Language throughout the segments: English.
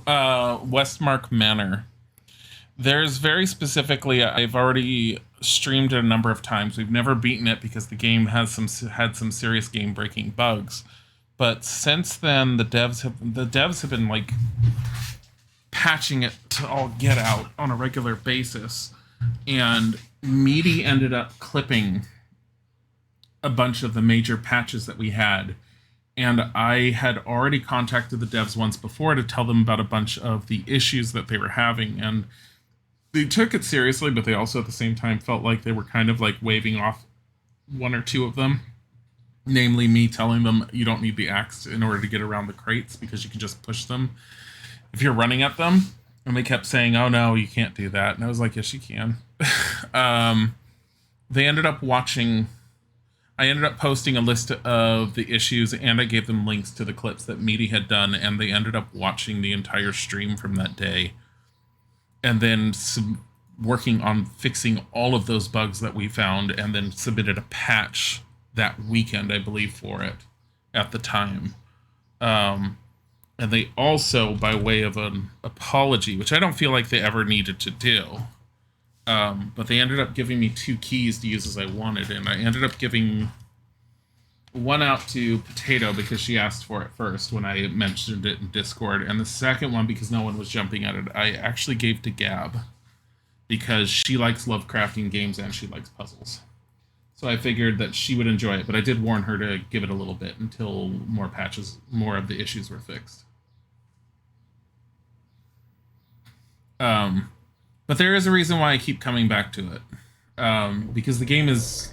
Westmark Manor. There's very specifically, I've already streamed it a number of times. We've never beaten it because the game has had some serious game breaking bugs. But since then, the devs have been like patching it to all get out on a regular basis, and Meaty ended up clipping a bunch of the major patches that we had. And I had already contacted the devs once before to tell them about a bunch of the issues that they were having, and they took it seriously, but they also at the same time felt like they were kind of like waving off one or two of them. Namely, me telling them you don't need the axe in order to get around the crates because you can just push them if you're running at them. And they kept saying, oh no, you can't do that. And I was like, yes, you can. They ended up watching. I ended up posting a list of the issues, and I gave them links to the clips that Meaty had done, and they ended up watching the entire stream from that day, and then working on fixing all of those bugs that we found, and then submitted a patch that weekend, I believe, for it at the time. And they also, by way of an apology, which I don't feel like they ever needed to do, but they ended up giving me 2 keys to use as I wanted, and I ended up giving one out to Potato because she asked for it first when I mentioned it in Discord, and the second one, because no one was jumping at it, I actually gave to Gab because she likes Lovecraftian games and she likes puzzles. So I figured that she would enjoy it, but I did warn her to give it a little bit until more of the issues were fixed. But there is a reason why I keep coming back to it. Because the game is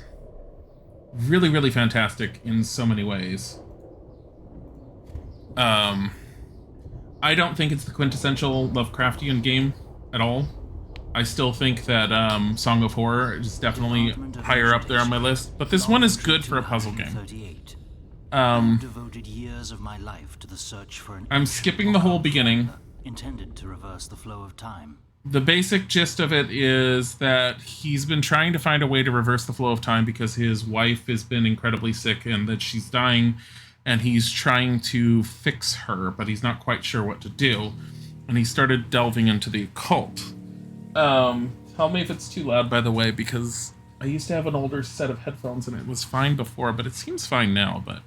really, really fantastic in so many ways. I don't think it's the quintessential Lovecraftian game at all. I still think that Song of Horror is definitely higher up there on my list, but this one is good for a puzzle game. I'm skipping the whole beginning. Intended to reverse the flow of time. The basic gist of it is that he's been trying to find a way to reverse the flow of time because his wife has been incredibly sick and that she's dying, and he's trying to fix her, but he's not quite sure what to do. And he started delving into the occult. Tell me if it's too loud, by the way, because I used to have an older set of headphones and it was fine before, but it seems fine now, but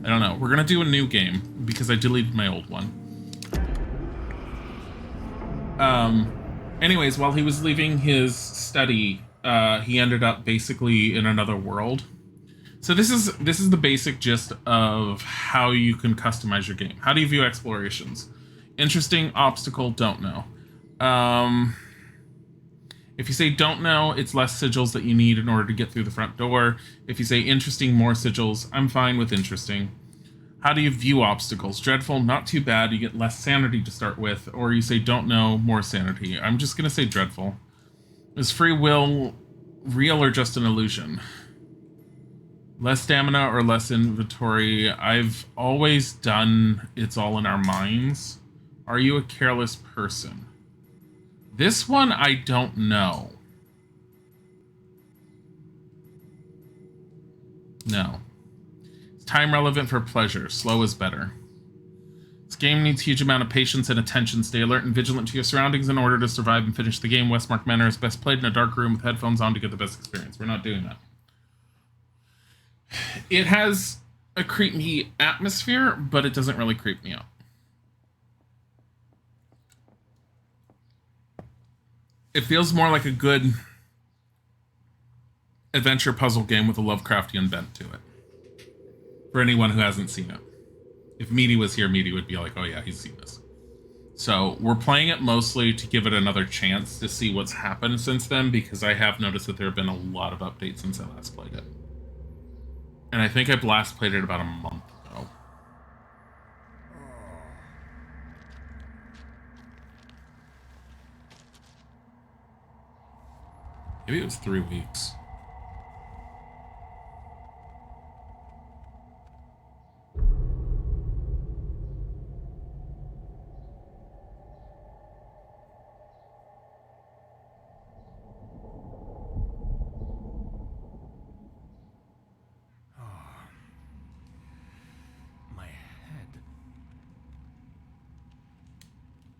I don't know. We're gonna do a new game because I deleted my old one. Anyways, while he was leaving his study, he ended up basically in another world. So this is the basic gist of how you can customize your game. How do you view explorations? Interesting, obstacle, don't know. If you say don't know, it's less sigils that you need in order to get through the front door. If you say interesting, more sigils, I'm fine with interesting. How do you view obstacles? Dreadful, not too bad, you get less sanity to start with. Or you say don't know, more sanity. I'm just going to say dreadful. Is free will real or just an illusion? Less stamina or less inventory? I've always done it's all in our minds. Are you a careless person? This one, I don't know. No. Time relevant for pleasure. Slow is better. This game needs huge amount of patience and attention. Stay alert and vigilant to your surroundings in order to survive and finish the game. Westmark Manor is best played in a dark room with headphones on to get the best experience. We're not doing that. It has a creepy atmosphere, but it doesn't really creep me out. It feels more like a good adventure puzzle game with a Lovecraftian bent to it. For anyone who hasn't seen it. If Meaty was here, Meaty would be like, oh yeah, he's seen this. So we're playing it mostly to give it another chance to see what's happened since then, because I have noticed that there have been a lot of updates since I last played it. And I think I last played it about a month ago. Maybe it was 3 weeks.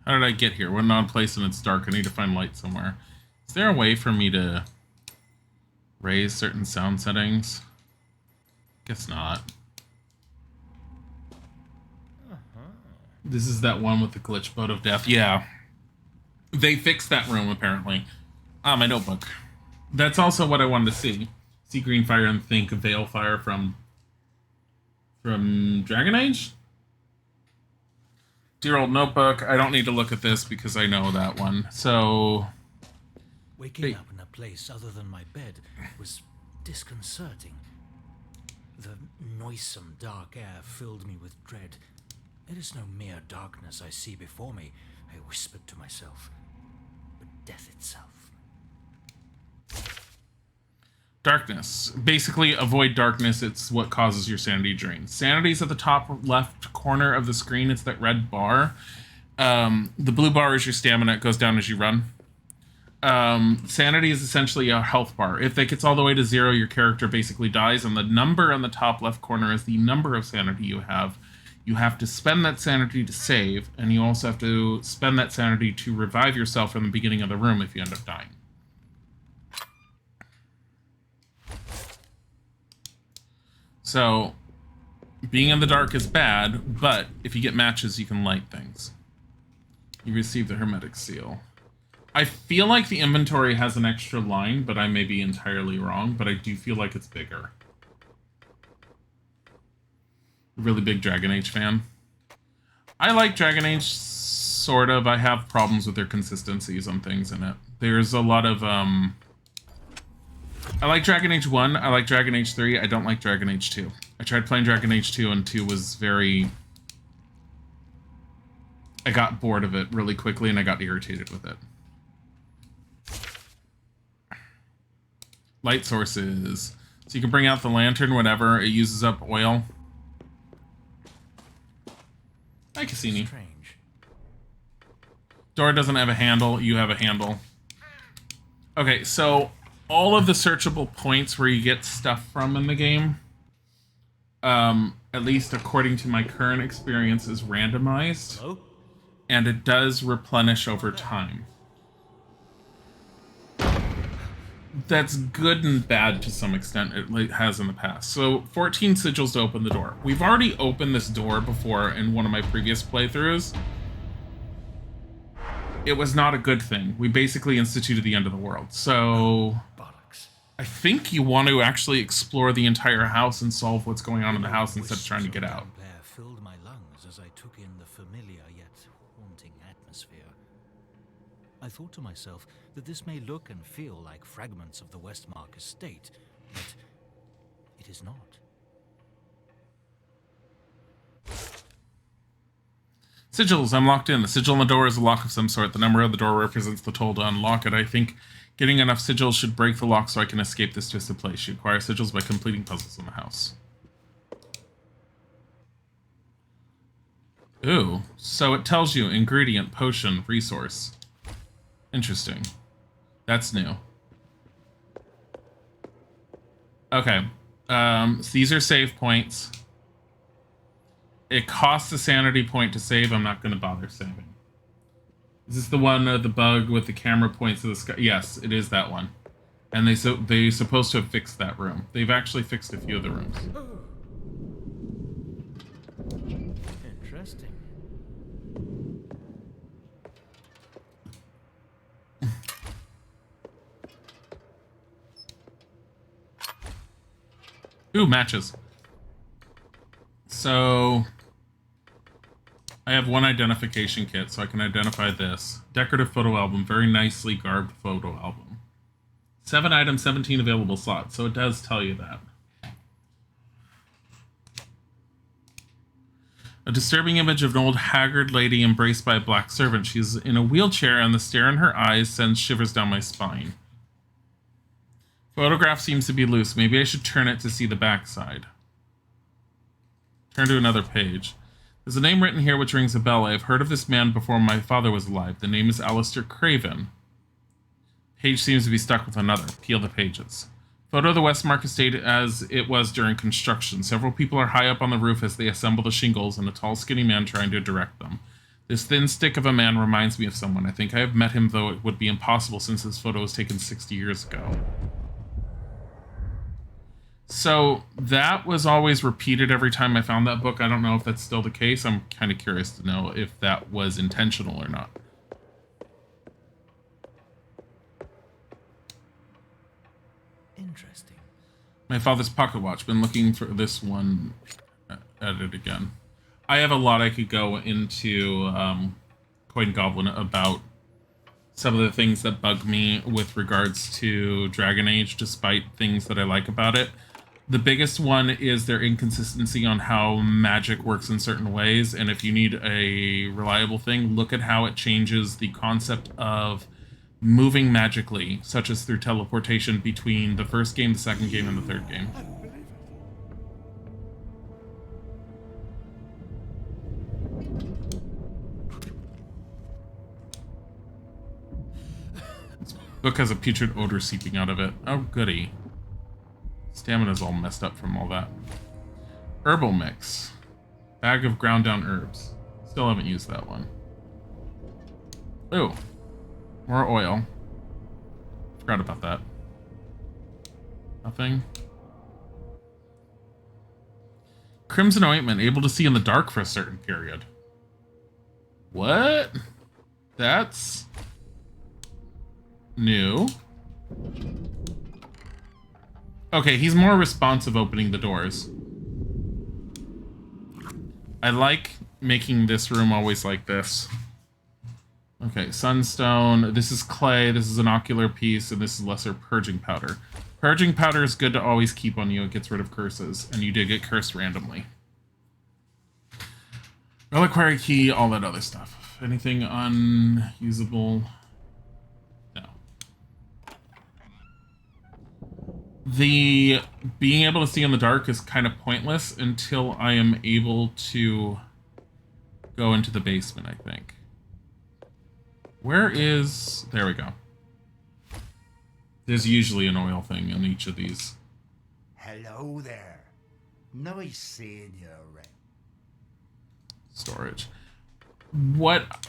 How did I get here? We're in an odd place and it's dark. I need to find light somewhere. Is there a way for me to raise certain sound settings? Guess not. This is that one with the glitch boat of death. Yeah. They fixed that room, apparently. Ah, my notebook. That's also what I wanted to see. See green fire and think veil fire from Dragon Age? Dear old notebook. I don't need to look at this because I know that one. So... Waking up in a place other than my bed was disconcerting. The noisome dark air filled me with dread. It is no mere darkness I see before me, I whispered to myself, but death itself. Darkness. Basically, avoid darkness. It's what causes your sanity drain. Sanity's at the top left corner of the screen. It's that red bar. The blue bar is your stamina. It goes down as you run. Sanity is essentially a health bar. If it gets all the way to 0, your character basically dies, and the number on the top left corner is the number of sanity you have. You have to spend that sanity to save, and you also have to spend that sanity to revive yourself from the beginning of the room if you end up dying. So, being in the dark is bad, but if you get matches, you can light things. You receive the Hermetic Seal. I feel like the inventory has an extra line, but I may be entirely wrong, but I do feel like it's bigger. Really big Dragon Age fan. I like Dragon Age, sort of. I have problems with their consistencies on things in it. There's a lot of, I like Dragon Age 1, I like Dragon Age 3, I don't like Dragon Age 2. I tried playing Dragon Age 2, and 2 was very... I got bored of it really quickly, and I got irritated with it. Light sources. So you can bring out the lantern, whatever. It uses up oil. Hi, Cassini. Strange. Door doesn't have a handle. You have a handle. Okay, so all of the searchable points where you get stuff from in the game, at least according to my current experience, is randomized. Hello? And it does replenish over time. That's good and bad to some extent. It has in the past. So 14 sigils to open the door. We've already opened this door before in one of my previous playthroughs. It was not a good thing. We basically instituted the end of the world. So Bollocks. I think you want to actually explore the entire house and solve what's going on in the house instead of trying to get out. Air filled my lungs as I took in the familiar yet haunting atmosphere. I thought to myself that this may look and feel like fragments of the Westmark estate, but it is not. Sigils, I'm locked in. The sigil on the door is a lock of some sort. The number of the door represents the toll to unlock it. I think getting enough sigils should break the lock so I can escape this twisted place. You acquire sigils by completing puzzles in the house. Ooh, so it tells you ingredient, potion, resource. Interesting. That's new. Okay. So these are save points. It costs a sanity point to save. I'm not going to bother saving. Is this the one, the bug with the camera points to the sky? Yes, it is that one. And they're supposed to have fixed that room. They've actually fixed a few of the rooms. Interesting. Ooh, matches. So I have one identification kit, so I can identify this. Decorative photo album, very nicely garbed photo album. 7 items, 17 available slots, so it does tell you that. A disturbing image of an old haggard lady embraced by a black servant. She's in a wheelchair, and the stare in her eyes sends shivers down my spine. Photograph seems to be loose. Maybe I should turn it to see the backside. Turn to another page. There's a name written here which rings a bell. I have heard of this man before my father was alive. The name is Alistair Craven. Page seems to be stuck with another. Peel the pages. Photo of the Westmark estate as it was during construction. Several people are high up on the roof as they assemble the shingles, and a tall, skinny man trying to direct them. This thin stick of a man reminds me of someone. I think I have met him, though it would be impossible since this photo was taken 60 years ago. So that was always repeated every time I found that book. I don't know if that's still the case. I'm kind of curious to know if that was intentional or not. Interesting. My father's pocket watch. Been looking for this one at it again. I have a lot I could go into Coin Goblin about some of the things that bug me with regards to Dragon Age, despite things that I like about it. The biggest one is their inconsistency on how magic works in certain ways, and if you need a reliable thing, look at how it changes the concept of moving magically, such as through teleportation between the first game, the second game, and the third game. This book has a putrid odor seeping out of it. Oh, goody. Stamina's all messed up from all that. Herbal mix. Bag of ground down herbs. Still haven't used that one. Ooh. More oil. Forgot about that. Nothing. Crimson ointment. Able to see in the dark for a certain period. What? That's new. Okay, he's more responsive opening the doors. I like making this room always like this. Okay, sunstone. This is clay. This is an ocular piece, and this is lesser purging powder. Purging powder is good to always keep on you. It gets rid of curses, and you did get cursed randomly. Reliquary key, all that other stuff. Anything unusable? No. The being able to see in the dark is kind of pointless until I am able to go into the basement, I think. Where is... There we go. There's usually an oil thing in each of these. Hello there. Nice seeing you, Ren. Storage. What?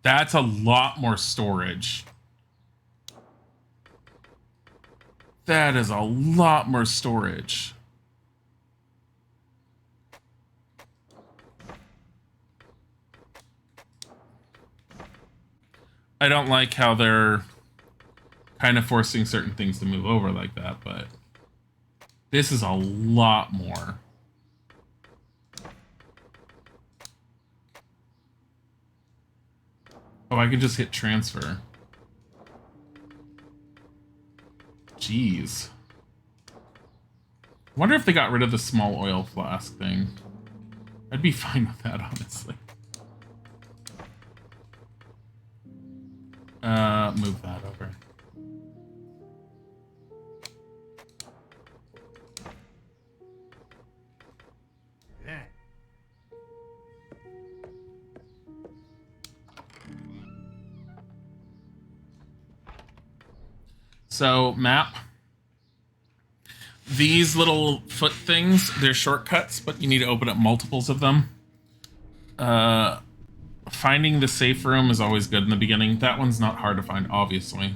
That's a lot more storage. That is a lot more storage. I don't like how they're kind of forcing certain things to move over like that, but this is a lot more. Oh, I can just hit transfer. Jeez. Wonder if they got rid of the small oil flask thing. I'd be fine with that, honestly. Move that over. Yeah. So, map. These little foot things, they're shortcuts, but you need to open up multiples of them. Finding the safe room is always good in the beginning. That one's not hard to find, obviously.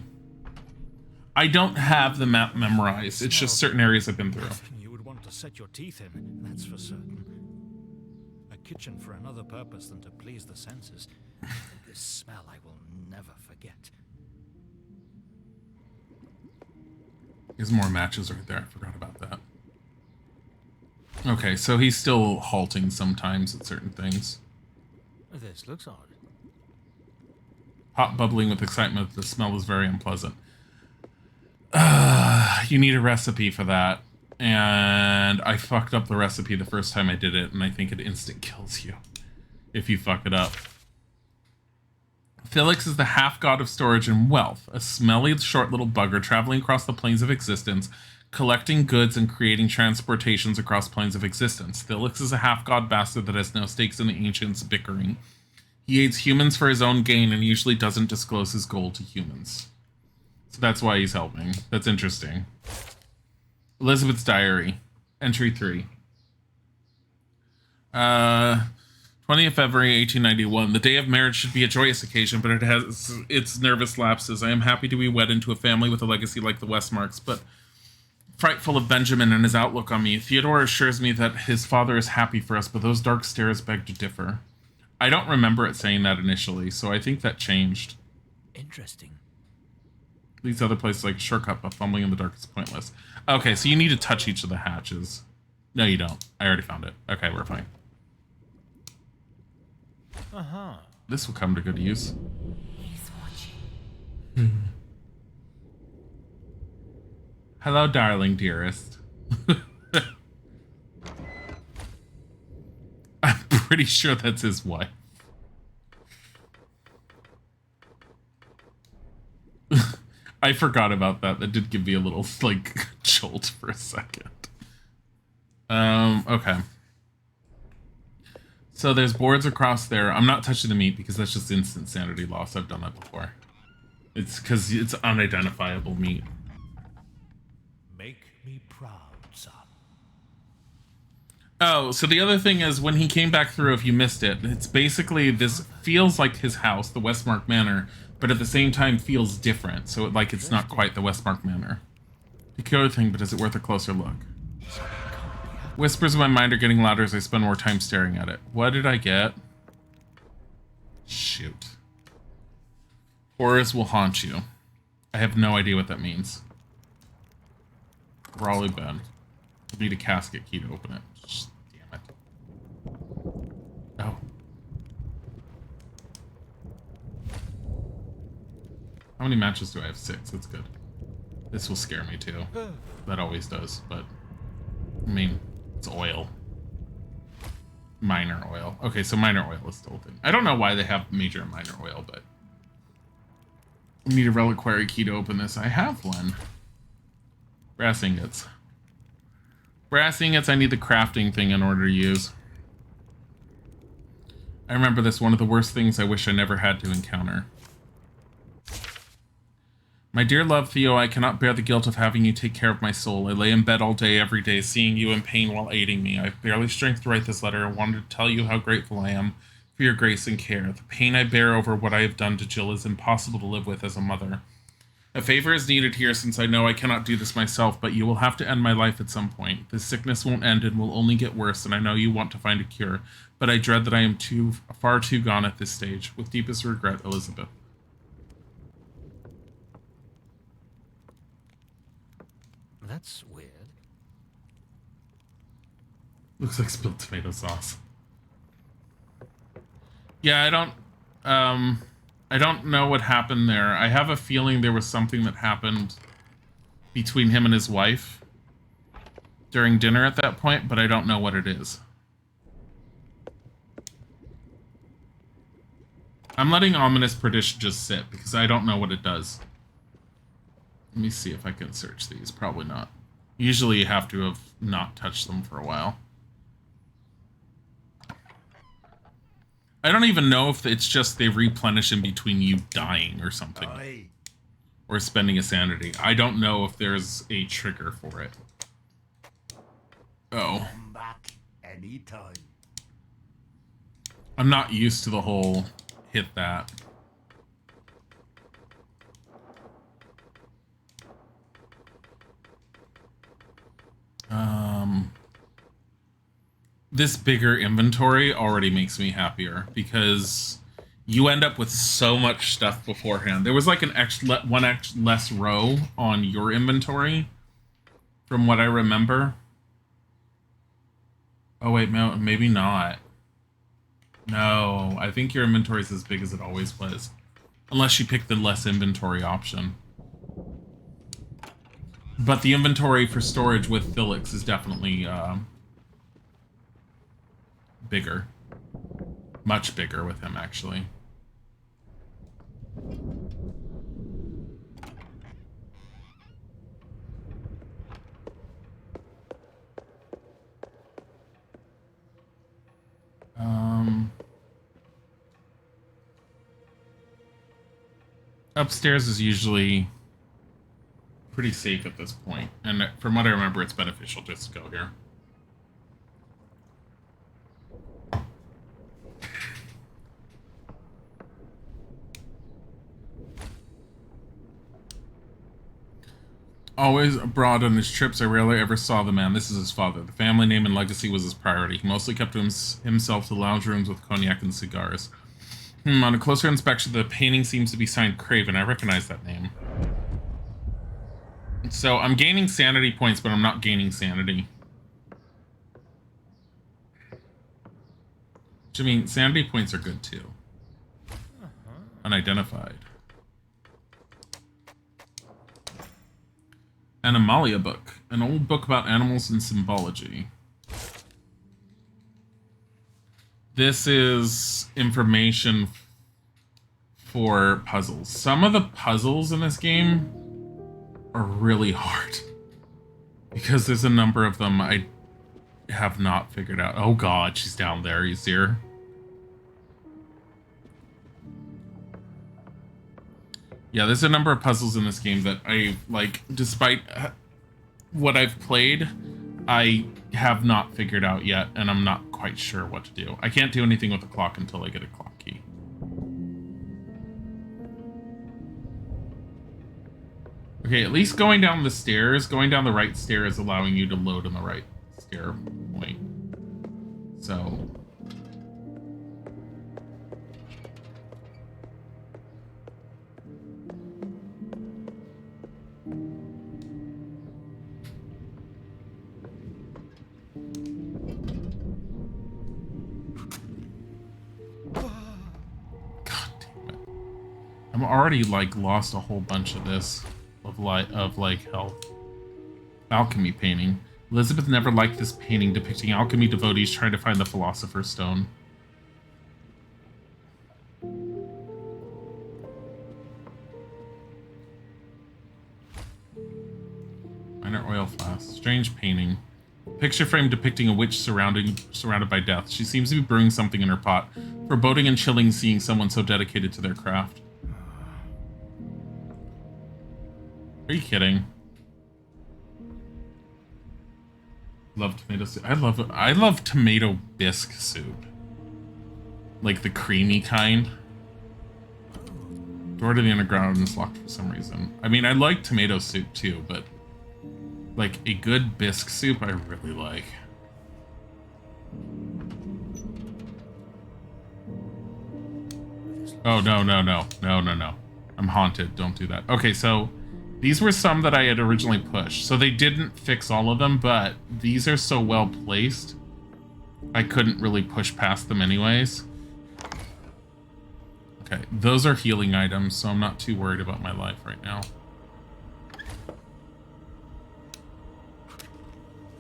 I don't have the map memorized. It's just certain areas I've been through. You would want to set your teeth in, that's for certain. A kitchen for another purpose than to please the senses. This smell I will never forget. There's more matches right there. I forgot about that. Okay, so he's still halting sometimes at certain things. This looks odd. Pot bubbling with excitement. The smell is very unpleasant. You need a recipe for that. And I fucked up the recipe the first time I did it, and I think it instant kills you if you fuck it up. Felix is the half-god of storage and wealth, a smelly, short little bugger traveling across the planes of existence, collecting goods and creating transportations across planes of existence. Felix is a half-god bastard that has no stakes in the ancients' bickering. He aids humans for his own gain and usually doesn't disclose his goal to humans. So that's why he's helping. That's interesting. Elizabeth's Diary. Entry 3. 20th February 1891. The day of marriage should be a joyous occasion, but it has its nervous lapses. I am happy to be wed into a family with a legacy like the Westmarks, but frightful of Benjamin and his outlook on me. Theodore assures me that his father is happy for us, but those dark stares beg to differ. I don't remember it saying that initially, so I think that changed. Interesting. These other places like shortcut, but fumbling in the dark is pointless. Okay, so you need to touch each of the hatches. No, you don't. I already found it. Okay, we're fine. This will come to good use. He's watching. Hello, darling dearest. I'm pretty sure that's his wife. I forgot about that. That did give me a little, like, jolt for a second. Okay. So there's boards across there. I'm not touching the meat because that's just instant sanity loss. I've done that before. It's because it's unidentifiable meat. Make me proud, son. Oh, so the other thing is when he came back through, if you missed it, it's basically this feels like his house, the Westmark Manor, but at the same time feels different. So like it's not quite the Westmark Manor. Peculiar thing, but is it worth a closer look? Whispers in my mind are getting louder as I spend more time staring at it. What did I get? Shoot. Horrors will haunt you. I have no idea what that means. Raleigh Bend. I need a casket key to open it. Damn it. Oh. How many matches do I have? 6. That's good. This will scare me too. That always does, but I mean, it's oil. Minor oil. Okay, so minor oil is still a thing. I don't know why they have major and minor oil, but I need a reliquary key to open this. I have one. Brass ingots. Brass ingots I need the crafting thing in order to use. I remember this, one of the worst things I wish I never had to encounter. My dear love, Theo, I cannot bear the guilt of having you take care of my soul. I lay in bed all day, every day, seeing you in pain while aiding me. I have barely strength to write this letter. I wanted to tell you how grateful I am for your grace and care. The pain I bear over what I have done to Jill is impossible to live with as a mother. A favor is needed here since I know I cannot do this myself, but you will have to end my life at some point. This sickness won't end and will only get worse, and I know you want to find a cure, but I dread that I am far too gone at this stage. With deepest regret, Elizabeth. That's weird. Looks like spilled tomato sauce. Yeah, I don't know what happened there. I have a feeling there was something that happened between him and his wife during dinner at that point, but I don't know what it is. I'm letting Ominous Perdition just sit because I don't know what it does. Let me see if I can search these. Probably not. Usually you have to have not touched them for a while. I don't even know if it's just they replenish in between you dying or something. Aye. Or spending a sanity. I don't know if there's a trigger for it. Oh. Come back anytime. I'm not used to the whole hit that. This bigger inventory already makes me happier because you end up with so much stuff beforehand. There was like an one less row on your inventory from what I remember. Oh wait, no, maybe not. No, I think your inventory is as big as it always was. Unless you pick the less inventory option. But the inventory for storage with Felix is definitely bigger. Much bigger with him, actually. Upstairs is usually pretty safe at this point, and from what I remember, it's beneficial just to go here. Always abroad on his trips, I rarely ever saw the man. This is his father. The family name and legacy was his priority. He mostly kept himself to lounge rooms with cognac and cigars. On a closer inspection, the painting seems to be signed Craven. I recognize that name. So I'm gaining sanity points, but I'm not gaining sanity. Which, I mean, sanity points are good too. Unidentified. An Amalia book. An old book about animals and symbology. This is information for puzzles. Some of the puzzles in this game are really hard. Because there's a number of them I have not figured out. Oh god, she's down there. You see her? Yeah, there's a number of puzzles in this game that I, like, despite what I've played, I have not figured out yet, and I'm not quite sure what to do. I can't do anything with the clock until I get a clock key. Okay, at least going down the stairs, going down the right stair is allowing you to load on the right stair point. So... I'm already, like, lost a whole bunch of this, of like, health. Alchemy painting. Elizabeth never liked this painting depicting alchemy devotees trying to find the Philosopher's Stone. Minor oil flask. Strange painting. Picture frame depicting a witch surrounded by death. She seems to be brewing something in her pot. Foreboding and chilling seeing someone so dedicated to their craft. Are you kidding? Love tomato soup. I love tomato bisque soup. Like the creamy kind. Door to the underground is locked for some reason. I mean, I like tomato soup too, but like a good bisque soup I really like. Oh, no. I'm haunted. Don't do that. Okay, so these were some that I had originally pushed. So they didn't fix all of them, but these are so well placed, I couldn't really push past them anyways. Okay, those are healing items, so I'm not too worried about my life right now.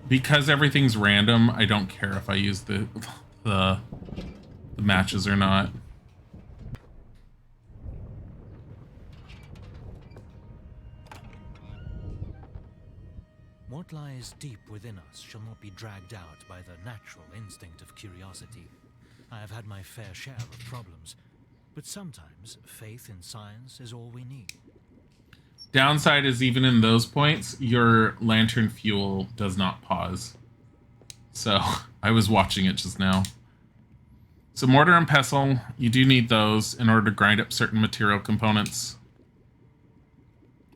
Because everything's random, I don't care if I use the matches or not. What lies deep within us shall not be dragged out by the natural instinct of curiosity. I have had my fair share of problems, but sometimes faith in science is all we need. Downside is even in those points, your lantern fuel does not pause. So, I was watching it just now. So mortar and pestle, you do need those in order to grind up certain material components.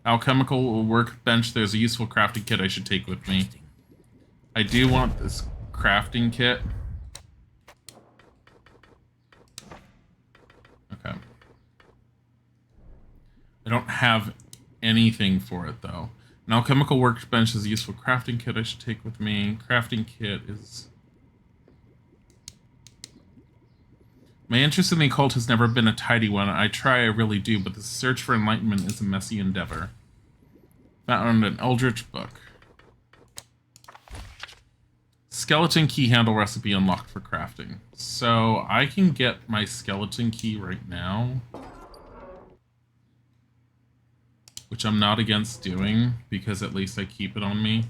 Alchemical workbench, there's a useful crafting kit I should take with me. I do want this crafting kit. Okay. I don't have anything for it, though. An alchemical workbench is a useful crafting kit I should take with me. Crafting kit is... My interest in the occult has never been a tidy one. I really do, but the search for enlightenment is a messy endeavor. Found an eldritch book. Skeleton key handle recipe unlocked for crafting. So I can get my skeleton key right now, which I'm not against doing because at least I keep it on me.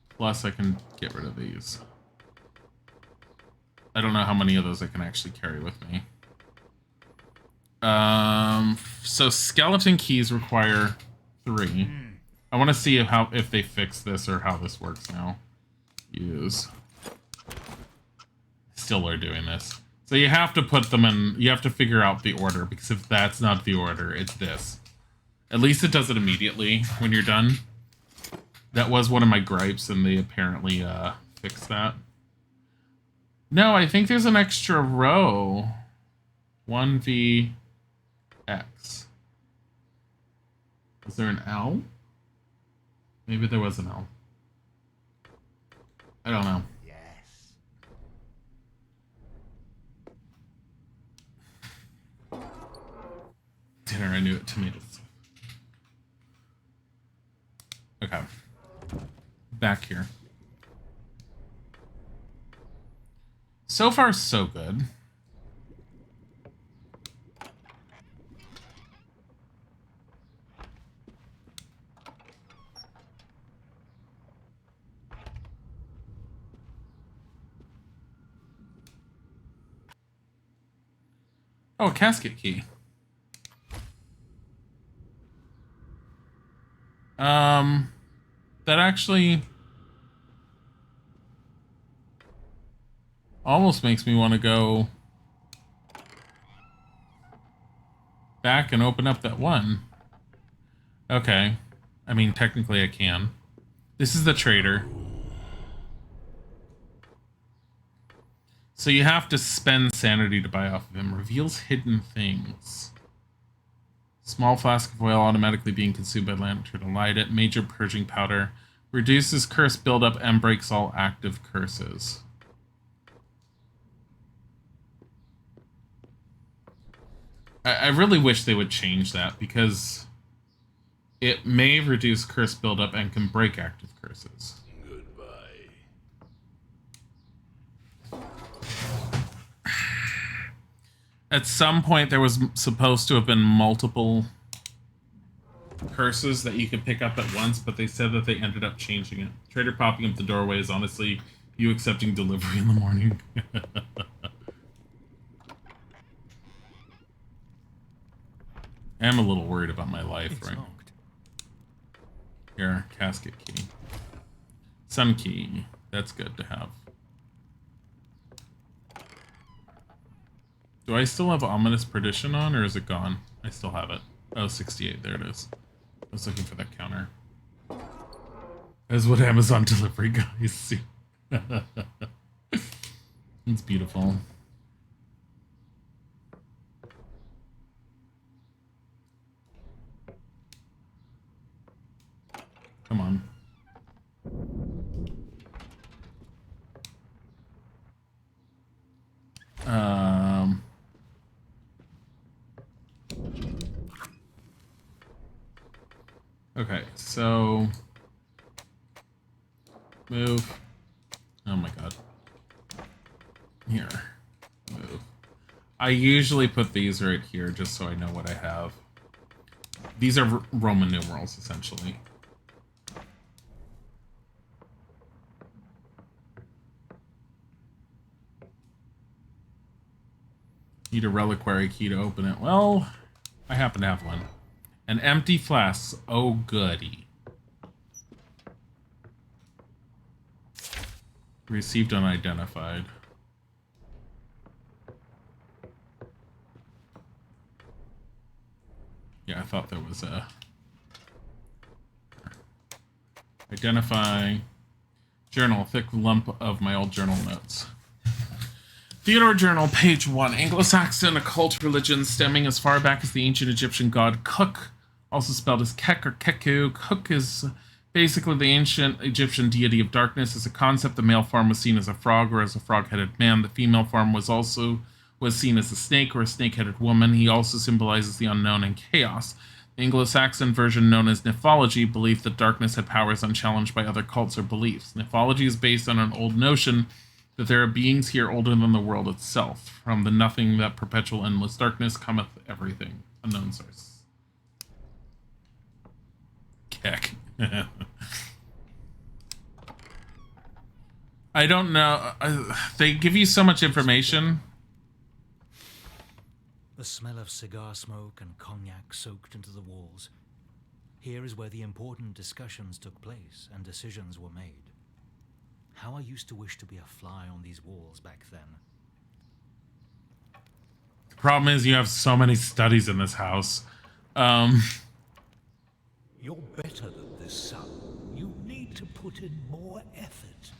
Plus I can get rid of these. I don't know how many of those I can actually carry with me. So skeleton keys require 3. I want to see if they fix this or how this works now. Use. Still are doing this. So you have to put them in, you have to figure out the order, because if that's not the order, it's this. At least it does it immediately when you're done. That was one of my gripes, and they apparently fixed that. No, I think there's an extra row. 1VX. Is there an L? Maybe there was an L. I don't know. Yes. Dinner, I knew it. Tomatoes. Okay. Back here. So far, so good. Oh, a casket key. That actually almost makes me want to go back and open up that one. Okay. I mean, technically I can. This is the trader. So you have to spend sanity to buy off of him. Reveals hidden things. Small flask of oil automatically being consumed by lantern to light it. Major purging powder. Reduces curse buildup and breaks all active curses. I really wish they would change that, because it may reduce curse buildup and can break active curses. At some point, there was supposed to have been multiple curses that you could pick up at once, but they said that they ended up changing it. Trader popping up the doorway is honestly you accepting delivery in the morning. I'm a little worried about my life, It's right? locked. Here, casket key. Sun key. That's good to have. Do I still have Ominous Perdition on, or is it gone? I still have it. Oh, 68. There it is. I was looking for that counter. That's what Amazon delivery guys see. It's beautiful. Come on. Okay, so move. Oh my god. Here. Move. I usually put these right here just so I know what I have. These are Roman numerals, essentially. Need a reliquary key to open it. Well, I happen to have one. An empty flask. Oh, goody. Received unidentified. Yeah, I thought there was a... Identify. Journal. Thick lump of my old journal notes. Theodore Journal, page 1. Anglo-Saxon occult religion stemming as far back as the ancient Egyptian god Kuk, also spelled as Kek or Keku. Kuk is basically the ancient Egyptian deity of darkness. As a concept, the male form was seen as a frog or as a frog-headed man. The female form was seen as a snake or a snake-headed woman. He also symbolizes the unknown and chaos. The Anglo-Saxon version, known as Nephology, believed that darkness had powers unchallenged by other cults or beliefs. Nephology is based on an old notion that there are beings here older than the world itself. From the nothing, that perpetual endless darkness, cometh everything. Unknown source. Keck. I don't know. They give you so much information. The smell of cigar smoke and cognac soaked into the walls. Here is where the important discussions took place and decisions were made. How I used to wish to be a fly on these walls back then. The problem is you have so many studies in this house. You're better than this, son. You need to put in more effort.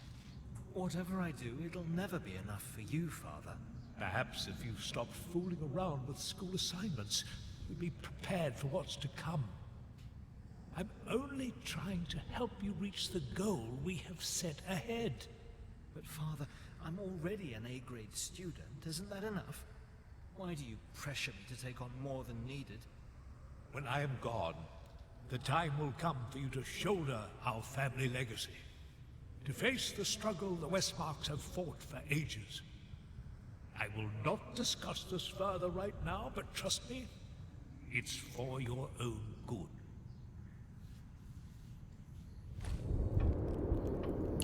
Whatever I do, it'll never be enough for you, Father. Perhaps if you stopped fooling around with school assignments, you'd be prepared for what's to come. I'm only trying to help you reach the goal we have set ahead. But Father, I'm already an A-grade student. Isn't that enough? Why do you pressure me to take on more than needed? When I am gone, the time will come for you to shoulder our family legacy. To face the struggle the Westmarks have fought for ages. I will not discuss this further right now, but trust me, it's for your own good.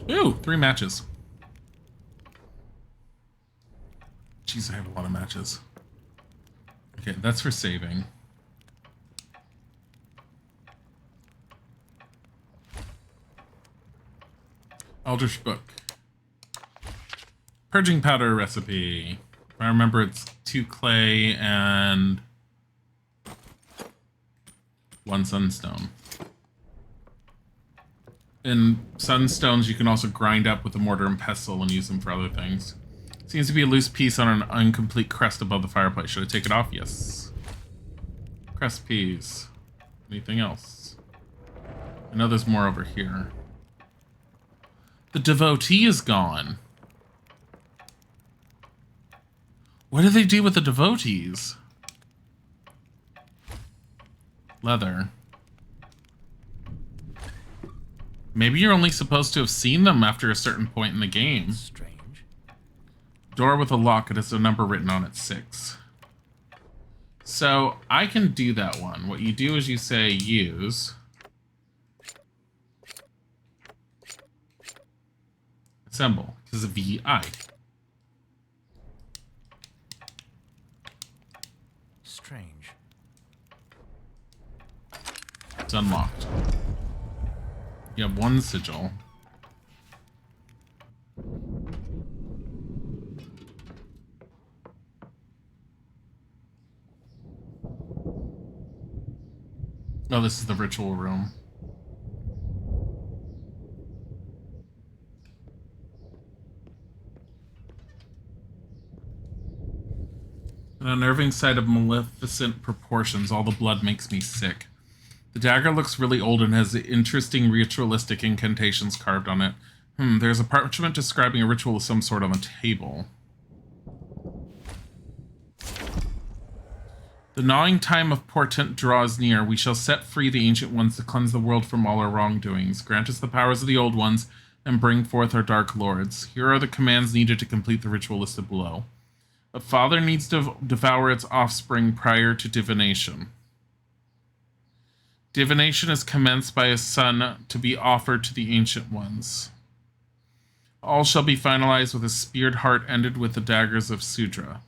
Ooh, 3 matches. Jeez, I have a lot of matches. Okay, that's for saving. Eldritch Book. Purging powder recipe. I remember it's 2 clay and 1 sunstone. And sunstones you can also grind up with a mortar and pestle and use them for other things. Seems to be a loose piece on an incomplete crest above the fireplace. Should I take it off? Yes. Crest piece. Anything else? I know there's more over here. The devotee is gone. What do they do with the devotees? Leather. Maybe you're only supposed to have seen them after a certain point in the game. Strange. Door with a lock. It has a number written on it, 6. So I can do that one. What you do is you say use. Assemble. This is a VI. Strange. It's unlocked. You have 1 sigil. Oh, this is the ritual room. An unnerving sight of maleficent proportions. All the blood makes me sick. The dagger looks really old and has interesting ritualistic incantations carved on it. There's a parchment describing a ritual of some sort on the table. The gnawing time of portent draws near. We shall set free the ancient ones to cleanse the world from all our wrongdoings. Grant us the powers of the old ones and bring forth our dark lords. Here are the commands needed to complete the ritual listed below. A father needs to devour its offspring prior to divination. Divination is commenced by a son to be offered to the ancient ones. All shall be finalized with a speared heart ended with the daggers of Sudra.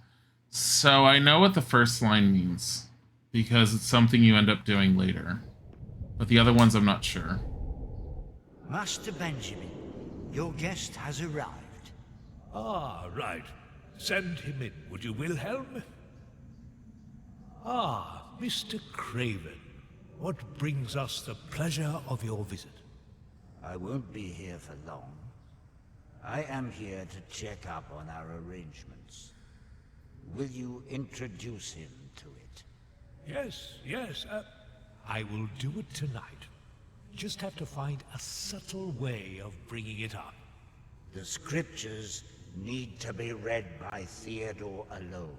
So I know what the first line means, because it's something you end up doing later. But the other ones I'm not sure. Master Benjamin, your guest has arrived. Ah, right. Send him in, would you, Wilhelm? Ah, Mr. Craven. What brings us the pleasure of your visit? I won't be here for long. I am here to check up on our arrangements. Will you introduce him to it? Yes, I will do it tonight. Just have to find a subtle way of bringing it up. The scriptures need to be read by Theodore alone.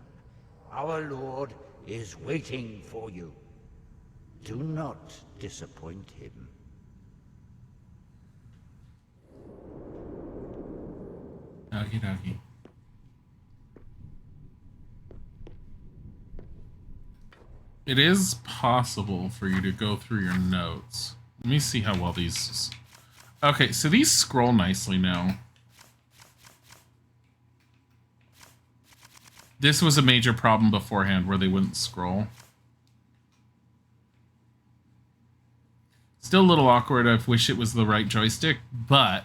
Our Lord is waiting for you. Do not disappoint him. Okie dokie. It is possible for you to go through your notes. Let me see how well these... Okay, so these scroll nicely now. This was a major problem beforehand where they wouldn't scroll. Still a little awkward. I wish it was the right joystick, but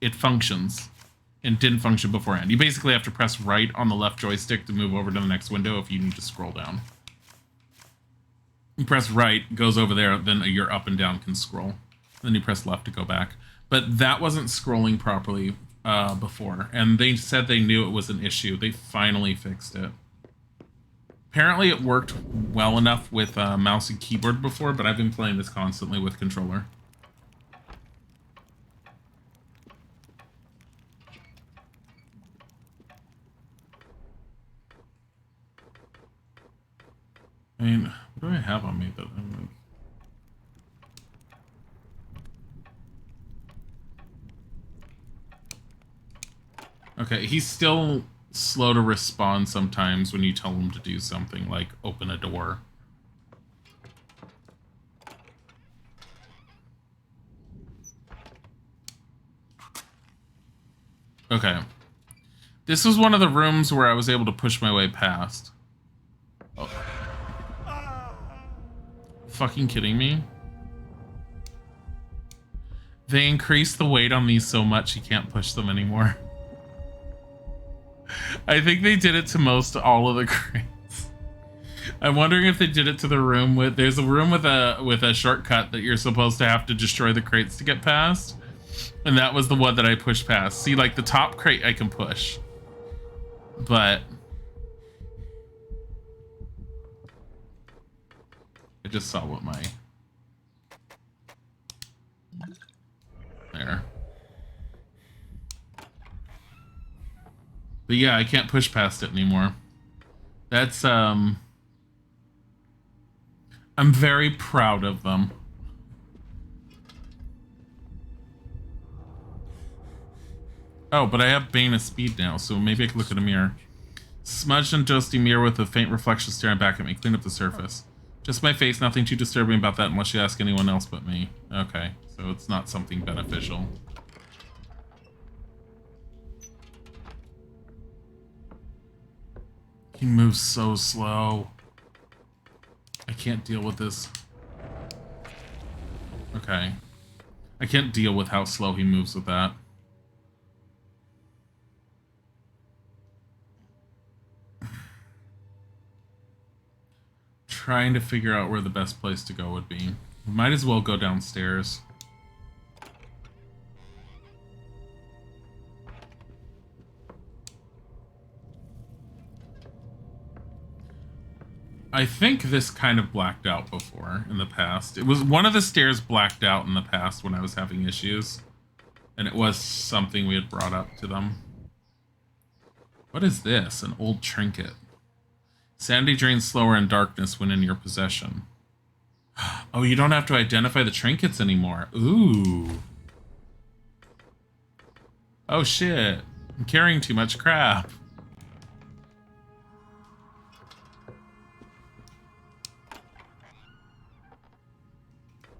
it functions and didn't function beforehand. You basically have to press right on the left joystick to move over to the next window if you need to scroll down. You press right, goes over there, then your up and down can scroll. Then you press left to go back. But that wasn't scrolling properly before, and they said they knew it was an issue. They finally fixed it. Apparently it worked well enough with mouse and keyboard before, but I've been playing this constantly with controller. I mean, what do I have on me that I'm like... Okay, he's still slow to respond sometimes when you tell him to do something like open a door. Okay. This was one of the rooms where I was able to push my way past. Oh. Fucking kidding me? They increased the weight on these so much you can't push them anymore. I think they did it to most all of the crates. I'm wondering if they did it to the room with... There's a room with a shortcut that you're supposed to have to destroy the crates to get past. And that was the one that I pushed past. See, like the top crate I can push. But... I just saw what my... There. But yeah, I can't push past it anymore. That's, I'm very proud of them. Oh, but I have Bane of Speed now, so maybe I can look at a mirror. Smudged and dusty mirror with a faint reflection staring back at me. Clean up the surface. Just my face, nothing too disturbing about that unless you ask anyone else but me. Okay, so it's not something beneficial. He moves so slow. I can't deal with this. Okay. I can't deal with how slow he moves with that. Trying to figure out where the best place to go would be. We might as well go downstairs. I think this kind of blacked out before in the past. It was one of the stairs blacked out in the past when I was having issues. And it was something we had brought up to them. What is this? An old trinket. Sanity drains slower in darkness when in your possession. Oh, you don't have to identify the trinkets anymore. Ooh. Oh shit. I'm carrying too much crap.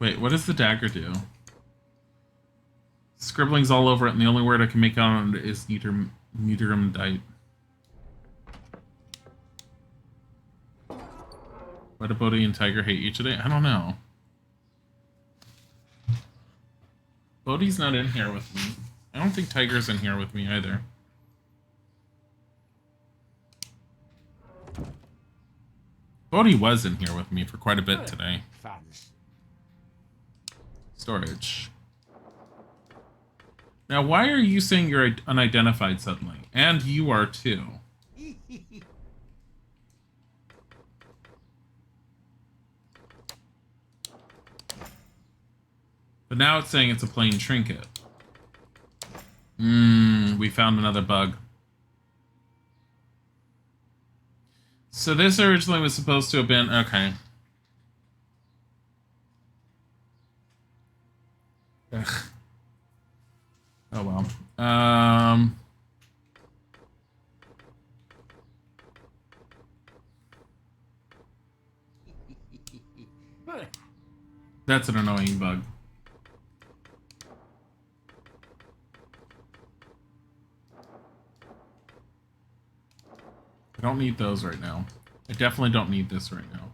Wait, what does the dagger do? Scribbling's all over it, and the only word I can make on it is Niedermdite. Why do Bodhi and Tiger hate each other? I don't know. Bodhi's not in here with me. I don't think Tiger's in here with me either. Bodhi was in here with me for quite a bit today. Storage. Now, why are you saying you're unidentified suddenly? And you are too. But now it's saying it's a plain trinket. We found another bug. So this originally was supposed to have been... Okay. Ugh. Oh well. That's an annoying bug. I don't need those right now. I definitely don't need this right now.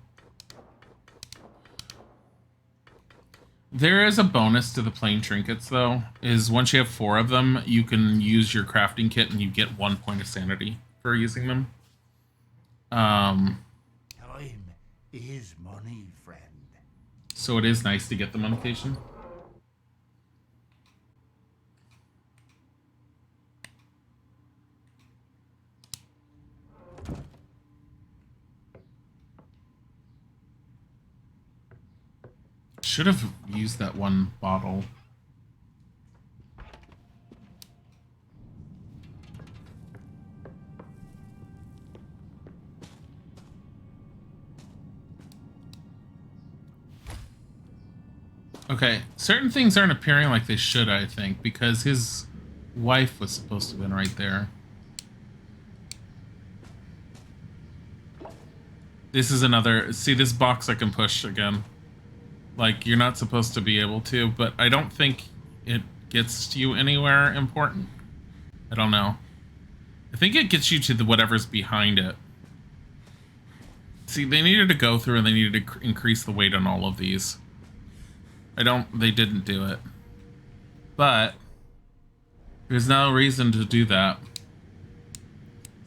There is a bonus to the plain trinkets, though, is once you have 4 of them, you can use your crafting kit and you get 1 point of sanity for using them. Time is money, friend. So it is nice to get them on occasion. Should have used that one bottle. Okay, certain things aren't appearing like they should, I think, because his wife was supposed to have been right there. This is another... See, this box I can push again. Like, you're not supposed to be able to, but I don't think it gets you anywhere important. I don't know. I think it gets you to the whatever's behind it. See, they needed to go through and they needed to increase the weight on all of these. They didn't do it. But there's no reason to do that.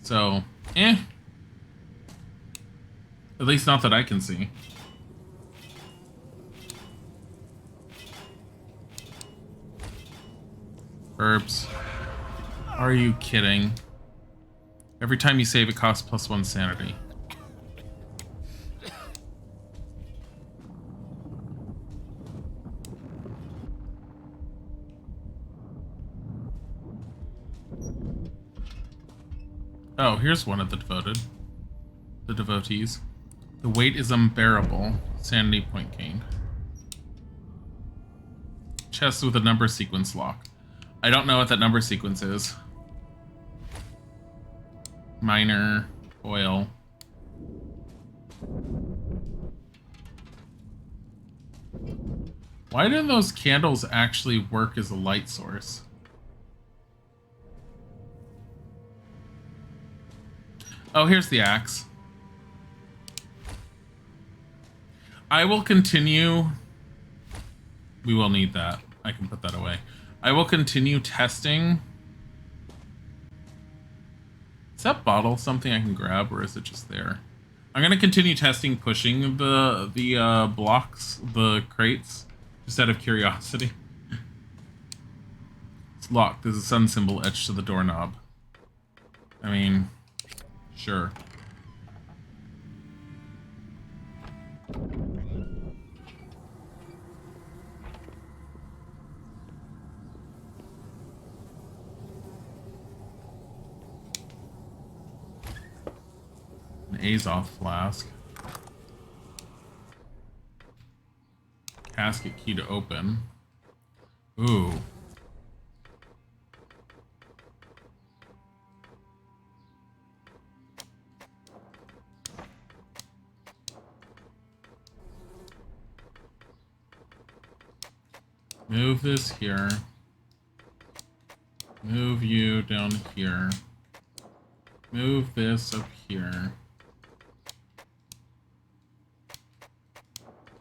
So, At least not that I can see. Herbs. Are you kidding? Every time you save, it costs +1 sanity. Oh, here's one of the devotees. The weight is unbearable. Sanity point gained. Chest with a number sequence lock. I don't know what that number sequence is. Minor, oil. Why do those candles actually work as a light source? Oh, here's the axe. I will continue. We will need that. I can put that away. I will continue testing. Is that bottle something I can grab, or is it just there? I'm gonna continue testing pushing the blocks, the crates, just out of curiosity. It's locked. There's a sun symbol etched to the doorknob. I mean, sure. An Azoth flask. Casket key to open. Ooh. Move this here. Move you down here. Move this up here.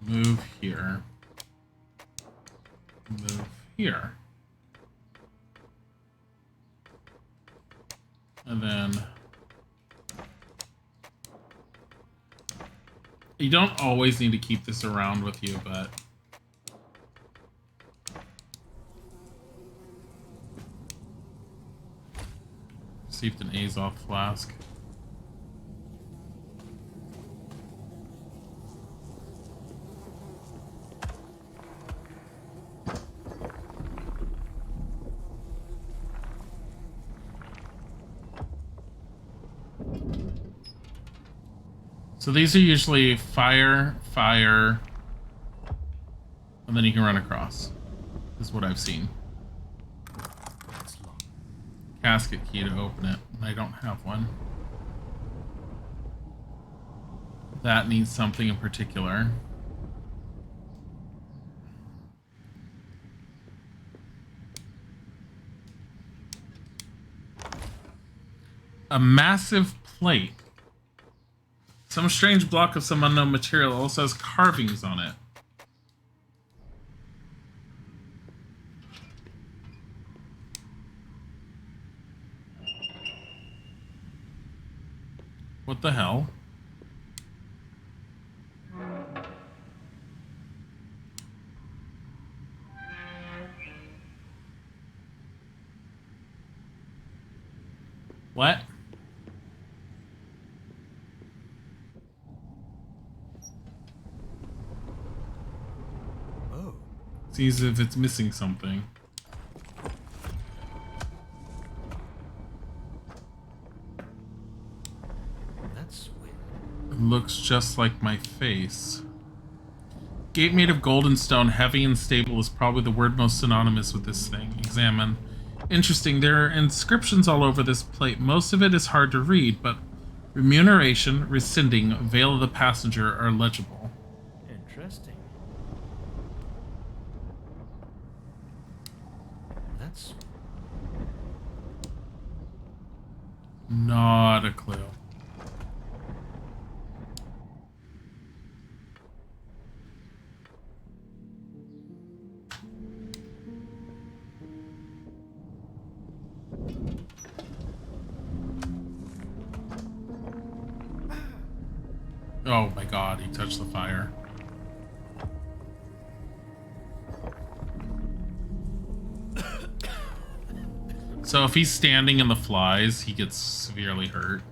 Move here. Move here. And then... You don't always need to keep this around with you, but... Received an Azoth flask. So these are usually fire, fire, and then you can run across. Is what I've seen. Casket key to open it. I don't have one. That needs something in particular. A massive plate. Some strange block of some unknown material also has carvings on it. What the hell? Sees if it's missing something. That's weird. It looks just like my face. Gate made of golden stone, heavy and stable, is probably the word most synonymous with this thing. Examine. Interesting, there are inscriptions all over this plate. Most of it is hard to read, but remuneration, rescinding, veil of the passenger are legible. Interesting. That's Not a clue. Oh my god, he touched the fire. So if he's standing in the flies, he gets severely hurt.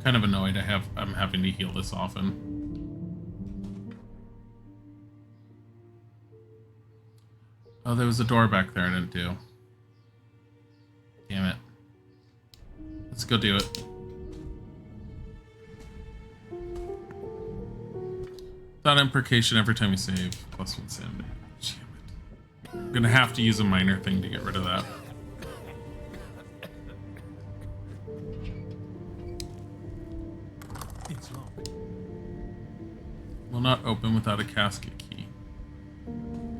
Kind of annoyed I'm having to heal this often. Oh, there was a door back there I didn't do. Damn it. Let's go do it. That imprecation every time you save. +1 sand. Damn it. I'm gonna have to use a minor thing to get rid of that. it's locked. Will not open without a casket key.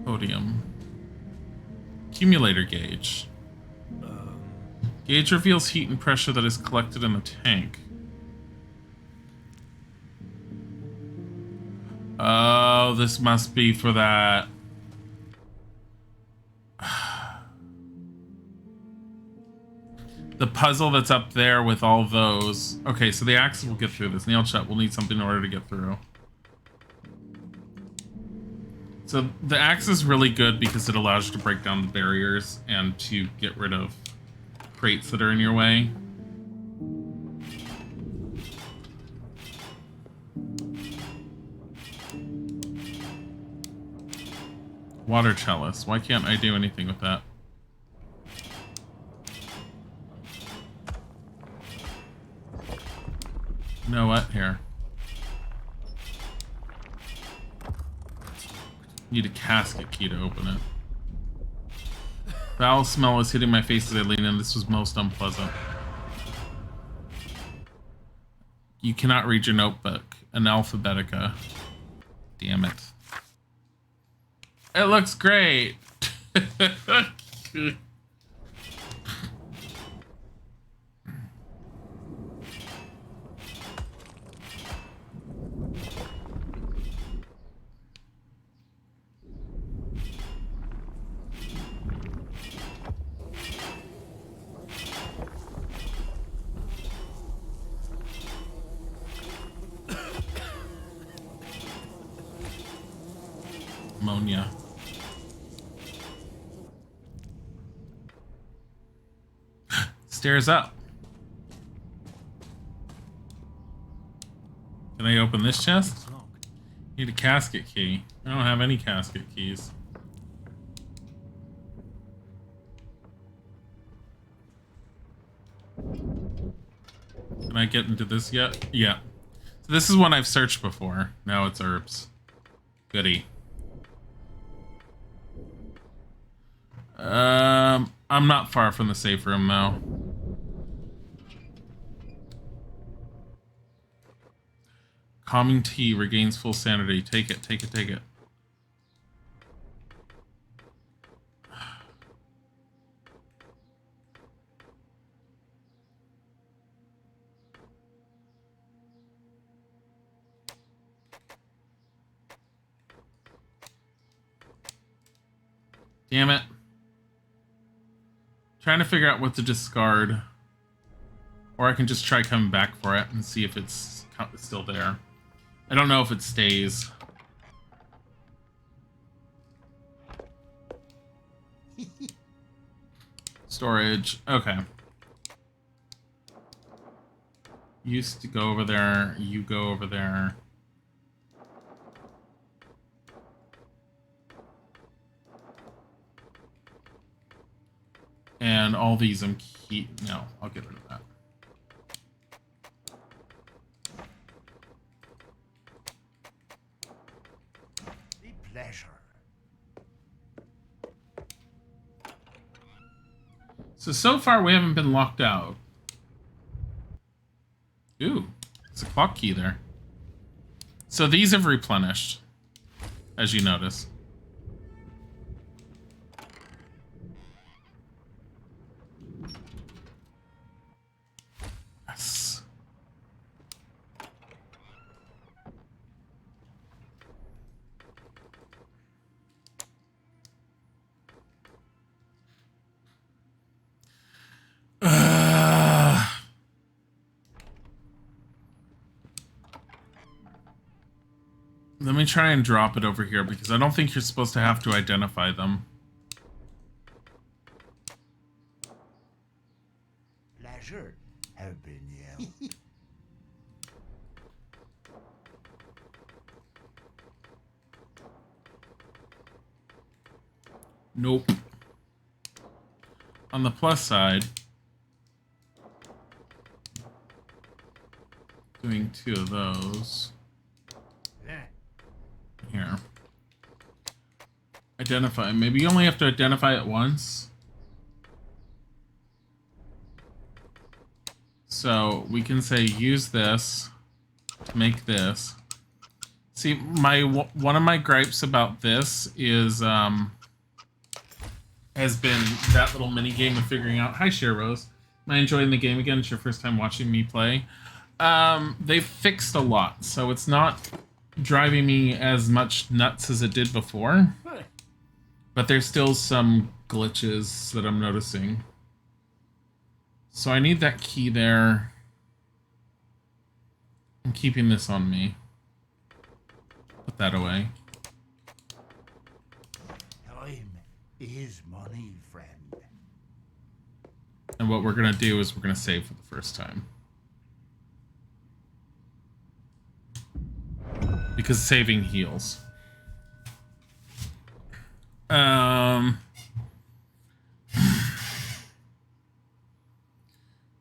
Podium. Accumulator gauge. Gauge reveals heat and pressure that is collected in the tank. Oh, this must be for that. The puzzle that's up there with all those. Okay, so the axe will get through this. Nail shut will need something in order to get through. So the axe is really good because it allows you to break down the barriers and to get rid of crates that are in your way. Water chalice. Why can't I do anything with that? You know what? Here. Need a casket key to open it. Foul smell is hitting my face as I lean in. This was most unpleasant. You cannot read your notebook. Analphabetica. Damn it. It looks great. Ammonia. Stairs up. Can I open this chest? It's locked. Need a casket key. I don't have any casket keys. Can I get into this yet? Yeah. So this is one I've searched before. Now it's herbs. Goody. I'm not far from the safe room though. Calming tea regains full sanity. Take it, take it, take it. Damn it. Trying to figure out what to discard. Or I can just try coming back for it and see if it's still there. I don't know if it stays. Storage. Okay. used to go over there. You go over there. And all these I'm no, I'll get rid of that. The pleasure. So far we haven't been locked out. Ooh, it's a clock key there. So these have replenished, as you notice. Yes. Let me try and drop it over here because I don't think you're supposed to have to identify them. Pleasure have been you. Nope. On the plus side, doing 2 of those. Here. Identify. Maybe you only have to identify it once. So we can say use this to make this. See, one of my gripes about this is has been that little mini game of figuring out. Hi, Share Rose. Am I enjoying the game again? It's your first time watching me play. They've fixed a lot, so it's not driving me as much nuts as it did before. But there's still some glitches that I'm noticing. So I need that key there. I'm keeping this on me. Put that away. Time is money, friend. And what we're going to do is we're going to save for the first time. Because saving heals.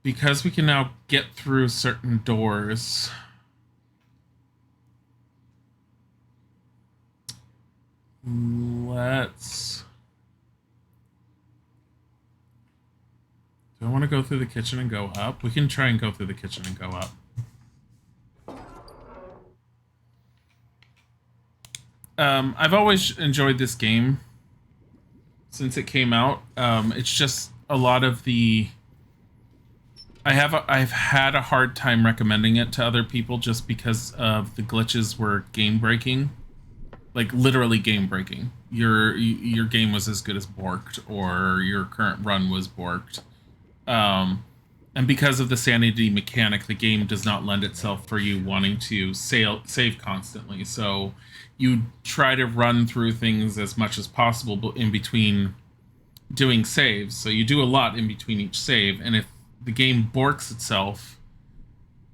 Because we can now get through certain doors. Let's... Do I want to go through the kitchen and go up? We can try and go through the kitchen and go up. I've always enjoyed this game since it came out. It's just a lot of the... I've had a hard time recommending it to other people just because of the glitches were game-breaking. Like, literally game-breaking. Your game was as good as borked, or your current run was borked. And because of the sanity mechanic, the game does not lend itself for you wanting to save constantly. So you try to run through things as much as possible but in between doing saves. So you do a lot in between each save, and if the game borks itself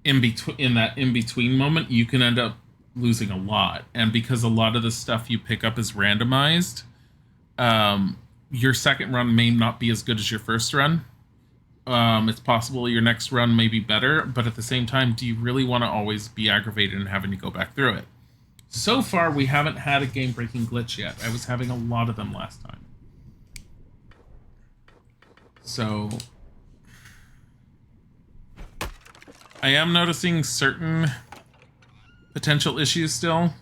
in that in-between moment, you can end up losing a lot. And because a lot of the stuff you pick up is randomized, your second run may not be as good as your first run. It's possible your next run may be better, but at the same time, do you really want to always be aggravated and having to go back through it? So far, we haven't had a game-breaking glitch yet. I was having a lot of them last time. So I am noticing certain potential issues still,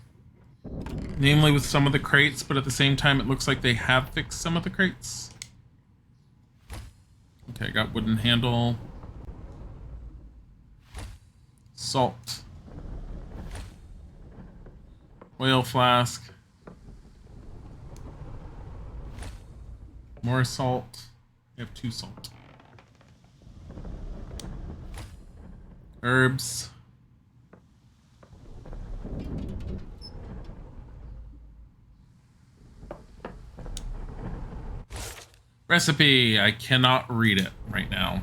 namely with some of the crates, but at the same time, it looks like they have fixed some of the crates. Okay, I got wooden handle. Salt. Oil flask. More salt. I have 2 salt. Herbs. Recipe. I cannot read it right now.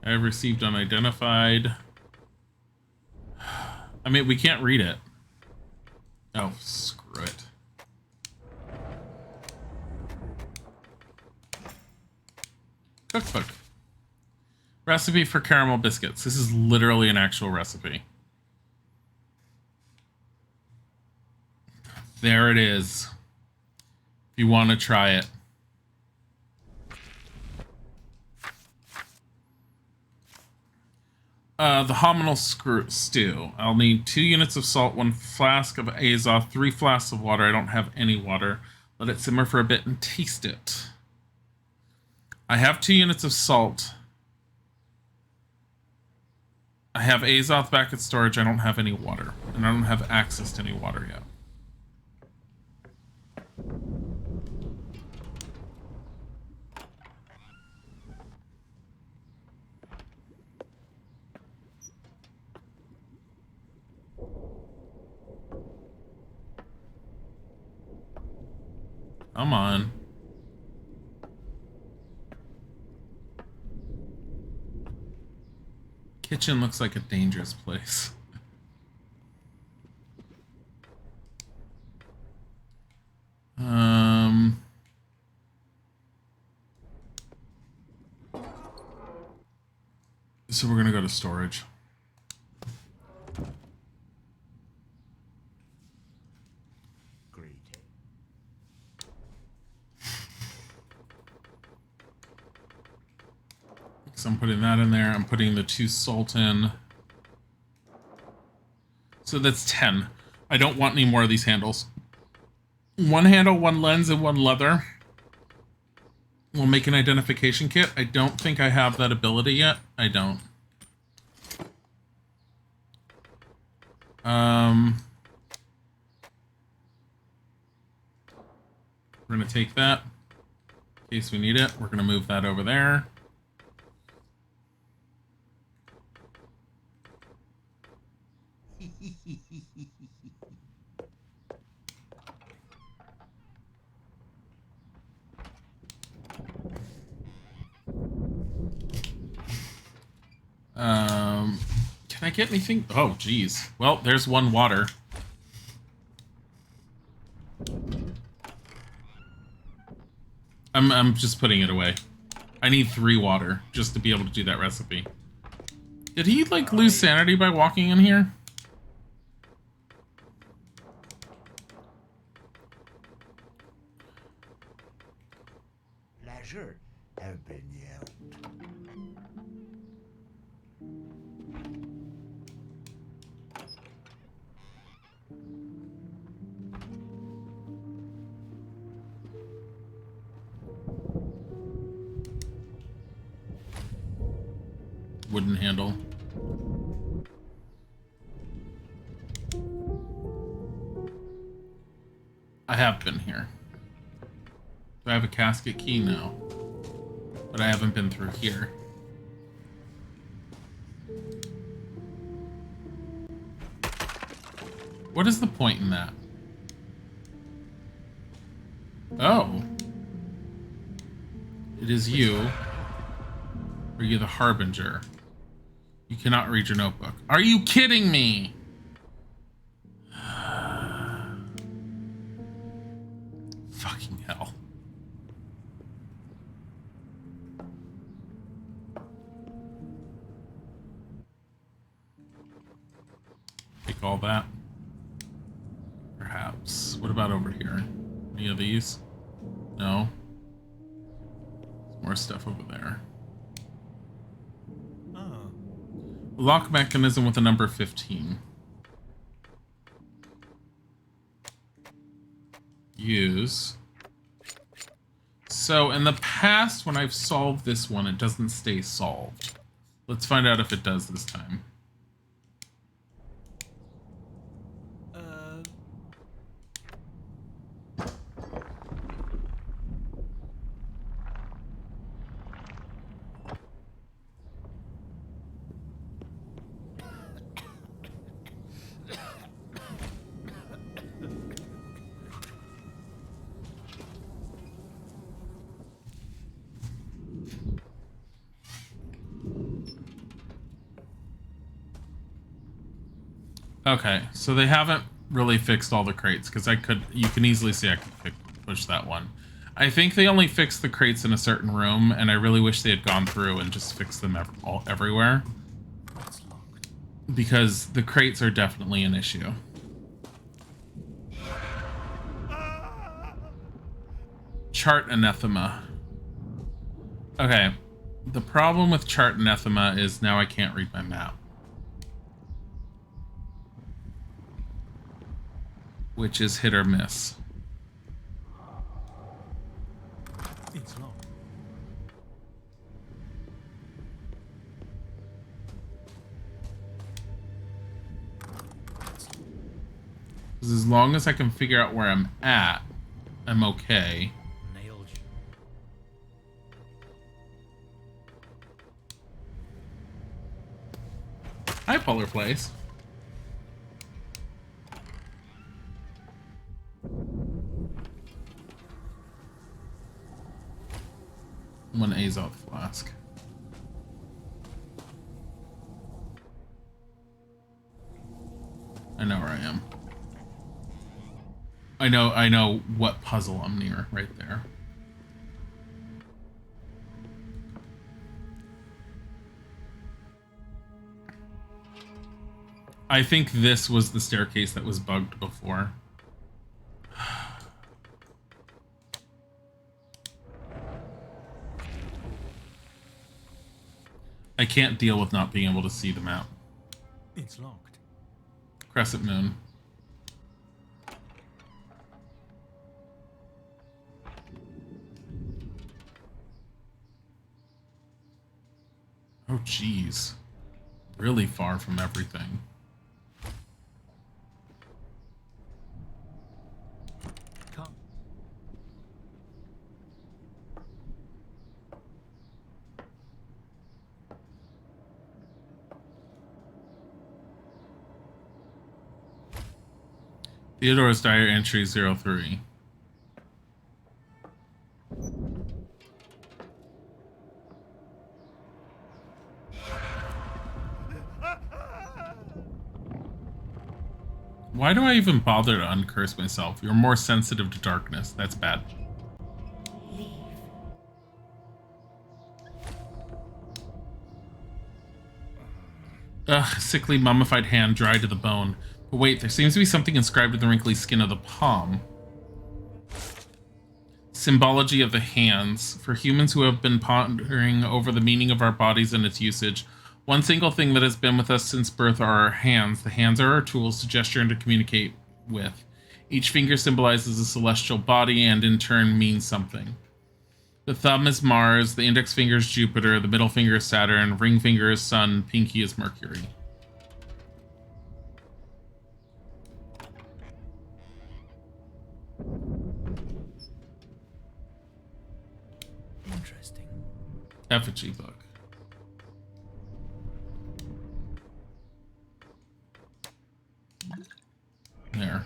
I have received unidentified. I mean, we can't read it. Oh, screw it. Cookbook. Recipe for caramel biscuits. This is literally an actual recipe. There it is. If you want to try it. The hominal stew. I'll need 2 units of salt, 1 flask of azoth, 3 flasks of water. I don't have any water. Let it simmer for a bit and taste it. I have 2 units of salt. I have azoth back at storage. I don't have any water. And I don't have access to any water yet. Come on. Kitchen looks like a dangerous place. So we're gonna go to storage. So I'm putting that in there. I'm putting the 2 salt in. So that's 10. I don't want any more of these handles. 1 handle, 1 lens, and 1 leather. We'll make an identification kit. I don't think I have that ability yet. I don't. We're going to take that in case we need it. We're going to move that over there. Can I get anything? Oh, geez. Well, there's 1 water. I'm just putting it away. I need 3 water just to be able to do that recipe. Did he, like, lose sanity by walking in here? Leisure have been yelled. Wooden handle. I have been here. Do I have a casket key? No. But I haven't been through here. What is the point in that? Oh. It is you. Are you the Harbinger? You cannot read your notebook. Are you kidding me? Fucking hell. Take all that. Perhaps. What about over here? Any of these? No. More stuff over there. Lock mechanism with a number 15. Use. So in the past, when I've solved this one, it doesn't stay solved. Let's find out if it does this time. Okay, so they haven't really fixed all the crates because you can easily see I could push that one. I think they only fixed the crates in a certain room, and I really wish they had gone through and just fixed them everywhere. It's locked. Because the crates are definitely an issue. Chart anathema. Okay, the problem with chart anathema is now I can't read my map. Which is hit or miss. It's locked. Because as long as I can figure out where I'm at, I'm okay. Nailed you. Hi, Polar Place. One Azoth flask. I know where I am. I know what puzzle I'm near right there. I think this was the staircase that was bugged before. I can't deal with not being able to see the map. It's locked. Crescent Moon. Oh, geez. Really far from everything. Come. Theodore's Diary Entry 03. Why do I even bother to uncurse myself? You're more sensitive to darkness. That's bad. Leave. Ugh, sickly mummified hand dried to the bone. But wait, there seems to be something inscribed in the wrinkly skin of the palm. Symbology of the hands. For humans who have been pondering over the meaning of our bodies and its usage, one single thing that has been with us since birth are our hands. The hands are our tools to gesture and to communicate with. Each finger symbolizes a celestial body and in turn means something. The thumb is Mars, the index finger is Jupiter, the middle finger is Saturn, ring finger is Sun, pinky is Mercury. Interesting. Effigy book. There.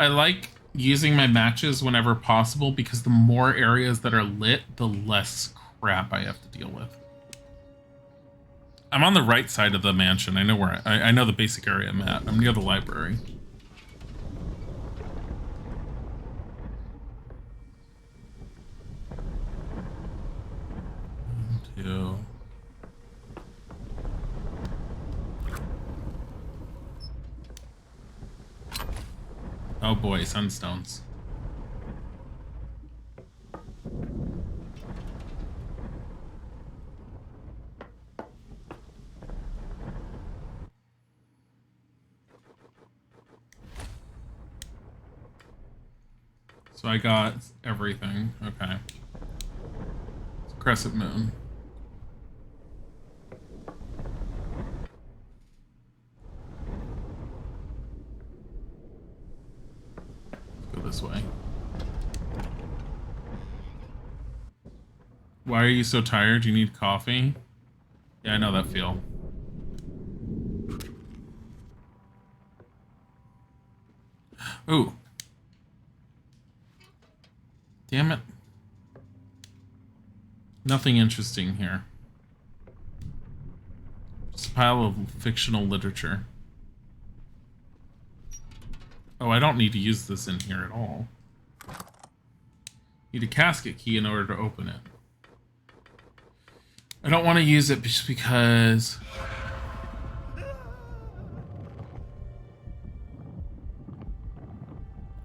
I like using my matches whenever possible because the more areas that are lit, the less crap I have to deal with. I'm on the right side of the mansion. I know where I know the basic area I'm at. I'm near the library. Two. Oh boy, sunstones. So I got everything. Okay. It's Crescent Moon. Let's go this way. Why are you so tired? You need coffee? Yeah, I know that feel. Ooh. Damn it. Nothing interesting here. Just a pile of fictional literature. Oh, I don't need to use this in here at all. Need a casket key in order to open it. I don't want to use it just because...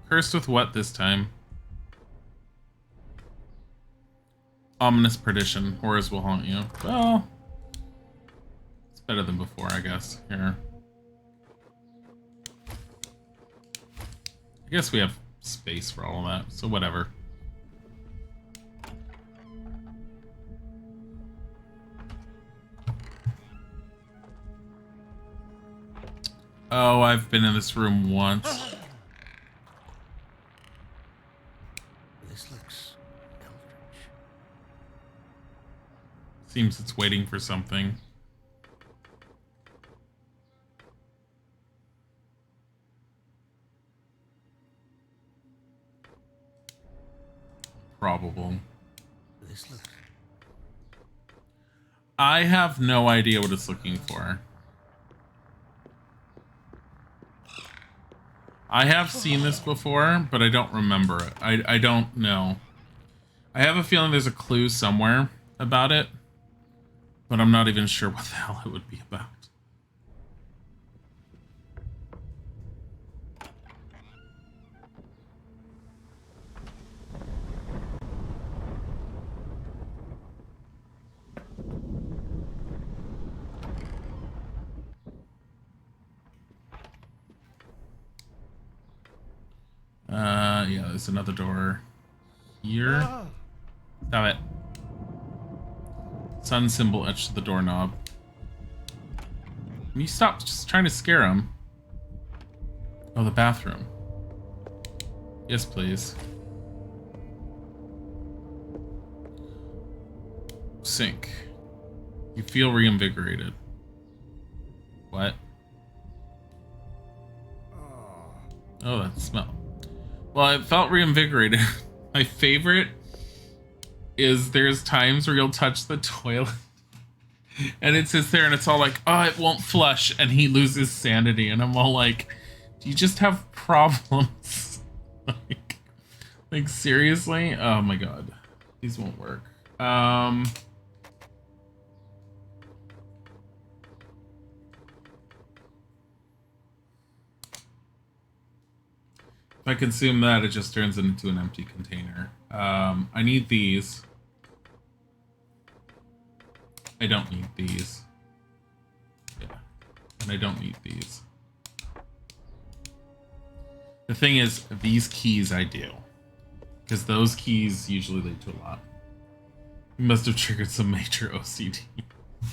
Cursed with what this time? Ominous perdition. Horrors will haunt you. Well, it's better than before, I guess. Here. I guess we have space for all of that, so whatever. Oh, I've been in this room once. This looks eldritch. Seems it's waiting for something. Probable. This looks... I have no idea what it's looking for. I have seen this before, but I don't remember it. I don't know. I have a feeling there's a clue somewhere about it, but I'm not even sure what the hell it would be about. Yeah, there's another door here. Stop it. Sun symbol etched to the doorknob. Can you stop just trying to scare him? Oh, the bathroom. Yes, please. Sink. You feel reinvigorated. What? Oh, that smell. Well, I felt reinvigorated. My favorite is there's times where you'll touch the toilet and it sits there and it's all like, oh, it won't flush, and he loses sanity, and I'm all like, do you just have problems? like seriously? Oh my god. These won't work. If I consume that, it just turns it into an empty container. I need these. I don't need these. Yeah. And I don't need these. The thing is, these keys I do. Because those keys usually lead to a lot. You must have triggered some major OCD.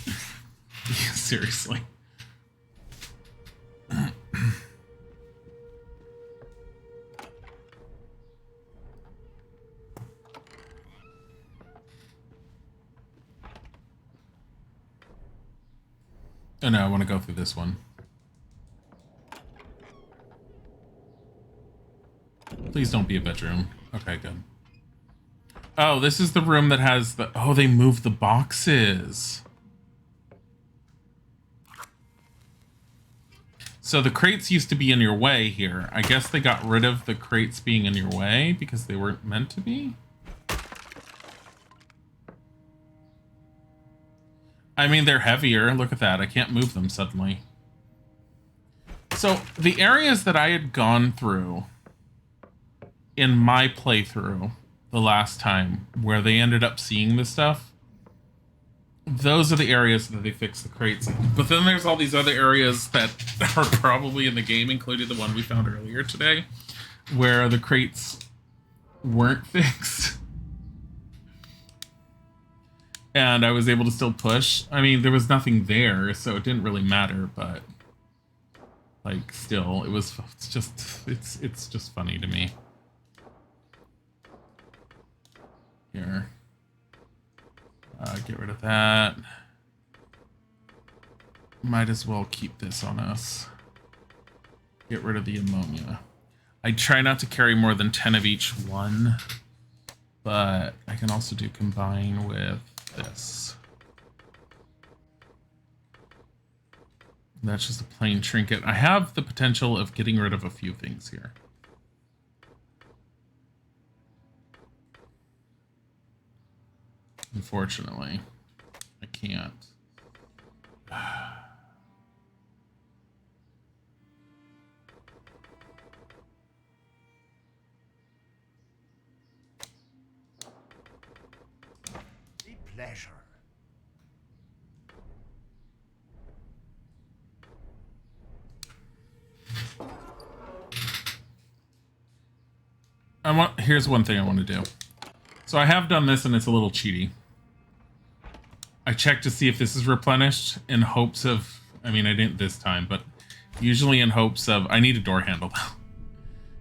Yeah, seriously. Oh no, I want to go through this one. Please don't be a bedroom. Okay, good. Oh, this is the room that has the... Oh, they moved the boxes. So the crates used to be in your way here. I guess they got rid of the crates being in your way because they weren't meant to be. I mean, they're heavier. Look at that. I can't move them suddenly. So the areas that I had gone through in my playthrough the last time where they ended up seeing this stuff, those are the areas that they fixed the crates in. But then there's all these other areas that are probably in the game, including the one we found earlier today, where the crates weren't fixed. And I was able to still push. I mean, there was nothing there, so it didn't really matter, but like still, it's just funny to me. Here. Get rid of that. Might as well keep this on us. Get rid of the ammonia. I try not to carry more than 10 of each one, but I can also do combine with this. That's just a plain trinket. I have the potential of getting rid of a few things here. Unfortunately, I can't. Pleasure. Here's one thing I want to do. So I have done this and it's a little cheaty. I checked to see if this is replenished in hopes of, I mean, I didn't this time, but usually in hopes of, I need a door handle though,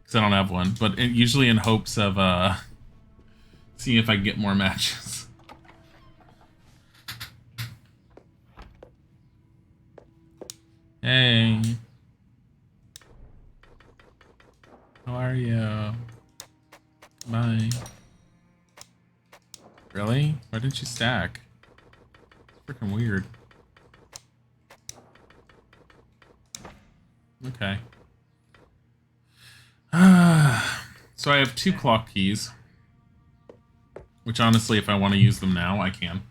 because I don't have one, but usually in hopes of seeing if I can get more matches. Hey. How are you? Bye. Really? Why didn't you stack? It's freaking weird. Okay. So I have 2 clock keys. Which honestly, if I want to use them now, I can.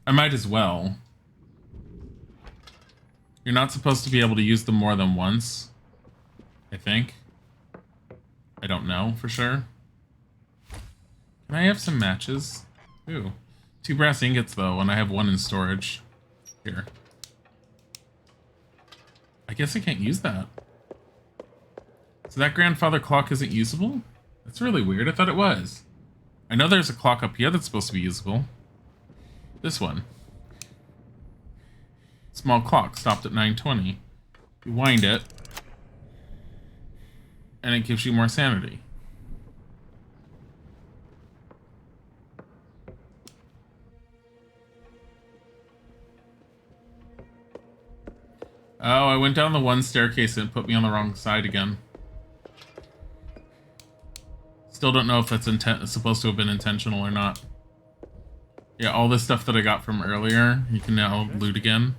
I might as well. You're not supposed to be able to use them more than once, I think. I don't know for sure. Can I have some matches? Ooh. 2 brass ingots though, and I have 1 in storage. Here. I guess I can't use that. So that grandfather clock isn't usable? That's really weird. I thought it was. I know there's a clock up here that's supposed to be usable. This one. Small clock stopped at 9:20. You wind it, and it gives you more sanity. Oh, I went down the one staircase and it put me on the wrong side again. Still don't know if that's supposed to have been intentional or not. Yeah, all this stuff that I got from earlier, you can now loot again.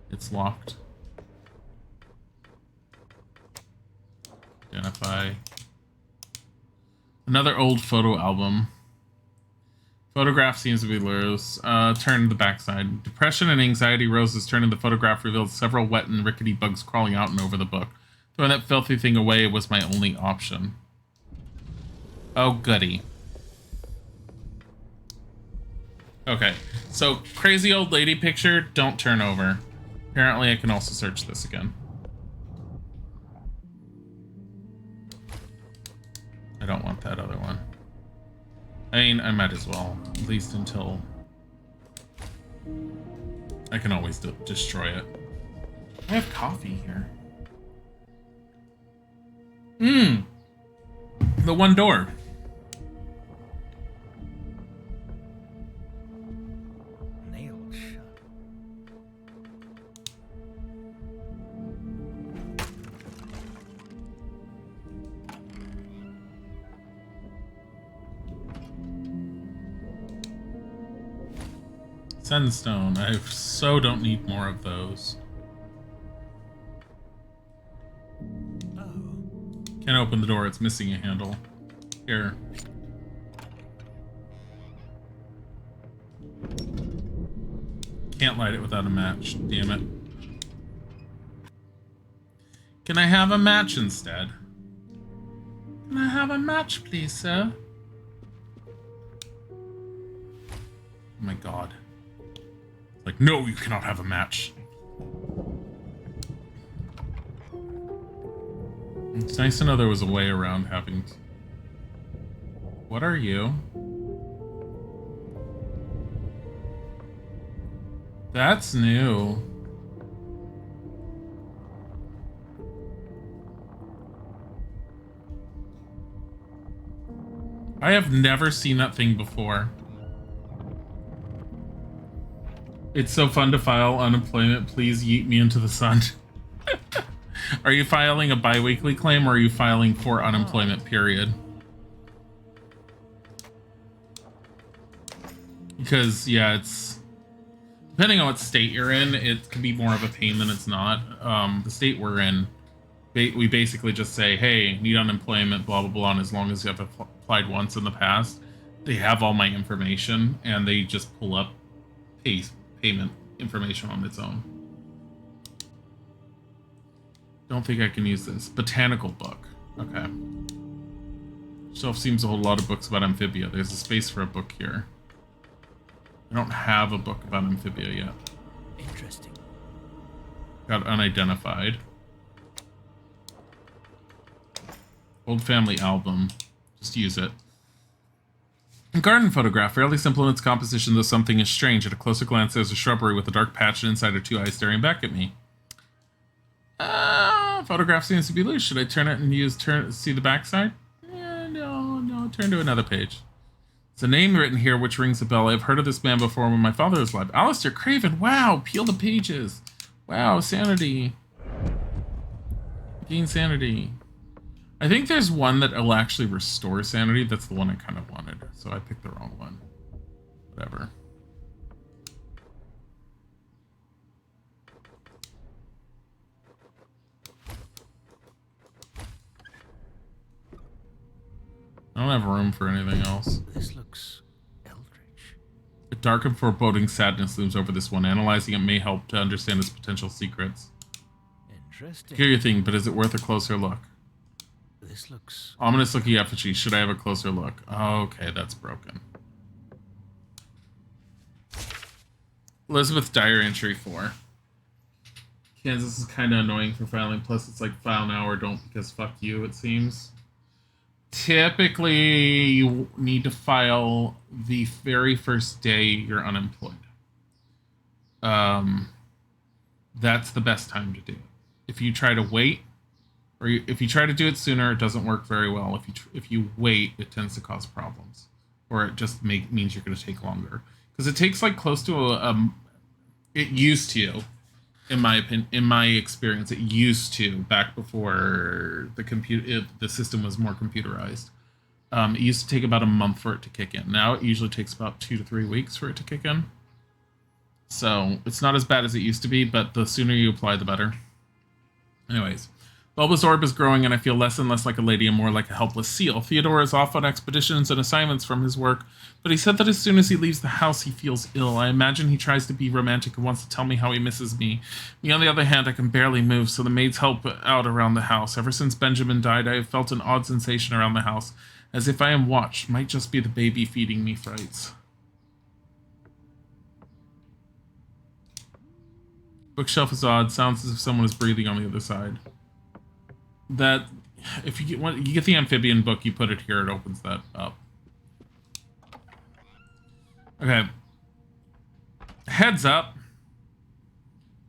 It's locked. Identify. Another old photo album. Photograph seems to be loose. Turn to the backside. Depression and anxiety rose as turning the photograph revealed several wet and rickety bugs crawling out and over the book. Throwing that filthy thing away was my only option. Oh, goody. Okay, so crazy old lady picture, don't turn over. Apparently I can also search this again. I don't want that other one. I mean, I might as well, at least until I can always destroy it. I have coffee here. The one door. Nailed shut. Sandstone. I so don't need more of those. Can't open the door, it's missing a handle. Here. Can't light it without a match, damn it. Can I have a match instead? Can I have a match, please, sir? Oh my god. Like, no, you cannot have a match. It's nice to know there was a way around having... What are you? That's new. I have never seen that thing before. It's so fun to file unemployment. Please yeet me into the sun. Are you filing a bi-weekly claim or are you filing for unemployment period? Because, yeah, it's... Depending on what state you're in, it can be more of a pain than it's not. The state we're in, we basically just say, hey, need unemployment, blah, blah, blah, and as long as you have applied once in the past, they have all my information, and they just pull up payment information on its own. Don't think I can use this. Botanical book. Okay. Shelf seems to hold a lot of books about amphibia. There's a space for a book here. I don't have a book about amphibia yet. Interesting. Got unidentified. Old family album. Just use it. A garden photograph, fairly simple in its composition, though something is strange. At a closer glance, there's a shrubbery with a dark patch, and inside are two eyes staring back at me. Photograph seems to be loose. Should I turn it and see the backside? No. Turn to another page. There's a name written here which rings a bell. I've heard of this man before when my father was alive. Alistair Craven. Wow. Peel the pages. Wow. Sanity. Gain sanity. I think there's one that will actually restore sanity. That's the one I kind of wanted. So I picked the wrong one. Whatever. I don't have room for anything else. This looks eldritch. A dark and foreboding sadness looms over this one. Analyzing it may help to understand its potential secrets. Interesting. Peculiar thing, but is it worth a closer look? This looks... Ominous looking effigy. Should I have a closer look? Okay, that's broken. Elizabeth Dyer entry 4. Kansas is kind of annoying for filing. Plus, it's like file now or don't because fuck you, it seems. Typically, you need to file the very first day you're unemployed. That's the best time to do it. If you try to wait, or if you try to do it sooner, it doesn't work very well. If you wait, it tends to cause problems, or it just means you're going to take longer because it takes like close to it used to. In my opinion, in my experience, it used to back before the system was more computerized. It used to take about a month for it to kick in. Now it usually takes about 2 to 3 weeks for it to kick in. So it's not as bad as it used to be, but the sooner you apply, the better. Anyways, Bulba's orb is growing, and I feel less and less like a lady and more like a helpless seal. Theodore is off on expeditions and assignments from his work, but he said that as soon as he leaves the house, he feels ill. I imagine he tries to be romantic and wants to tell me how he misses me. Me, on the other hand, I can barely move, so the maids help out around the house. Ever since Benjamin died, I have felt an odd sensation around the house, as if I am watched. Might just be the baby feeding me frights. Bookshelf is odd. Sounds as if someone is breathing on the other side. That, if you get the amphibian book, you put it here, it opens that up. Okay. Heads up.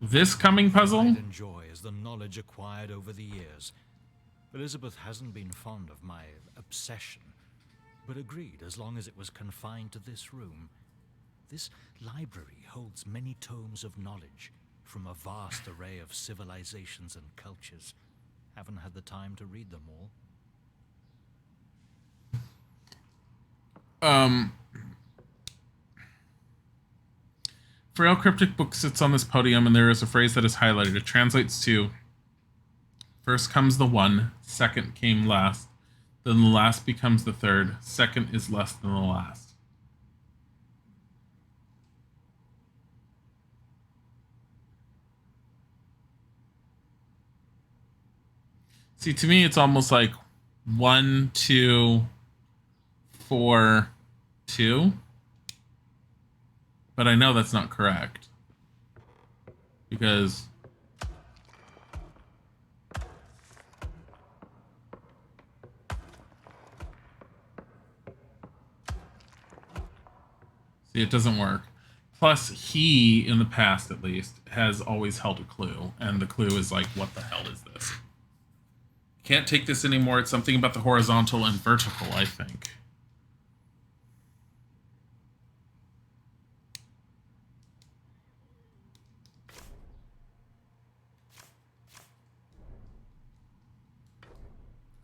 This coming puzzle. Pride and joy is the knowledge acquired over the years. Elizabeth hasn't been fond of my obsession, but agreed as long as it was confined to this room. This library holds many tomes of knowledge from a vast array of civilizations and cultures. Haven't had the time to read them all. Frail cryptic book sits on this podium, and there is a phrase that is highlighted. It translates to, first comes the one, second came last, then the last becomes the third, second is less than the last. See, to me, it's almost like 1, 2, 4, 2. But I know that's not correct. Because... See, it doesn't work. Plus, he, in the past at least, has always held a clue. And the clue is like, what the hell is this? Can't take this anymore. It's something about the horizontal and vertical, I think.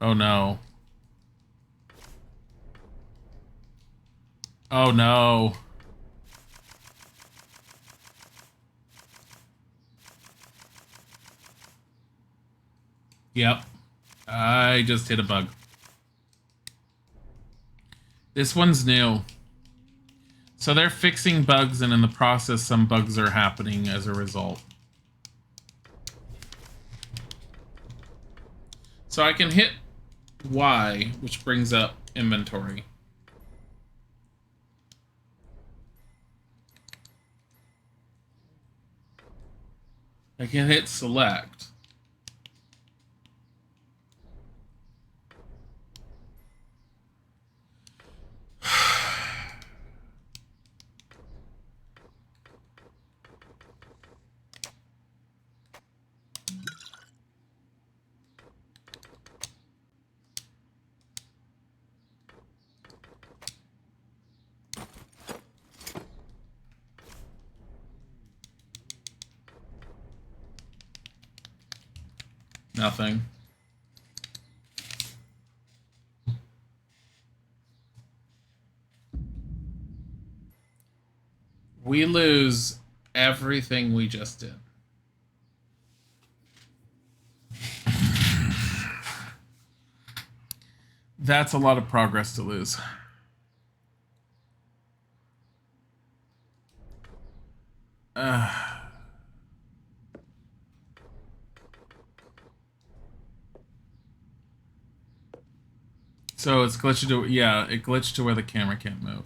Oh no. Oh no. Yep. I just hit a bug. This one's new. So they're fixing bugs, and in the process, some bugs are happening as a result. So I can hit Y, which brings up inventory. I can hit select. Nothing. We lose everything we just did. That's a lot of progress to lose. So it's glitched to, yeah, it glitched to where the camera can't move.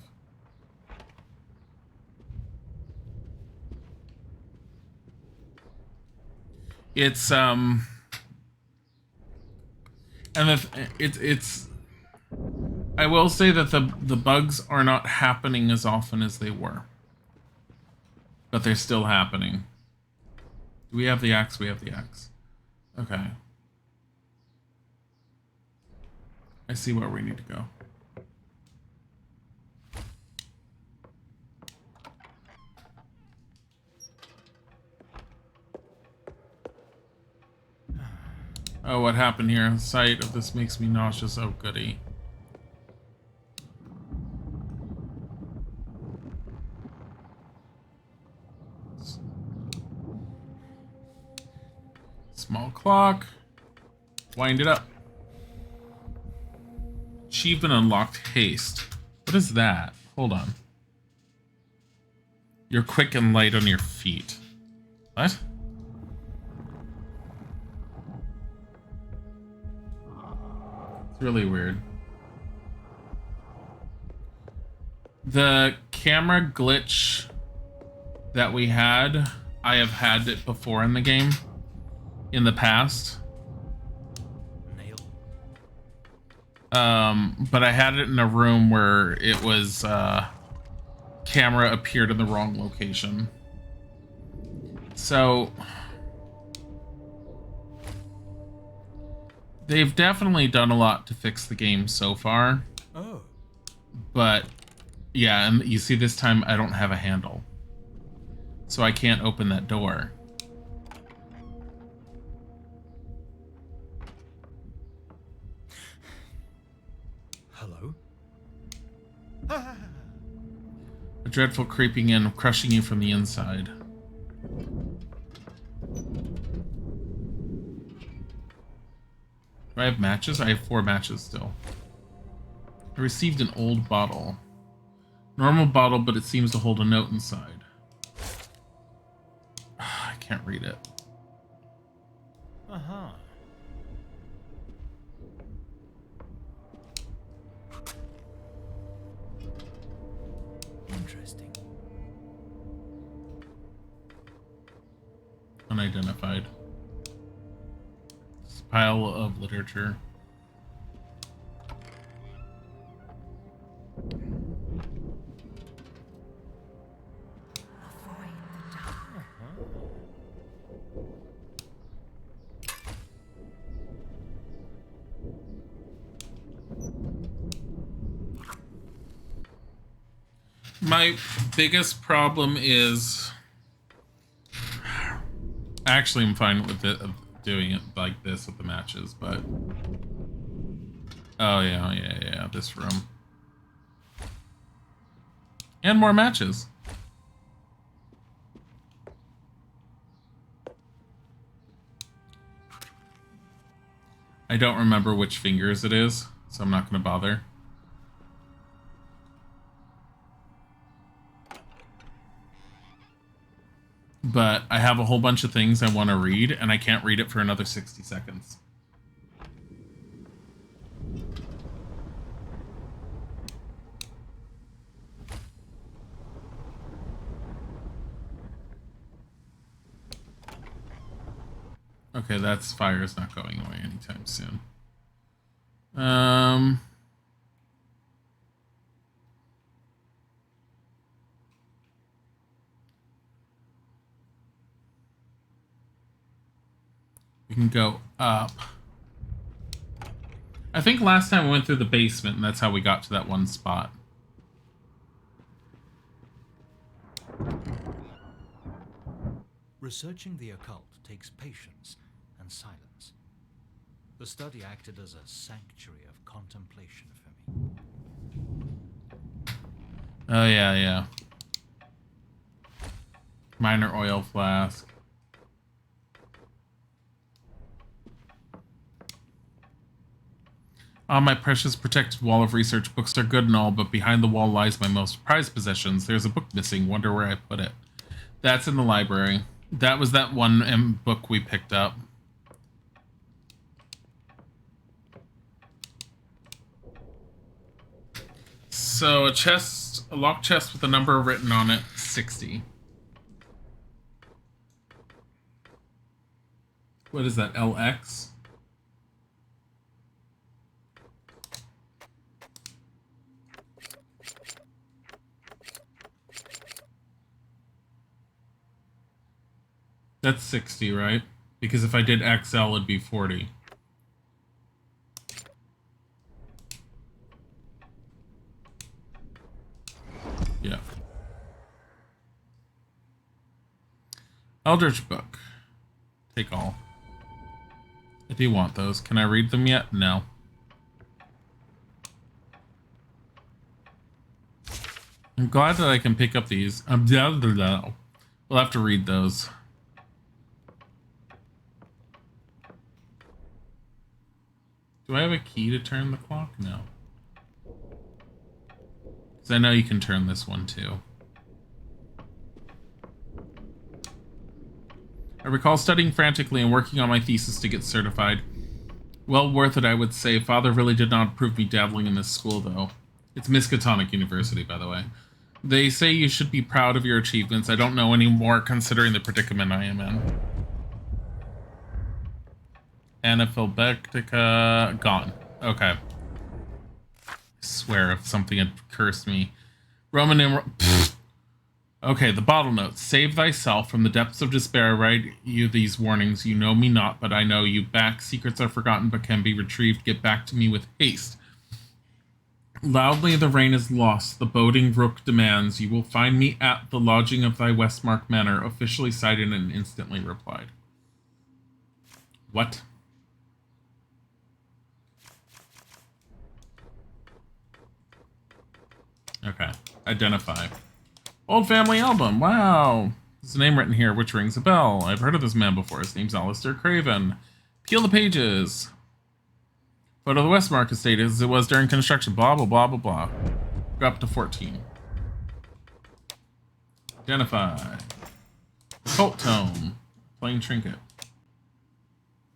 It's and it's I will say that the bugs are not happening as often as they were, but they're still happening. Do we have the axe? We have the axe. Okay. I see where we need to go. Oh, what happened here? The sight of this makes me nauseous. Oh, goody. Small clock. Wind it up. Achievement unlocked. Haste. What is that? Hold on. You're quick and light on your feet. What? It's really weird. The camera glitch that we had, I have had it before in the game. In the past. But I had it in a room where it was camera appeared in the wrong location. So they've definitely done a lot to fix the game so far. Oh. But yeah, and you see this time I don't have a handle. So I can't open that door. Hello? A dreadful creeping in, crushing you from the inside. Do I have matches? I have 4 matches still. I received an old bottle. Normal bottle, but it seems to hold a note inside. I can't read it. Uh-huh. Interesting. Unidentified. This pile of literature. Avoid the dark. My biggest problem is... Actually, I'm fine with it, doing it like this with the matches, but... Oh, yeah. This room. And more matches. I don't remember which fingers it is, so I'm not going to bother. But I have a whole bunch of things I want to read, and I can't read it for another 60 seconds. Okay, that's fire's not going away anytime soon. We can go up. I think last time we went through the basement, and that's how we got to that one spot. Researching the occult takes patience and silence. The study acted as a sanctuary of contemplation for me. Oh, yeah. Minor oil flask. Ah, my precious protected wall of research books are good and all, but behind the wall lies my most prized possessions. There's a book missing. Wonder where I put it. That's in the library. That was that one book we picked up. So a locked chest with a number written on it, 60. What is that, LX? That's 60, right? Because if I did XL, it'd be 40. Yeah. Eldritch Book. Take all. I do want those. Can I read them yet? No. I'm glad that I can pick up these. We'll have to read those. Do I have a key to turn the clock? No. Because I know you can turn this one too. I recall studying frantically and working on my thesis to get certified. Well worth it, I would say. Father really did not approve me dabbling in this school, though. It's Miskatonic University, by the way. They say you should be proud of your achievements. I don't know anymore, considering the predicament I am in. Anaphylactica gone. Okay. I swear if something had cursed me. Roman numeral. Okay, the bottle notes. Save thyself from the depths of despair. I write you these warnings. You know me not, but I know you. Back. Secrets are forgotten, but can be retrieved. Get back to me with haste. Loudly the rain is lost. The boding rook demands. You will find me at the lodging of thy Westmark Manor. Officially cited and instantly replied. What? Okay. Identify. Old family album. Wow. There's a name written here, which rings a bell. I've heard of this man before. His name's Alistair Craven. Peel the pages. Photo of the Westmark estate as it was during construction. Blah, blah, blah, blah, blah. Go up to 14. Identify. Cult tome. Plain trinket.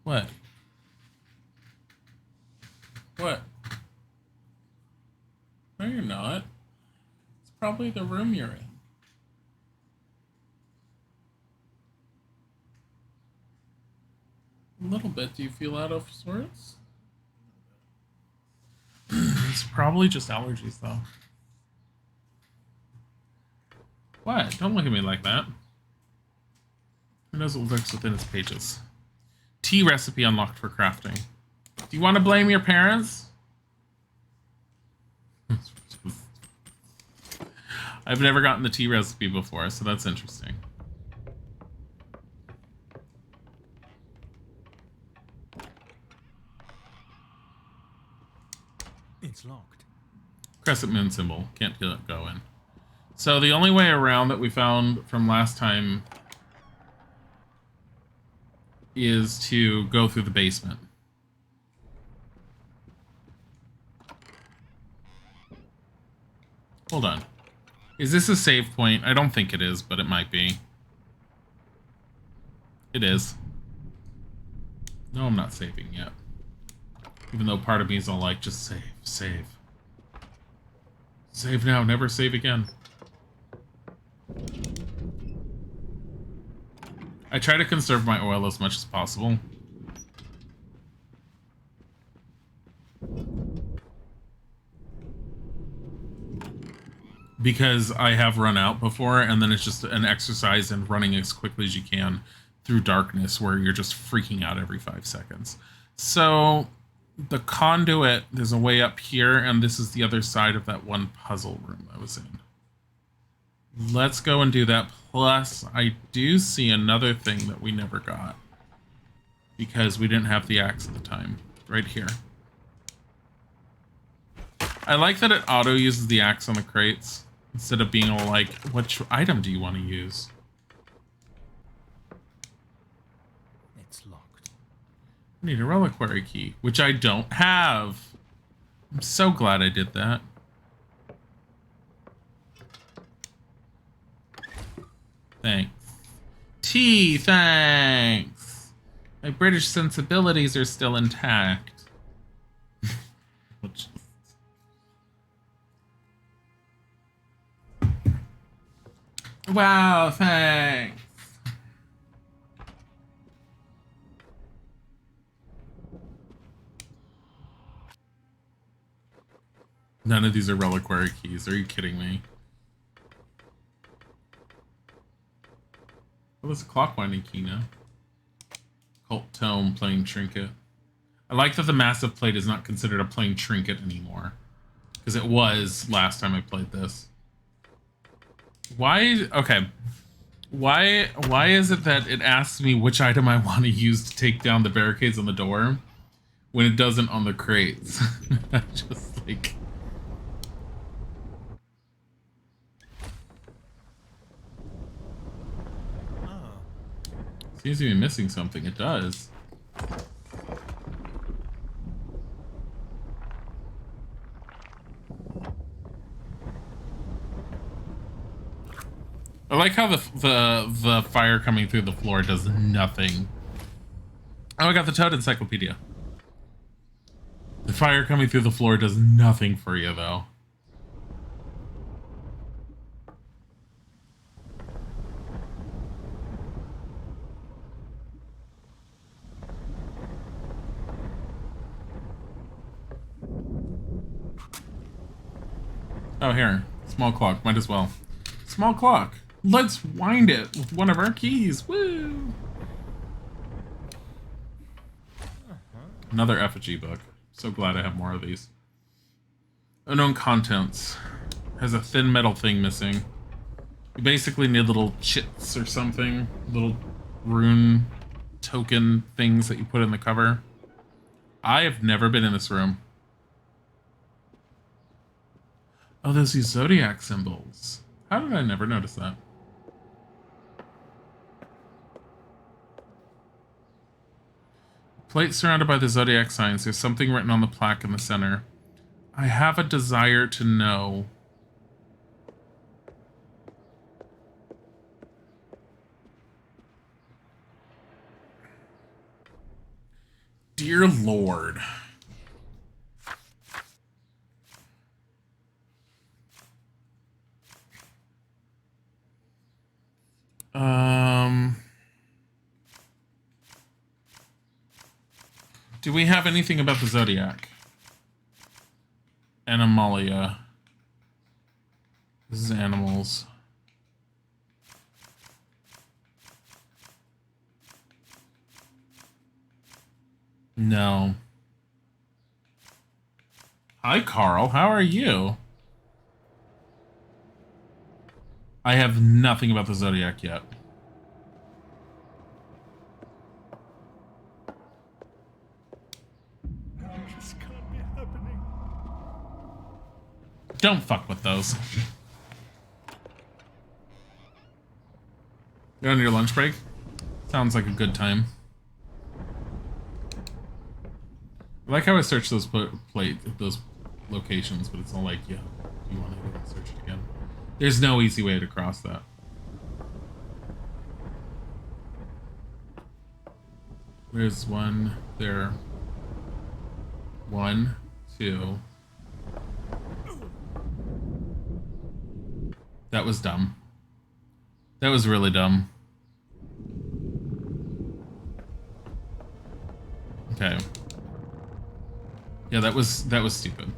What? What? No, you're not. It's probably the room you're in. A little bit. Do you feel out of sorts? It's probably just allergies, though. What? Don't look at me like that. Who knows what lurks within its pages? Tea recipe unlocked for crafting. Do you want to blame your parents? I've never gotten the tea recipe before, so that's interesting. It's locked. Crescent moon symbol. Can't get it going. So the only way around that we found from last time is to go through the basement. Hold on. Is this a save point? I don't think it is, but it might be. It is. No, I'm not saving yet. Even though part of me is all like, just save, save. Save now, never save again. I try to conserve my oil as much as possible. Because I have run out before, and then it's just an exercise in running as quickly as you can through darkness where you're just freaking out every 5 seconds. So the conduit, there's a way up here, and this is the other side of that one puzzle room I was in. Let's go and do that. Plus, I do see another thing that we never got because we didn't have the axe at the time. Right here. I like that it auto uses the axe on the crates instead of being all like, which item do you want to use? It's locked. I need a reliquary key, which I don't have. I'm so glad I did that. Thanks. Tea, thanks. My British sensibilities are still intact. Which... Wow, thanks. None of these are reliquary keys. Are you kidding me? Oh, there's a clock winding key now. Cult tome, playing trinket. I like that the massive plate is not considered a playing trinket anymore. Because it was last time I played this. Why? Okay. Why is it that it asks me which item I want to use to take down the barricades on the door when it doesn't on the crates? Just like... Seems to be missing something. It does. I like how the fire coming through the floor does nothing. Oh, I got the Toad Encyclopedia. The fire coming through the floor does nothing for you, though. Oh, here. Small clock. Might as well. Small clock. Let's wind it with one of our keys. Woo! Another effigy book. So glad I have more of these. Unknown contents. Has a thin metal thing missing. You basically need little chits or something. Little rune token things that you put in the cover. I have never been in this room. Oh, there's these zodiac symbols. How did I never notice that? Plate surrounded by the zodiac signs. There's something written on the plaque in the center. I have a desire to know. Dear Lord. Do we have anything about the Zodiac? Animalia. This is animals. No. Hi, Carl. How are you? I have nothing about the Zodiac yet. This can't be happening. Don't fuck with those. You're on your lunch break? Sounds like a good time. I like how I search those those locations, but it's all like, yeah, you want to go and search it again. There's no easy way to cross that. There's one there. 1, 2. That was dumb. That was really dumb. Okay. Yeah, that was stupid.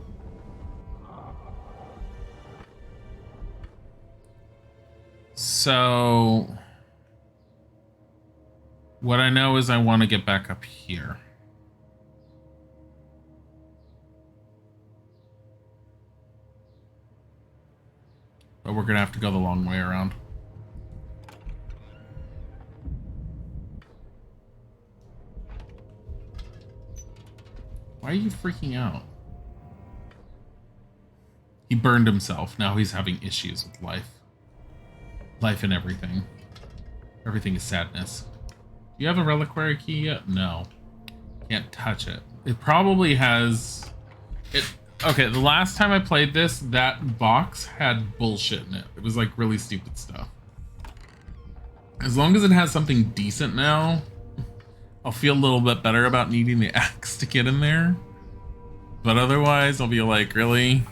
So what I know is I want to get back up here. But we're gonna have to go the long way around. Why are you freaking out? He burned himself. Now he's having issues with life. Life and everything. Everything is sadness. Do you have a reliquary key yet? No. Can't touch it. It probably has... Okay, the last time I played this, that box had bullshit in it. It was like really stupid stuff. As long as it has something decent now, I'll feel a little bit better about needing the axe to get in there. But otherwise, I'll be like, really?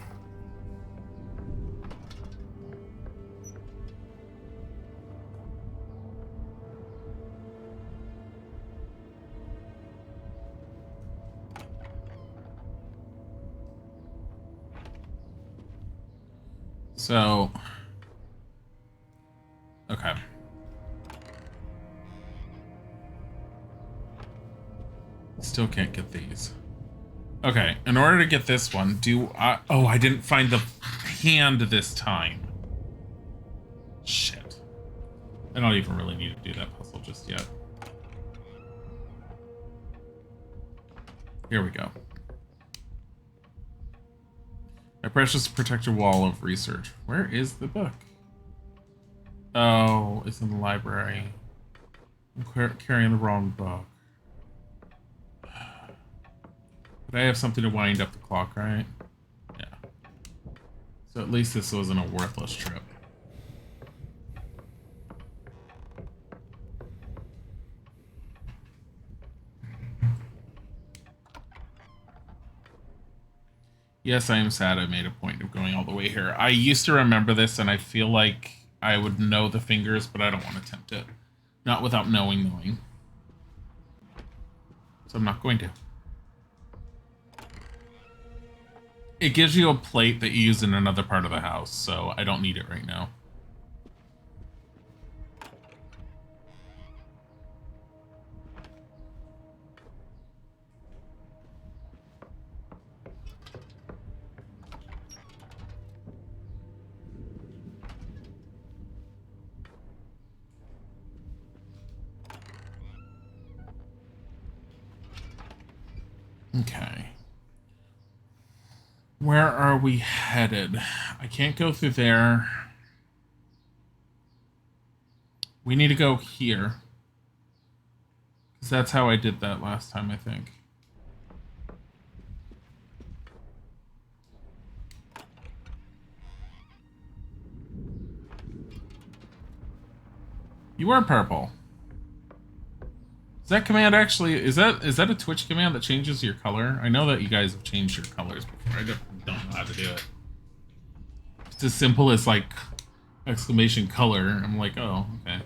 So, okay. Still can't get these. Okay, in order to get this one, oh, I didn't find the hand this time. Shit. I don't even really need to do that puzzle just yet. Here we go. My precious protector wall of research. Where is the book? Oh, it's in the library. I'm carrying the wrong book. But I have something to wind up the clock, right? Yeah. So at least this wasn't a worthless trip. Yes, I am sad I made a point of going all the way here. I used to remember this, and I feel like I would know the fingers, but I don't want to attempt it. Not without knowing. So I'm not going to. It gives you a plate that you use in another part of the house, so I don't need it right now. Okay. Where are we headed? I can't go through there. We need to go here. Because that's how I did that last time, I think. You are purple. Is that command actually, is that a Twitch command that changes your color? I know that you guys have changed your colors before. I don't know how to do it. It's as simple as like exclamation color. I'm like, oh, okay.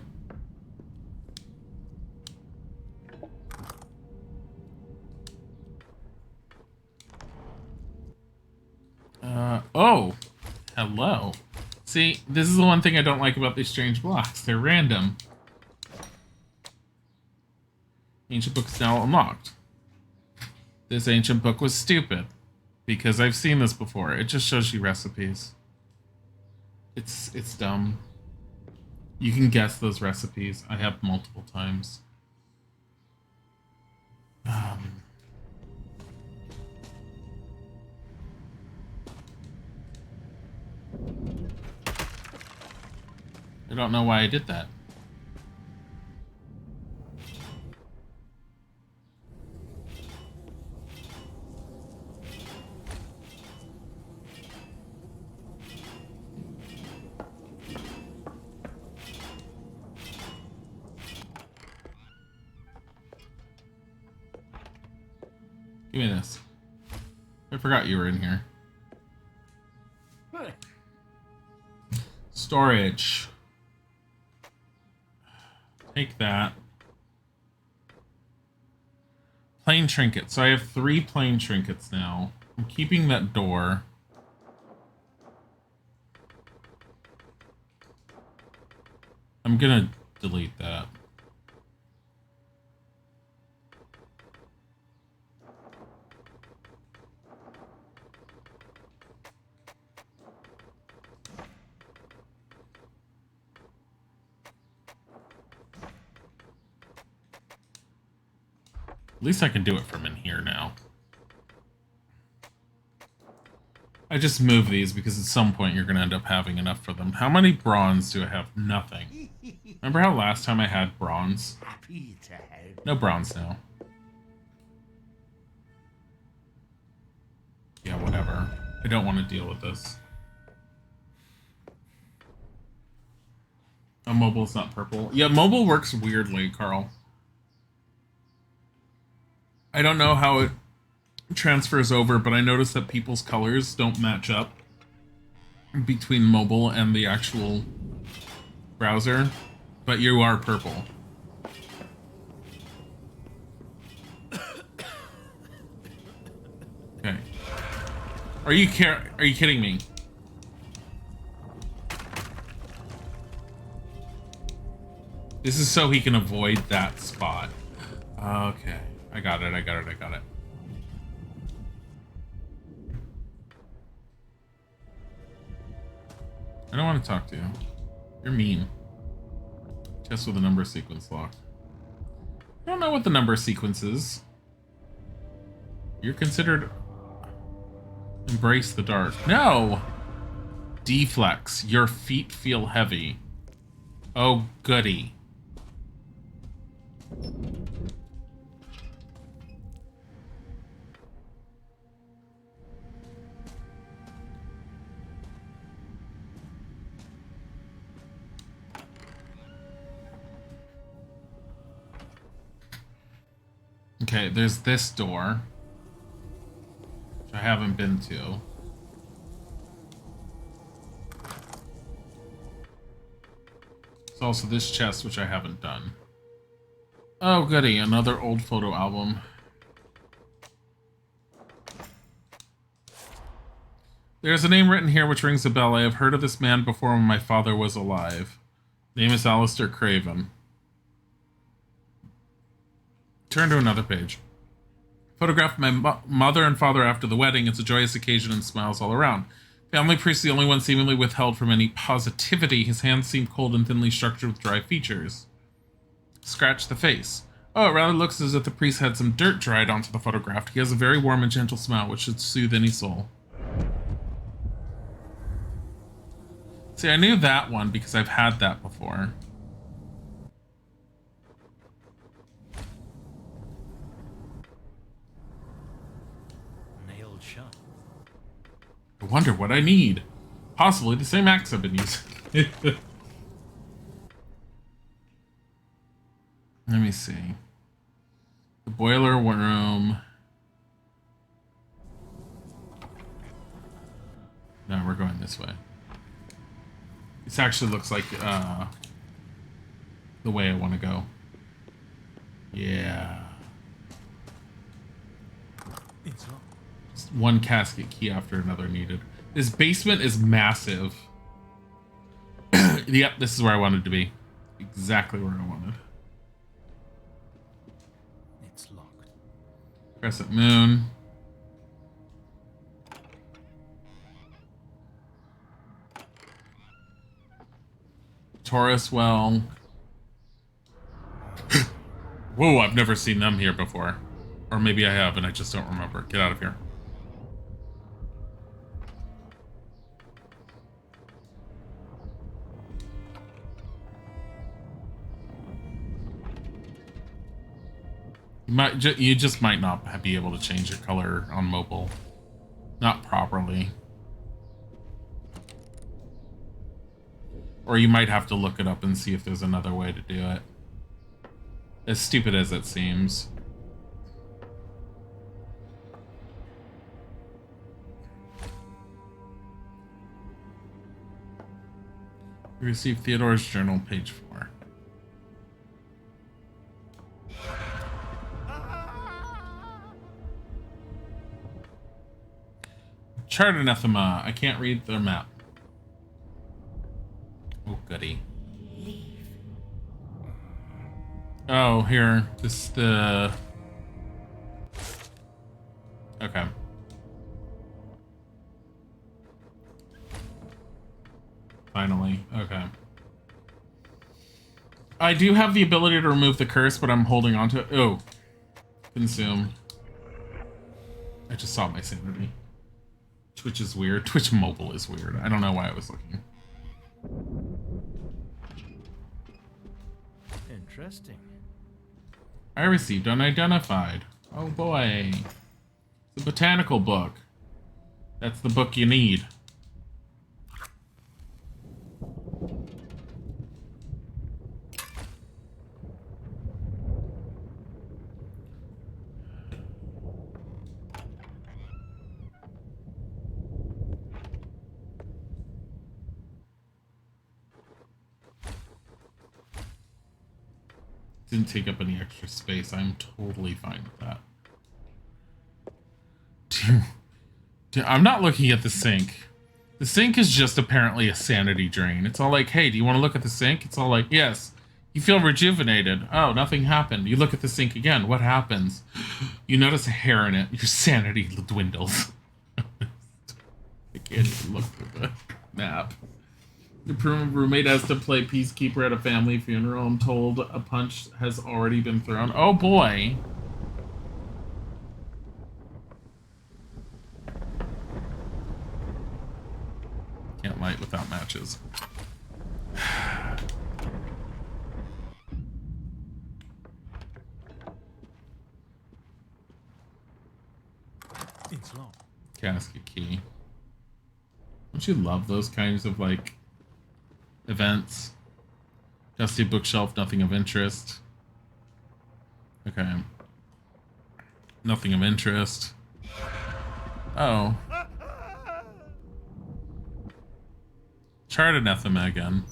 Oh, hello. See, this is the one thing I don't like about these strange blocks. They're random. Ancient book is now unlocked. This ancient book was stupid. Because I've seen this before. It just shows you recipes. It's dumb. You can guess those recipes. I have multiple times. I don't know why I did that. Give me this. I forgot you were in here. Storage. Take that. Plain trinket. So I have 3 plain trinkets now. I'm keeping that door. I'm gonna delete that. At least I can do it from in here now. I just move these because at some point you're going to end up having enough for them. How many bronze do I have? Nothing. Remember how last time I had bronze? Happy to help. No bronze now. Yeah, whatever. I don't want to deal with this. Oh, mobile's not purple. Yeah, mobile works weirdly, Carl. I don't know how it transfers over, but I noticed that people's colors don't match up between mobile and the actual browser, but you are purple. Okay. Are you kidding me? This is so he can avoid that spot. Okay. I got it. I don't want to talk to you. You're mean. Test with the number sequence locked. I don't know what the number sequence is. You're considered... Embrace the dark. No! Deflex. Your feet feel heavy. Oh, goody. Okay, there's this door, which I haven't been to. There's also this chest, which I haven't done. Oh, goody, another old photo album. There's a name written here which rings a bell. I have heard of this man before when my father was alive. Name is Alistair Craven. Turn to another page. Photographed my mother and father after the wedding. It's a joyous occasion and smiles all around. Family priest, the only one seemingly withheld from any positivity. His hands seem cold and thinly structured with dry features. Scratch the face. Oh, it rather looks as if the priest had some dirt dried onto the photograph. He has a very warm and gentle smile, which should soothe any soul. See, I knew that one because I've had that before. Nailed shut. I wonder what I need. Possibly the same axe I've been using. Let me see. The boiler room. No, we're going this way. This actually looks like the way I want to go. Yeah. It's locked. Just one casket key after another needed. This basement is massive. Yep, this is where I wanted to be. Exactly where I wanted. It's locked. Crescent moon. Taurus well. Whoa, I've never seen them here before. Or maybe I have and I just don't remember. Get out of here. You just might not be able to change your color on mobile. Not properly. Or you might have to look it up and see if there's another way to do it. As stupid as it seems. You received Theodore's journal, page 4. Chart anathema. I can't read their map. Oh, goody. Leave. Oh, here. This is the... Okay. Finally. Okay. I do have the ability to remove the curse, but I'm holding on to it. Oh. Consume. I just saw my sanity. Twitch is weird. Twitch mobile is weird. I don't know why I was looking. Interesting. I received unidentified. Oh boy. It's a botanical book. That's the book you need. Didn't take up any extra space. I'm totally fine with that. I'm not looking at the sink. The sink is just apparently a sanity drain. It's all like, hey, do you want to look at the sink? It's all like, yes. You feel rejuvenated. Oh, nothing happened. You look at the sink again. What happens? You notice a hair in it. Your sanity dwindles. I can't even look through the map. Your roommate has to play peacekeeper at a family funeral. I'm told a punch has already been thrown. Oh boy. Can't light without matches. It's locked. Casket key. Don't you love those kinds of, like, events? Dusty bookshelf, nothing of interest. Okay. Nothing of interest. Oh. Chart anathema again.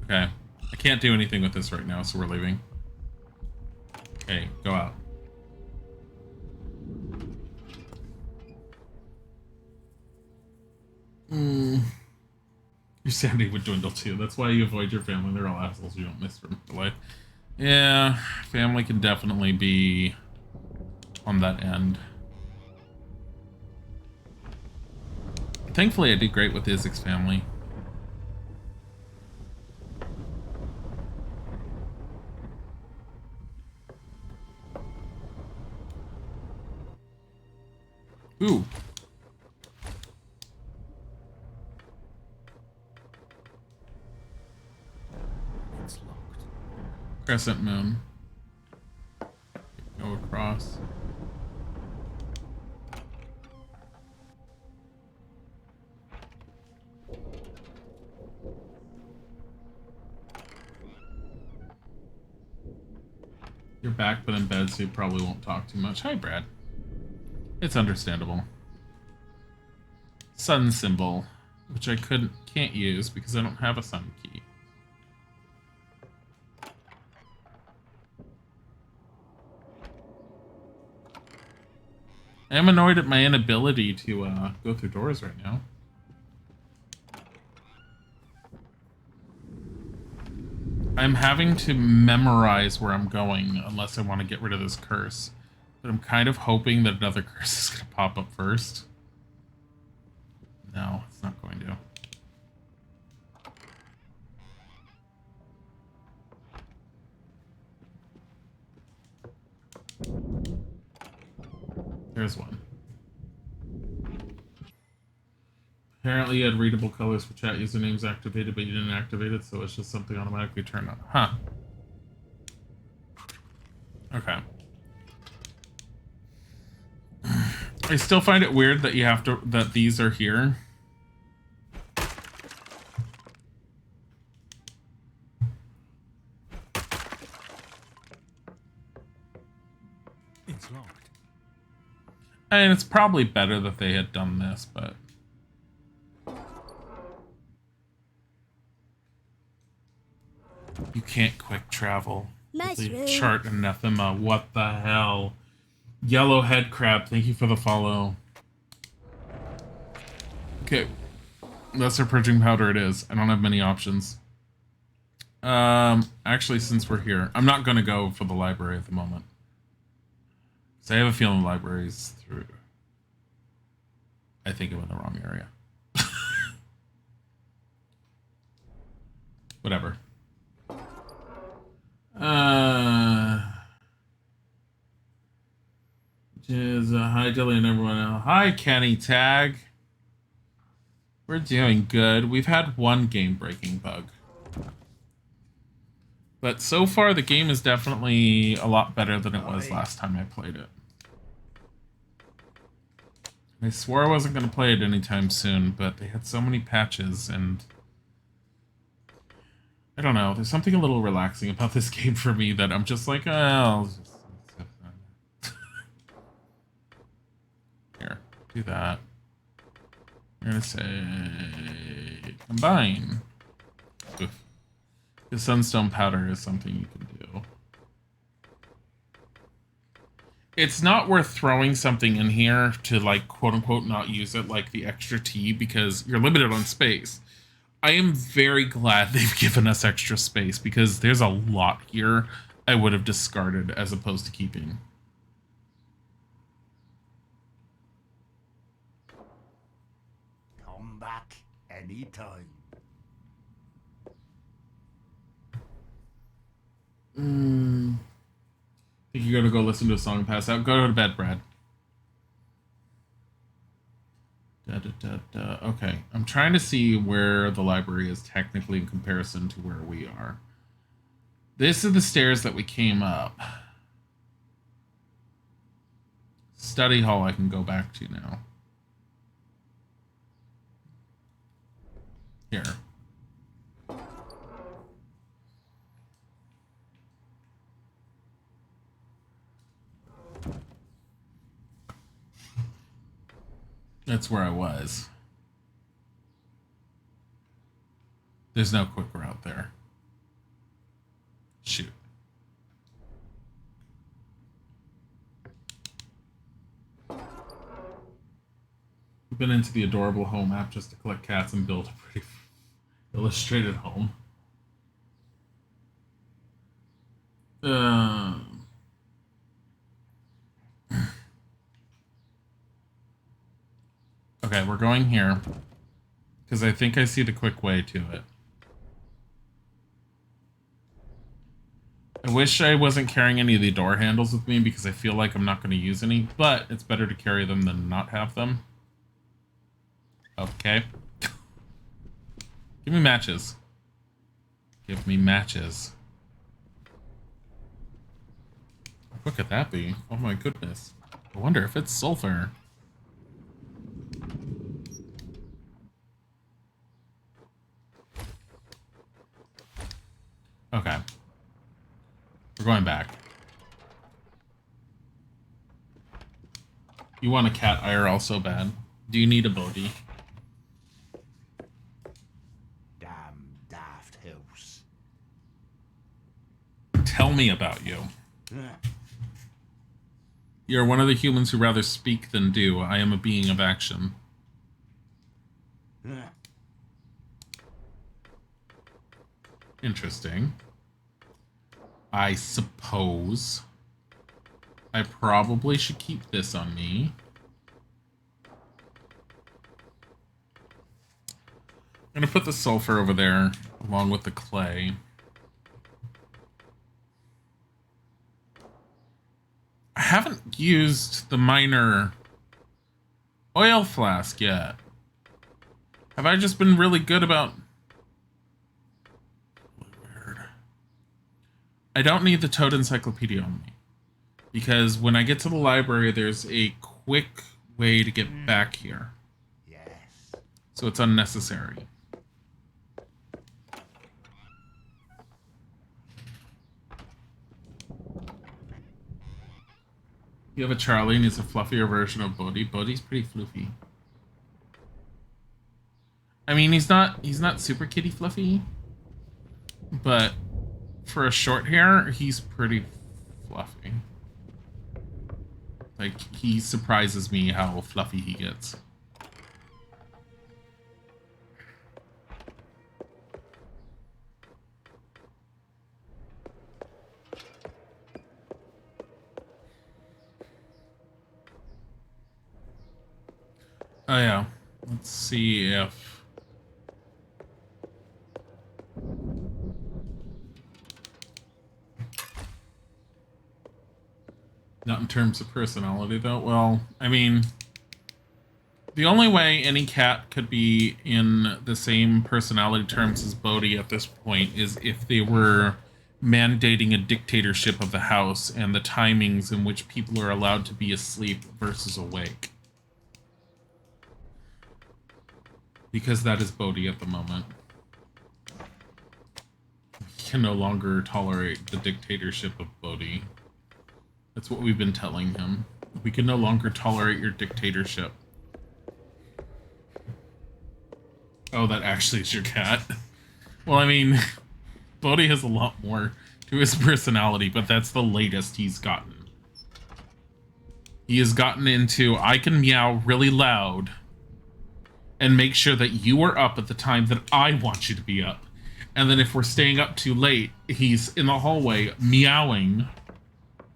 Okay. I can't do anything with this right now, so we're leaving. Okay, go out. Your sanity would dwindle too. That's why you avoid your family. They're all assholes you don't miss from your life. Yeah, family can definitely be on that end. Thankfully, I did great with Isaac's family. Ooh. It's locked. Crescent moon. Go across. You're back, but in bed, so you probably won't talk too much. Hi, Brad. It's understandable. Sun symbol, which I can't use because I don't have a sun key. I am annoyed at my inability to go through doors right now. I'm having to memorize where I'm going unless I want to get rid of this curse. But I'm kind of hoping that another curse is going to pop up first. No, it's not going to. There's one. Apparently you had readable colors for chat usernames activated, but you didn't activate it, so it's just something automatically turned on. Huh. Okay. I still find it weird that you have to, that these are here. It's locked. And it's probably better that they had done this, but... You can't quick travel. With the Mushroom. chart anathema. What the hell? Yellow head crab, thank you for the follow. Okay. Lesser purging powder it is. I don't have many options. Actually, since we're here, I'm not going to go for the library at the moment. So I have a feeling the library's through. I think I'm in the wrong area. Whatever. Hi, Dilly and everyone else. Hi, Kenny Tag. We're doing good. We've had one game-breaking bug. But so far, the game is definitely a lot better than it was last time I played it. I swore I wasn't going to play it anytime soon, but they had so many patches, and... I don't know, there's something a little relaxing about this game for me that I'm just like, oh, I'll just... Here, do that. I'm going to say... Combine. Oof. The sunstone powder is something you can do. It's not worth throwing something in here to, like, quote-unquote not use it, like the extra tea, because you're limited on space. I am very glad they've given us extra space, because there's a lot here I would have discarded as opposed to keeping. Come back anytime. I think you gotta go listen to a song and pass out. Go to bed, Brad. Okay, I'm trying to see where the library is technically in comparison to where we are. This is the stairs that we came up. Study hall I can go back to now. Here. That's where I was. There's no quick route there. Shoot. We've been into the Adorable Home app just to collect cats and build a pretty illustrated home. Okay, we're going here. Because I think I see the quick way to it. I wish I wasn't carrying any of the door handles with me because I feel like I'm not going to use any, but it's better to carry them than not have them. Okay. Give me matches. Give me matches. What could that be? Oh my goodness. I wonder if it's sulfur. Okay. We're going back. You want a cat IRL so bad. Do you need a bogey? Damn daft house. Tell me about you. You're one of the humans who rather speak than do. I am a being of action. Interesting. I suppose I probably should keep this on me. I'm going to put the sulfur over there along with the clay. I haven't used the minor oil flask yet. Have I just been really good about... Weird. I don't need the Toad Encyclopedia on me. Because when I get to the library, there's a quick way to get back here. Yes. So it's unnecessary. You have a Charlie and he's a fluffier version of Bodhi. Bodhi's pretty fluffy. I mean, he's not super kitty fluffy, but for a short hair, he's pretty fluffy. Like, he surprises me how fluffy he gets. Oh yeah, let's see if... Not in terms of personality, though. Well, I mean, the only way any cat could be in the same personality terms as Bodhi at this point is if they were mandating a dictatorship of the house and the timings in which people are allowed to be asleep versus awake. Because that is Bodhi at the moment. He can no longer tolerate the dictatorship of Bodhi. That's what we've been telling him. We can no longer tolerate your dictatorship. Oh, that actually is your cat. Well, I mean, Bodhi has a lot more to his personality, but that's the latest he's gotten. He has gotten into, I can meow really loud and make sure that you are up at the time that I want you to be up. And then if we're staying up too late, he's in the hallway meowing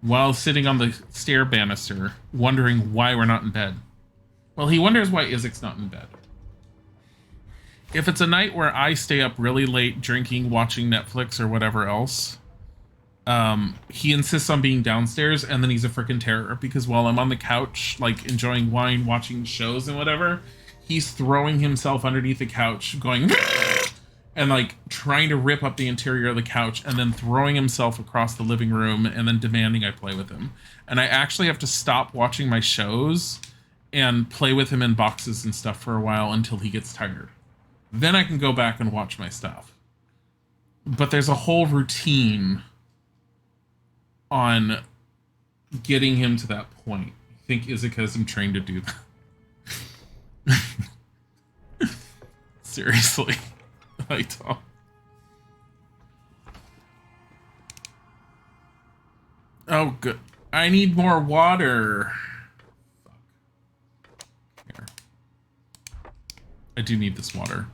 while sitting on the stair banister, wondering why we're not in bed. Well, he wonders why Isaac's not in bed. If it's a night where I stay up really late drinking, watching Netflix or whatever else, he insists on being downstairs, and then he's a freaking terror, because while I'm on the couch, like, enjoying wine, watching shows and whatever, he's throwing himself underneath the couch, going... and, like, trying to rip up the interior of the couch, and then throwing himself across the living room, and then demanding I play with him. And I actually have to stop watching my shows and play with him in boxes and stuff for a while until he gets tired. Then I can go back and watch my stuff. But there's a whole routine on getting him to that point. I think Isaac has him trained to do that. Seriously. I don't. Oh, good. I need more water. Fuck. Here. I do need this water.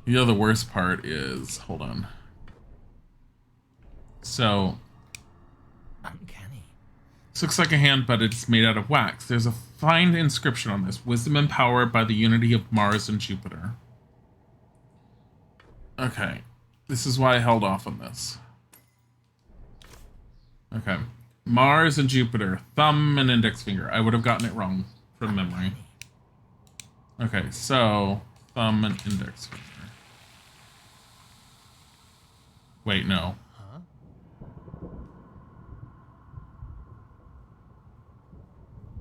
You know, the worst part is... Hold on. So... Uncanny. This looks like a hand, but it's made out of wax. There's a fine inscription on this. Wisdom empowered by the unity of Mars and Jupiter. Okay. This is why I held off on this. Okay. Mars and Jupiter. Thumb and index finger. I would have gotten it wrong from memory. Okay, so... Thumb and index finger. Wait, no. Huh?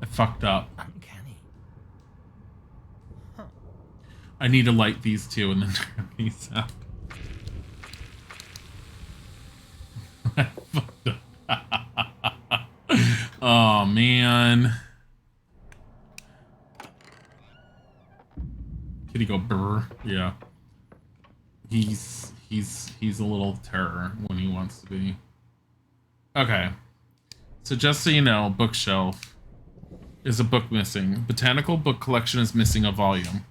I fucked up. Uncanny. Huh. I need to light these two and then turn these up. I fucked up. Oh, man. Kitty go brr. Yeah. He's a little terror when he wants to be. Okay. So just so you know, bookshelf is a book missing. Botanical book collection is missing a volume.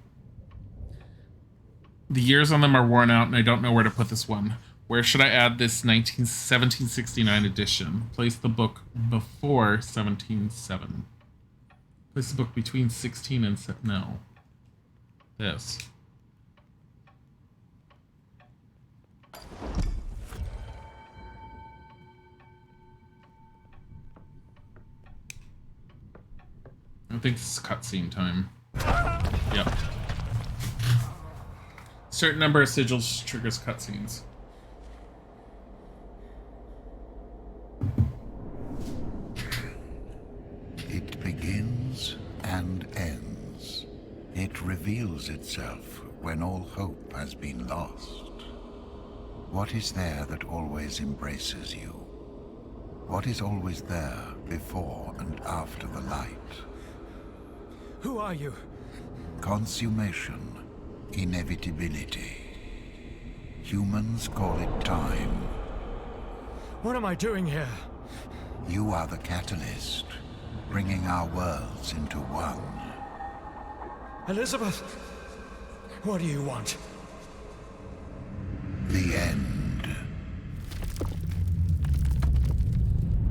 The years on them are worn out, and I don't know where to put this one. Where should I add this 1769 edition? Place the book before 17.7. Place the book between 16 and... No. This. I think this is cutscene time. Yep. Certain number of sigils triggers cutscenes. reveals itself when all hope has been lost. What is there that always embraces you? What is always there before and after the light? Who are you? Consummation, inevitability. Humans call it time. What am I doing here? You are the catalyst, bringing our worlds into one. Elizabeth, what do you want? The end.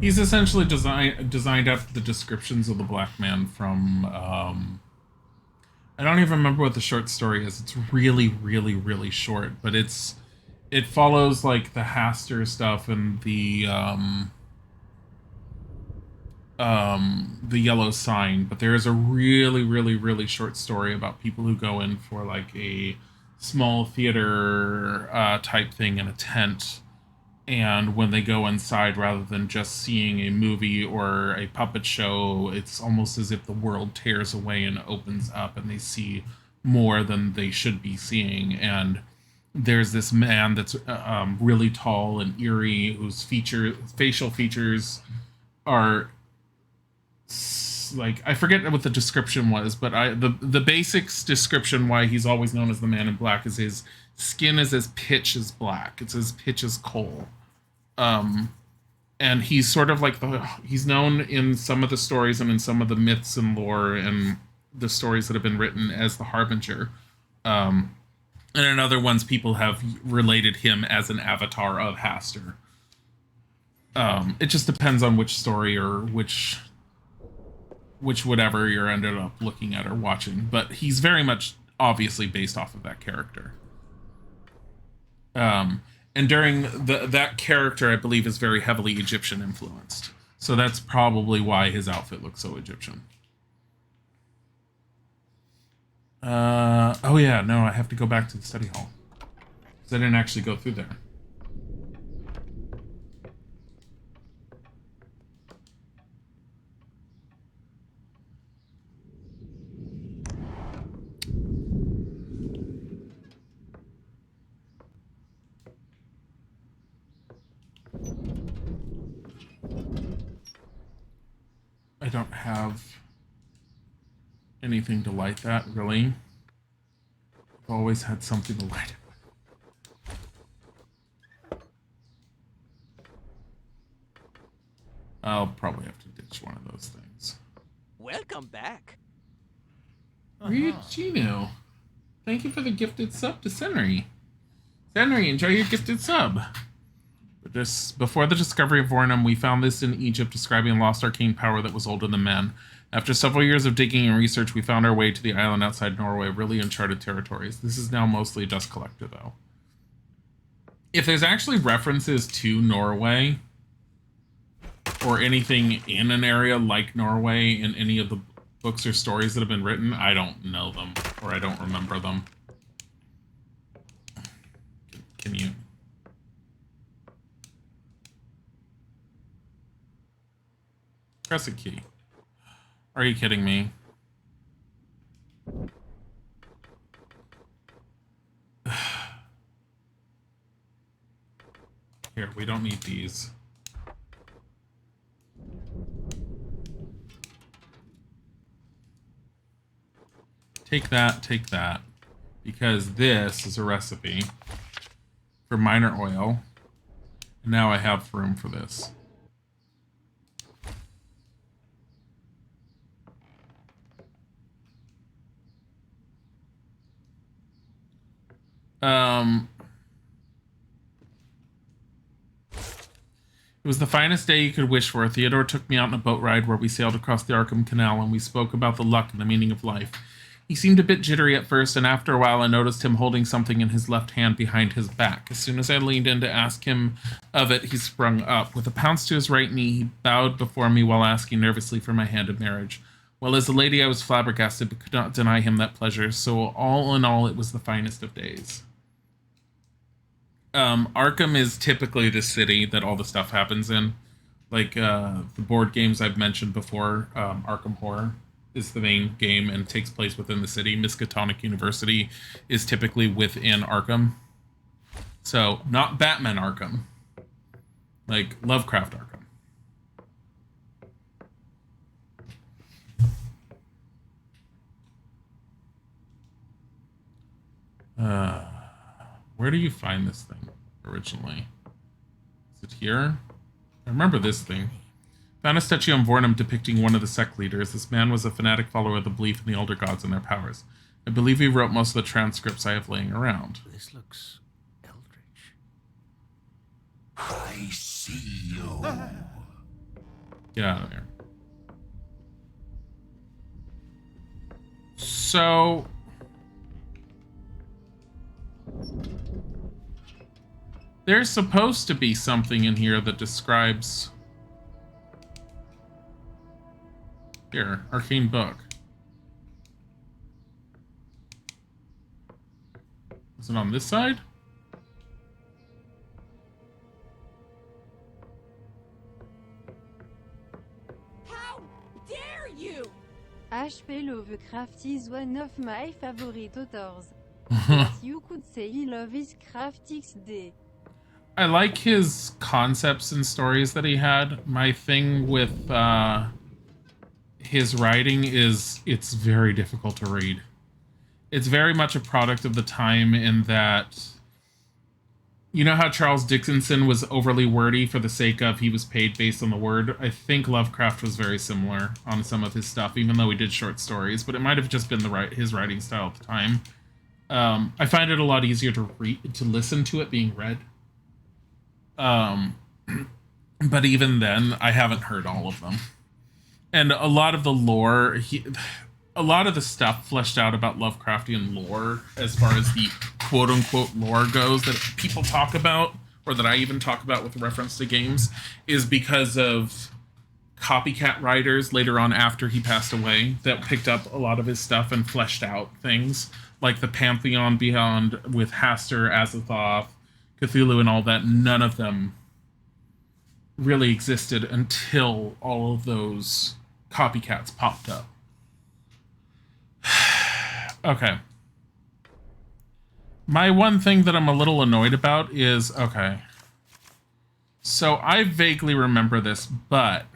He's essentially designed after the descriptions of the Black Man from, I don't even remember what the short story is. It's really, really, really short, but it follows like the Haster stuff and the Yellow Sign, but there is a really, really, really short story about people who go in for like a small theater type thing in a tent, and when they go inside, rather than just seeing a movie or a puppet show, it's almost as if the world tears away and opens up and they see more than they should be seeing. And there's this man that's really tall and eerie, whose facial features are like, I forget what the description was, but the basics description why he's always known as the Man in Black is his skin is as pitch as black. It's as pitch as coal. And he's sort of like he's known in some of the stories and in some of the myths and lore and the stories that have been written as the Harbinger. And in other ones, people have related him as an avatar of Haster. It just depends on which story or which whatever you're ended up looking at or watching. But he's very much obviously based off of that character. And during that character, I believe, is very heavily Egyptian influenced. So that's probably why his outfit looks so Egyptian. Oh yeah, no, I have to go back to the study hall. Because I didn't actually go through there. I don't have anything to light that, really. I've always had something to light it with. I'll probably have to ditch one of those things. Welcome back. Ryujino, thank you for the gifted sub to Senri. Senri, enjoy your gifted sub. Before the discovery of Vornum, we found this in Egypt, describing a lost arcane power that was older than man. After several years of digging and research, we found our way to the island outside Norway, really uncharted territories. This is now mostly a dust collector, though. If there's actually references to Norway, or anything in an area like Norway in any of the books or stories that have been written, I don't know them, or I don't remember them. Can you... press a key. Are you kidding me? Here, we don't need these. Take that. Because this is a recipe for minor oil. And now I have room for this. It was the finest day you could wish for. Theodore took me out on a boat ride where we sailed across the Arkham Canal, and we spoke about the luck and the meaning of life. He seemed a bit jittery at first, and after a while I noticed him holding something in his left hand behind his back. As soon as I leaned in to ask him of it, he sprung up. With a pounce to his right knee, he bowed before me while asking nervously for my hand in marriage. Well, as a lady, I was flabbergasted, but could not deny him that pleasure, so all in all, it was the finest of days. Arkham is typically the city that all the stuff happens in. Like, the board games I've mentioned before, Arkham Horror, is the main game and takes place within the city. Miskatonic University is typically within Arkham. So, not Batman Arkham. Like Lovecraft Arkham. Where do you find this thing originally? Is it here? I remember this thing. Found a statue on Vornum depicting one of the sect leaders. This man was a fanatic follower of the belief in the elder gods and their powers. I believe he wrote most of the transcripts I have laying around. This looks eldritch. I see you. Get out of there. So... there's supposed to be something in here that describes... Here, arcane book. Is it on this side? How dare you! HP Lovecraft is one of my favorite authors. You could say he loves Craft XD. I like his concepts and stories that he had. My thing with his writing is it's very difficult to read. It's very much a product of the time in that, you know how Charles Dickinson was overly wordy for the sake of he was paid based on the word? I think Lovecraft was very similar on some of his stuff, even though he did short stories, but it might have just been his writing style at the time. I find it a lot easier to listen to it being read. But even then, I haven't heard all of them. And a lot of the lore, a lot of the stuff fleshed out about Lovecraftian lore, as far as the quote-unquote lore goes, that people talk about, or that I even talk about with reference to games, is because of copycat writers later on after he passed away that picked up a lot of his stuff and fleshed out things, like the Pantheon Beyond with Hastur, Azathoth, Cthulhu, and all that. None of them really existed until all of those copycats popped up. Okay. My one thing that I'm a little annoyed about is, okay. So I vaguely remember this, but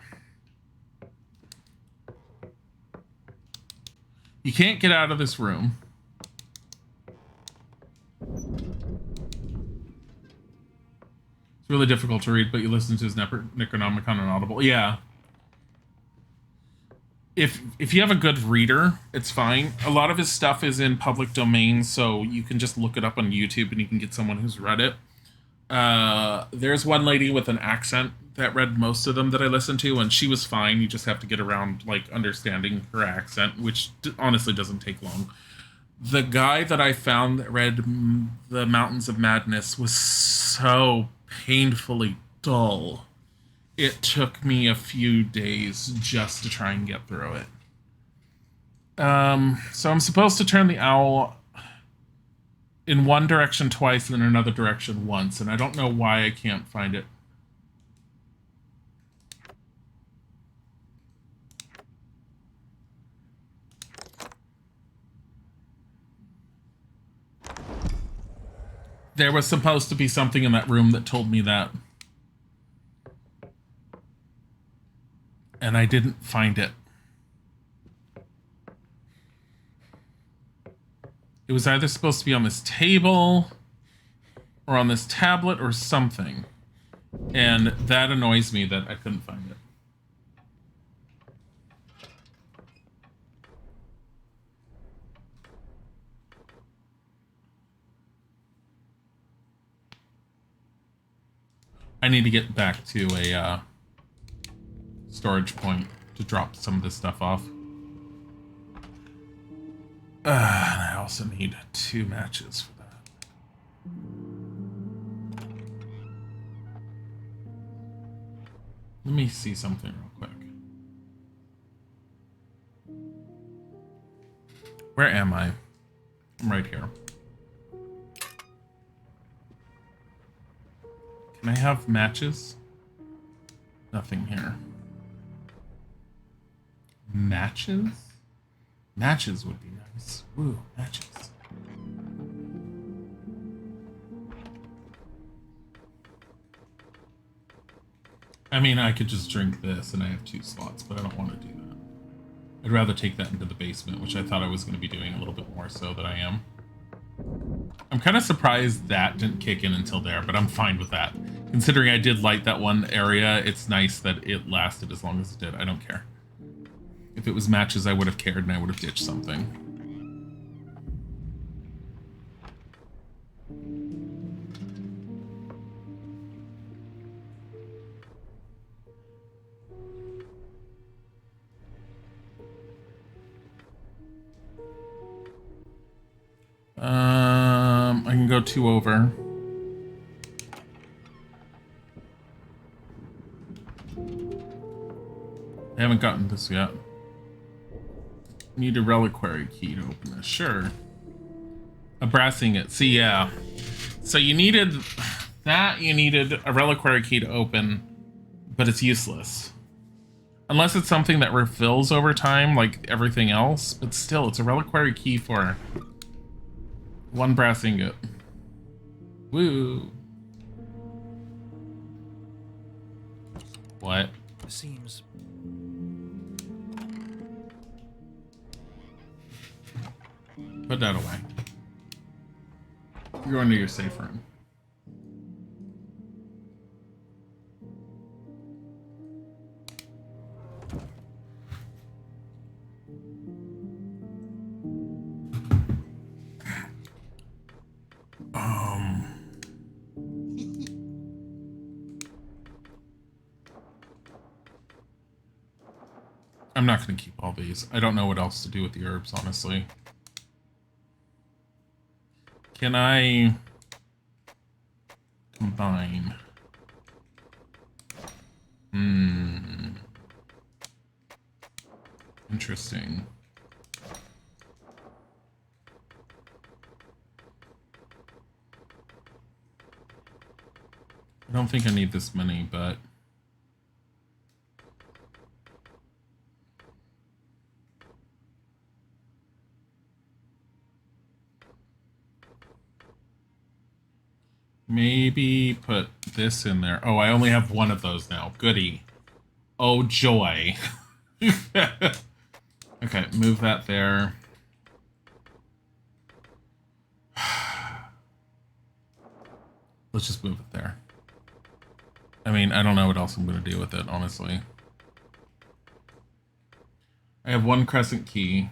you can't get out of this room. It's really difficult to read, but you listen to his Necronomicon on Audible. Yeah. If you have a good reader, it's fine. A lot of his stuff is in public domain, so you can just look it up on YouTube and you can get someone who's read it. There's one lady with an accent that read most of them that I listened to, and she was fine. You just have to get around, like, understanding her accent, which honestly doesn't take long. The guy that I found that read The Mountains of Madness was so painfully dull. It took me a few days just to try and get through it. So I'm supposed to turn the owl in one direction twice and in another direction once, and I don't know why I can't find it. There was supposed to be something in that room that told me that. And I didn't find it. It was either supposed to be on this table or on this tablet or something. And that annoys me that I couldn't find it. I need to get back to a storage point to drop some of this stuff off. And I also need 2 matches for that. Let me see something real quick. Where am I? I'm right here. Can I have matches? Nothing here. Matches? Matches would be nice. Woo, matches. I mean, I could just drink this and I have 2 slots, but I don't want to do that. I'd rather take that into the basement, which I thought I was going to be doing a little bit more so than I am. I'm kind of surprised that didn't kick in until there, but I'm fine with that. Considering I did light that one area, it's nice that it lasted as long as it did. I don't care. If it was matches, I would have cared and I would have ditched something. I can go 2 over. I haven't gotten this yet. Need a reliquary key to open this. Sure. A brass ingot. See, yeah. So you needed that. You needed a reliquary key to open, but it's useless. Unless it's something that refills over time, like everything else. But still, it's a reliquary key for 1 brass ingot. Woo. What? Seems Put that away. You're going to your safe room. I'm not going to keep all these. I don't know what else to do with the herbs, honestly. Can I combine? Interesting. I don't think I need this many, but maybe put this in there. Oh, I only have 1 of those now. Goody. Oh, joy. Okay, move that there. Let's just move it there. I mean, I don't know what else I'm going to do with it, honestly. I have 1 crescent key.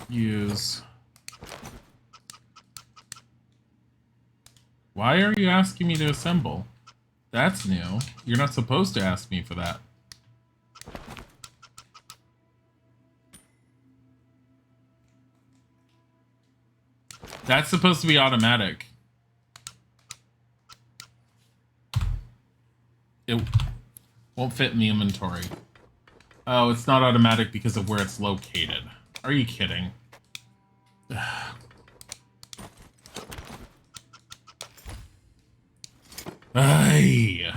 Use. Why are you asking me to assemble? That's new. You're not supposed to ask me for that. That's supposed to be automatic. It won't fit in the inventory. Oh, it's not automatic because of where it's located. Are you kidding? Ay.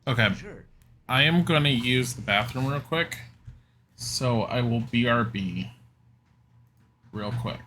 Okay. sure. I am going to use the bathroom real quick. So I will BRB real quick.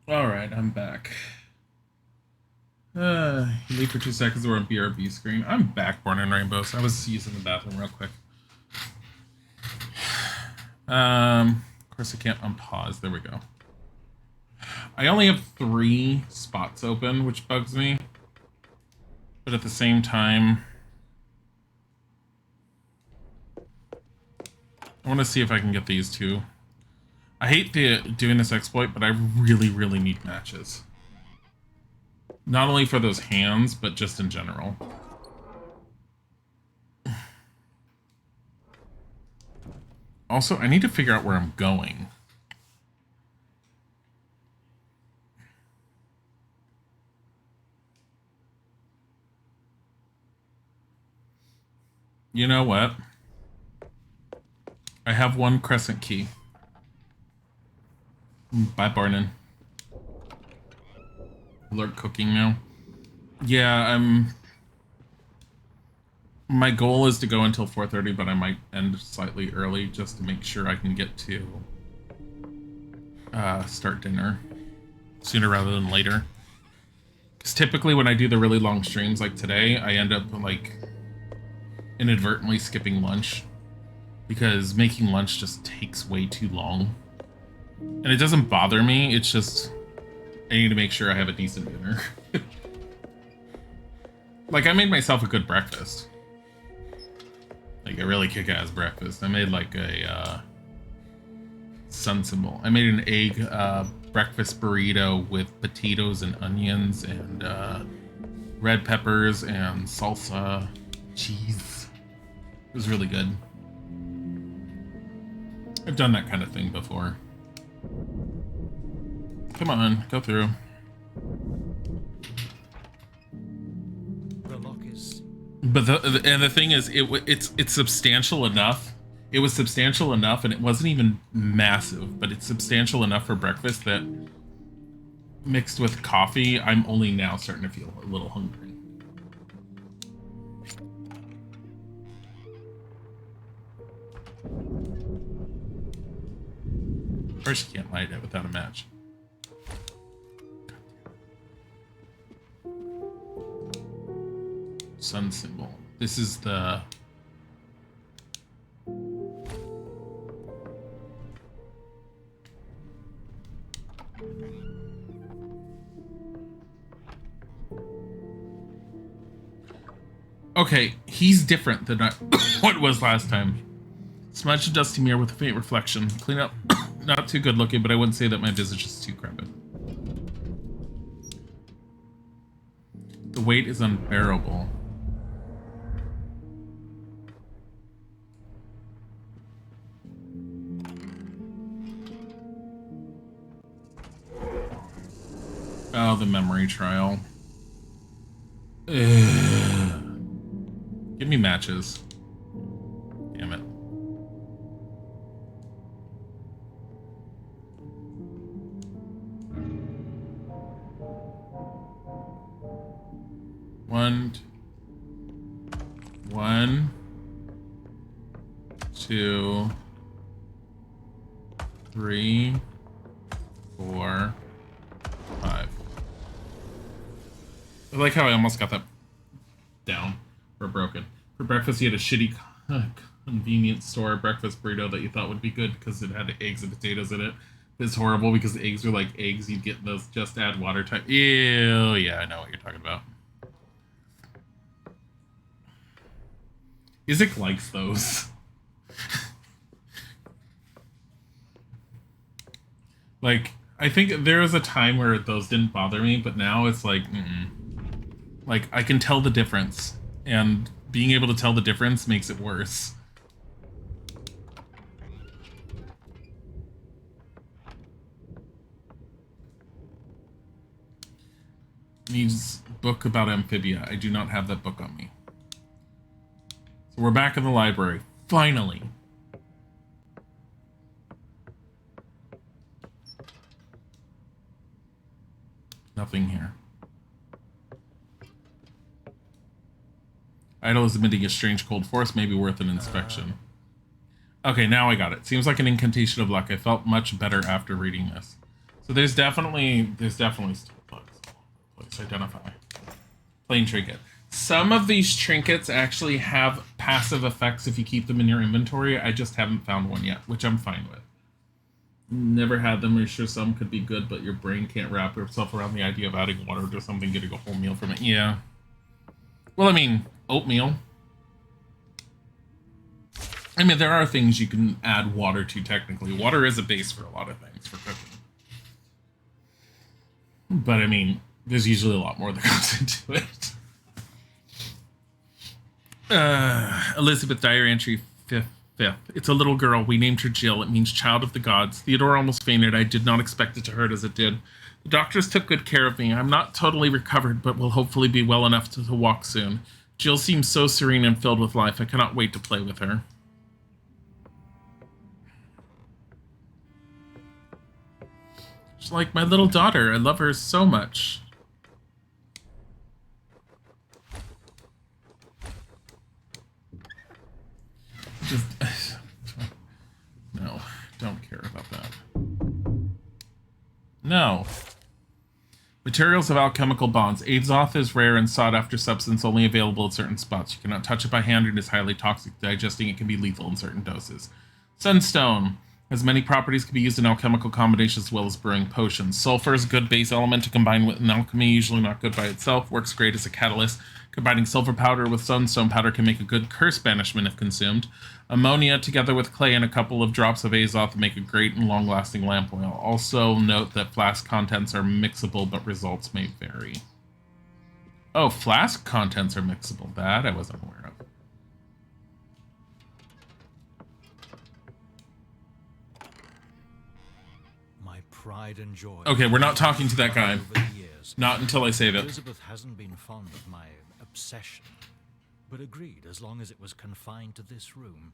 All right, I'm back. You leave for 2 seconds, we're on BRB screen. I'm back, Born in Rainbows. I was using the bathroom real quick. Of course, I can't unpause. There we go. I only have 3 spots open, which bugs me. But at the same time, I want to see if I can get these 2. I hate doing this exploit, but I really, really need matches. Not only for those hands, but just in general. Also, I need to figure out where I'm going. You know what? I have 1 crescent key. Bye, Barnin. Alert cooking now. Yeah, my goal is to go until 4:30, but I might end slightly early just to make sure I can get to start dinner sooner rather than later. Because typically when I do the really long streams like today, I end up like inadvertently skipping lunch because making lunch just takes way too long. And it doesn't bother me, it's just I need to make sure I have a decent dinner. Like, I made myself a good breakfast. Like, a really kick-ass breakfast. I made, like, a sun symbol. I made an egg breakfast burrito with potatoes and onions and red peppers and salsa, cheese. It was really good. I've done that kind of thing before. Come on, go through. The lock is... But the thing is, it's substantial enough. It was substantial enough, and it wasn't even massive, but it's substantial enough for breakfast that mixed with coffee, I'm only now starting to feel a little hungry. Of course, you can't light it without a match. Sun symbol. This is the... Okay, he's different than what it was last time. Smudge a dusty mirror with a faint reflection. Clean up. Not too good looking, but I wouldn't say that my visage is too crepid. The weight is unbearable. Oh, the memory trial. Ugh. Give me matches. Damn it. One, 2, 3, 4, 5. I like how I almost got that down or broken. For breakfast, you had a shitty convenience store breakfast burrito that you thought would be good because it had eggs and potatoes in it. It's horrible because the eggs are like eggs you'd get in those just add water type. Ew, yeah, I know what you're talking about. Isaac likes those. Like, I think there was a time where those didn't bother me, but now it's like, like, I can tell the difference, and being able to tell the difference makes it worse. Needs book about Amphibia. I do not have that book on me. So we're back in the library. Finally. Nothing here. Idol is emitting a strange cold force, maybe worth an inspection. Okay, now I got it. Seems like an incantation of luck. I felt much better after reading this. So there's definitely still bugs all over the place. Identify. Plain trinket. Some of these trinkets actually have passive effects if you keep them in your inventory. I just haven't found one yet, which I'm fine with. Never had them. I'm sure some could be good, but your brain can't wrap itself around the idea of adding water to something, getting a whole meal from it. Yeah. Well, I mean, oatmeal. I mean, there are things you can add water to technically. Water is a base for a lot of things for cooking. But I mean, there's usually a lot more that goes into it. Elizabeth Diary entry 5th. It's a little girl. We named her Jill. It means child of the gods. Theodore almost fainted. I did not expect it to hurt as it did. The doctors took good care of me. I'm not totally recovered, but will hopefully be well enough to walk soon. Jill seems so serene and filled with life. I cannot wait to play with her. She's like my little daughter. I love her so much. Just no, don't care about that. No. Materials of alchemical bonds. Azoth is rare and sought-after substance only available at certain spots. You cannot touch it by hand and is highly toxic. Digesting it can be lethal in certain doses. Sunstone has many properties, can be used in alchemical combinations as well as brewing potions. Sulfur is a good base element to combine with in alchemy, usually not good by itself. Works great as a catalyst. Combining sulfur powder with sunstone powder can make a good curse banishment if consumed. Ammonia, together with clay and a couple of drops of azoth, make a great and long-lasting lamp oil. Also note that flask contents are mixable, but results may vary. Oh, flask contents are mixable. That I wasn't aware of. My pride and joy. Okay, we're not talking to that guy. Not until I save it. Elizabeth hasn't been fond of my obsession, but agreed as long as it was confined to this room.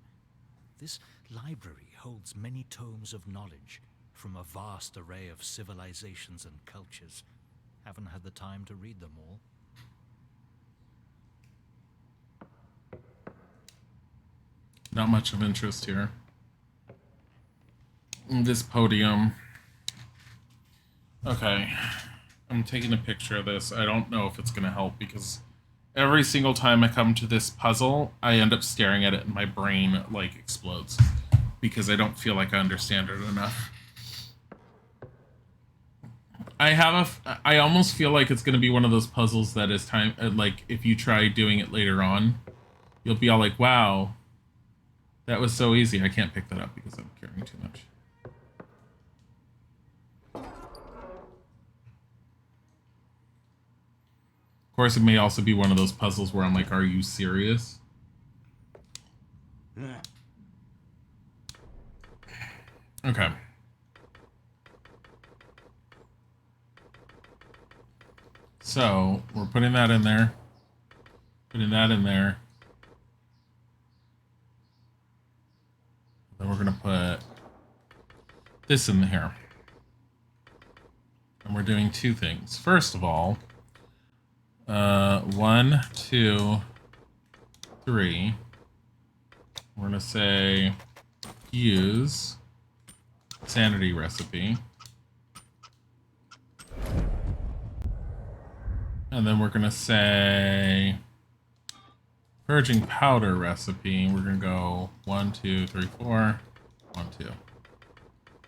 This library holds many tomes of knowledge from a vast array of civilizations and cultures. Haven't had the time to read them all. Not much of interest here. This podium. Okay. I'm taking a picture of this. I don't know if it's going to help because every single time I come to this puzzle, I end up staring at it and my brain, like, explodes because I don't feel like I understand it enough. I almost feel like it's going to be one of those puzzles that is time, like, if you try doing it later on, you'll be all like, wow, that was so easy. I can't pick that up because I'm carrying too much. Of course, it may also be one of those puzzles where I'm like, are you serious? Okay. So, we're putting that in there. Putting that in there. Then we're going to put this in here. And we're doing two things. First of all, 1, 2, 3. We're going to say use sanity recipe. And then we're going to say purging powder recipe. We're going to go 1, 2, 3, 4. 1, 2.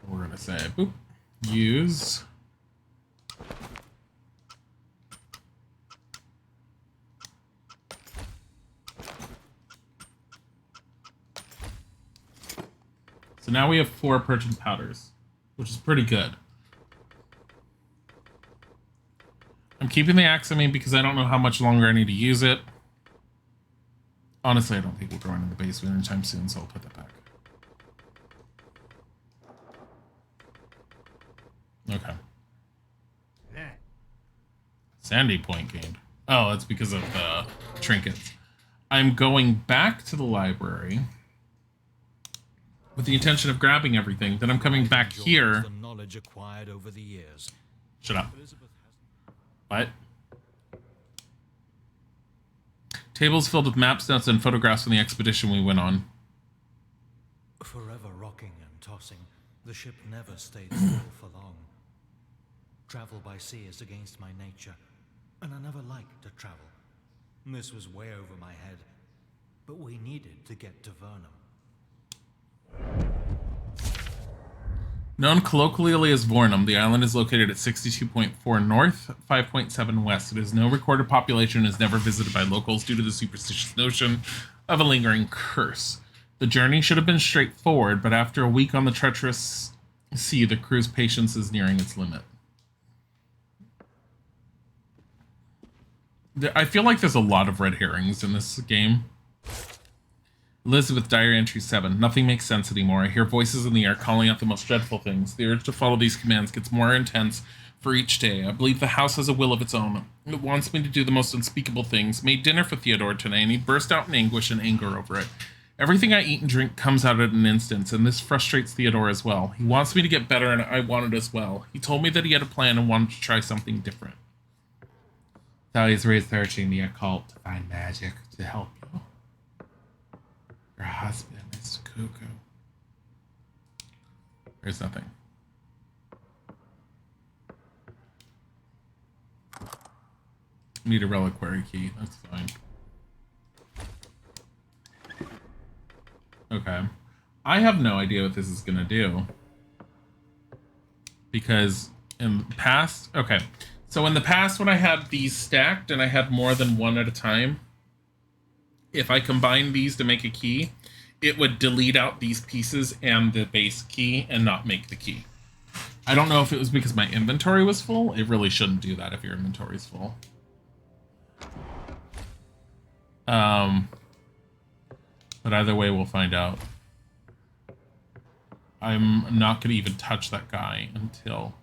We're going to say boop, use so now we have 4 purging powders, which is pretty good. I'm keeping the axe on me because I don't know how much longer I need to use it. Honestly, I don't think we'll go into the basement anytime soon, so I'll put that back. Okay. Sandy point gained. Oh, that's because of the trinkets. I'm going back to the library with the intention of grabbing everything. Then I'm coming back here. The knowledge acquired over the years. Shut up. What? Tables filled with maps, notes, and photographs from the expedition we went on. Forever rocking and tossing, the ship never stayed still for long. Travel by sea is against my nature, and I never liked to travel. This was way over my head, but we needed to get to Vernum. Known colloquially as Vornum, the island is located at 62.4 north, 5.7 west. It has no recorded population and is never visited by locals due to the superstitious notion of a lingering curse. The journey should have been straightforward, but after a week on the treacherous sea, the crew's patience is nearing its limit. I feel like there's a lot of red herrings in this game. Elizabeth, Diary Entry 7. Nothing makes sense anymore. I hear voices in the air calling out the most dreadful things. The urge to follow these commands gets more intense for each day. I believe the house has a will of its own. It wants me to do the most unspeakable things. Made dinner for Theodore today, and he burst out in anguish and anger over it. Everything I eat and drink comes out at an instant, and this frustrates Theodore as well. He wants me to get better, and I want it as well. He told me that he had a plan and wanted to try something different. Sally's researching the occult to find magic to help you. Your husband is cuckoo. There's nothing. Need a reliquary key. That's fine. Okay. I have no idea what this is going to do. Because in the past... Okay. So in the past, when I had these stacked and I had more than one at a time, if I combined these to make a key, it would delete out these pieces and the base key and not make the key. I don't know if it was because my inventory was full. It really shouldn't do that if your inventory is full. But either way, we'll find out. I'm not going to even touch that guy until...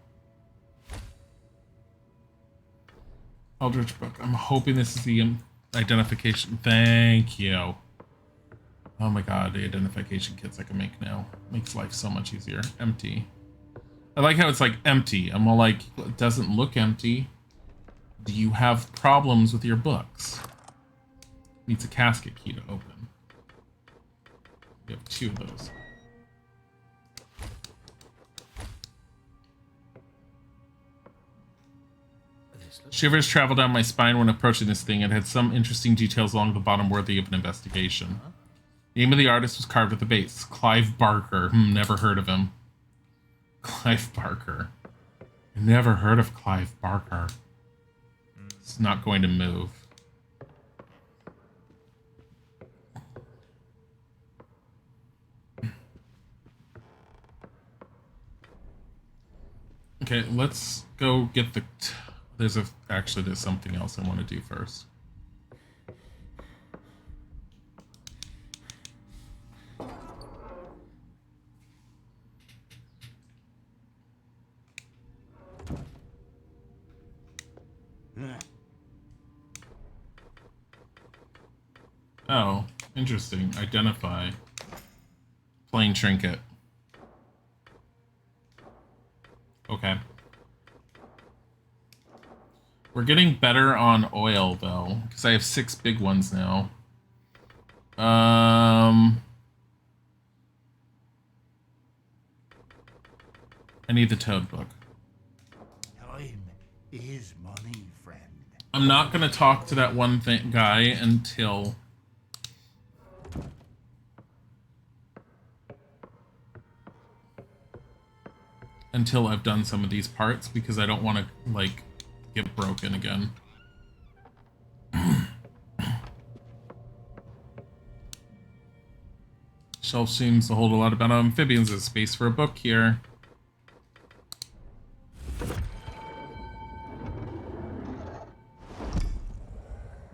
Eldritch Book. I'm hoping this is the identification. Thank you. Oh my god, the identification kits I can make now. Makes life so much easier. Empty. I like how it's like empty. I'm all like, it doesn't look empty. Do you have problems with your books? Needs a casket key to open. We have 2 of those. Shivers travel down my spine when approaching this thing. It had some interesting details along the bottom worthy of an investigation. The name of the artist was carved at the base. Clive Barker. Never heard of him. Clive Barker. Never heard of Clive Barker. It's not going to move. Okay, let's go get the... There's something else I want to do first. Oh, interesting. Identify. Plain trinket. Okay. We're getting better on oil, though, because I have 6 big ones now. I need the Toad book. Time is money, friend. I'm not going to talk to that one guy until I've done some of these parts, because I don't want to, like, get broken again. Shelf seems to hold a lot about amphibians. There's space for a book here.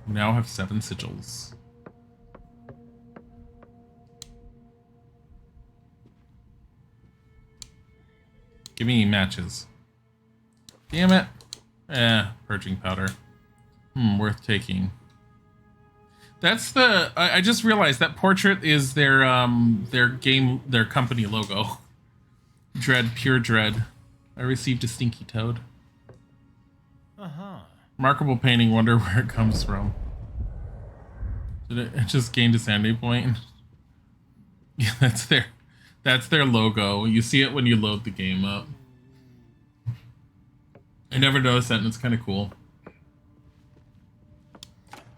We now have 7 sigils. Give me matches. Damn it. Purging powder. Worth taking. That's the... I just realized that portrait is their company logo. Dread, pure dread. I received a stinky toad. Remarkable painting, wonder where it comes from. Did it just gained a sanity point? Yeah, that's their logo. You see it when you load the game up. I never noticed that, and it's kind of cool.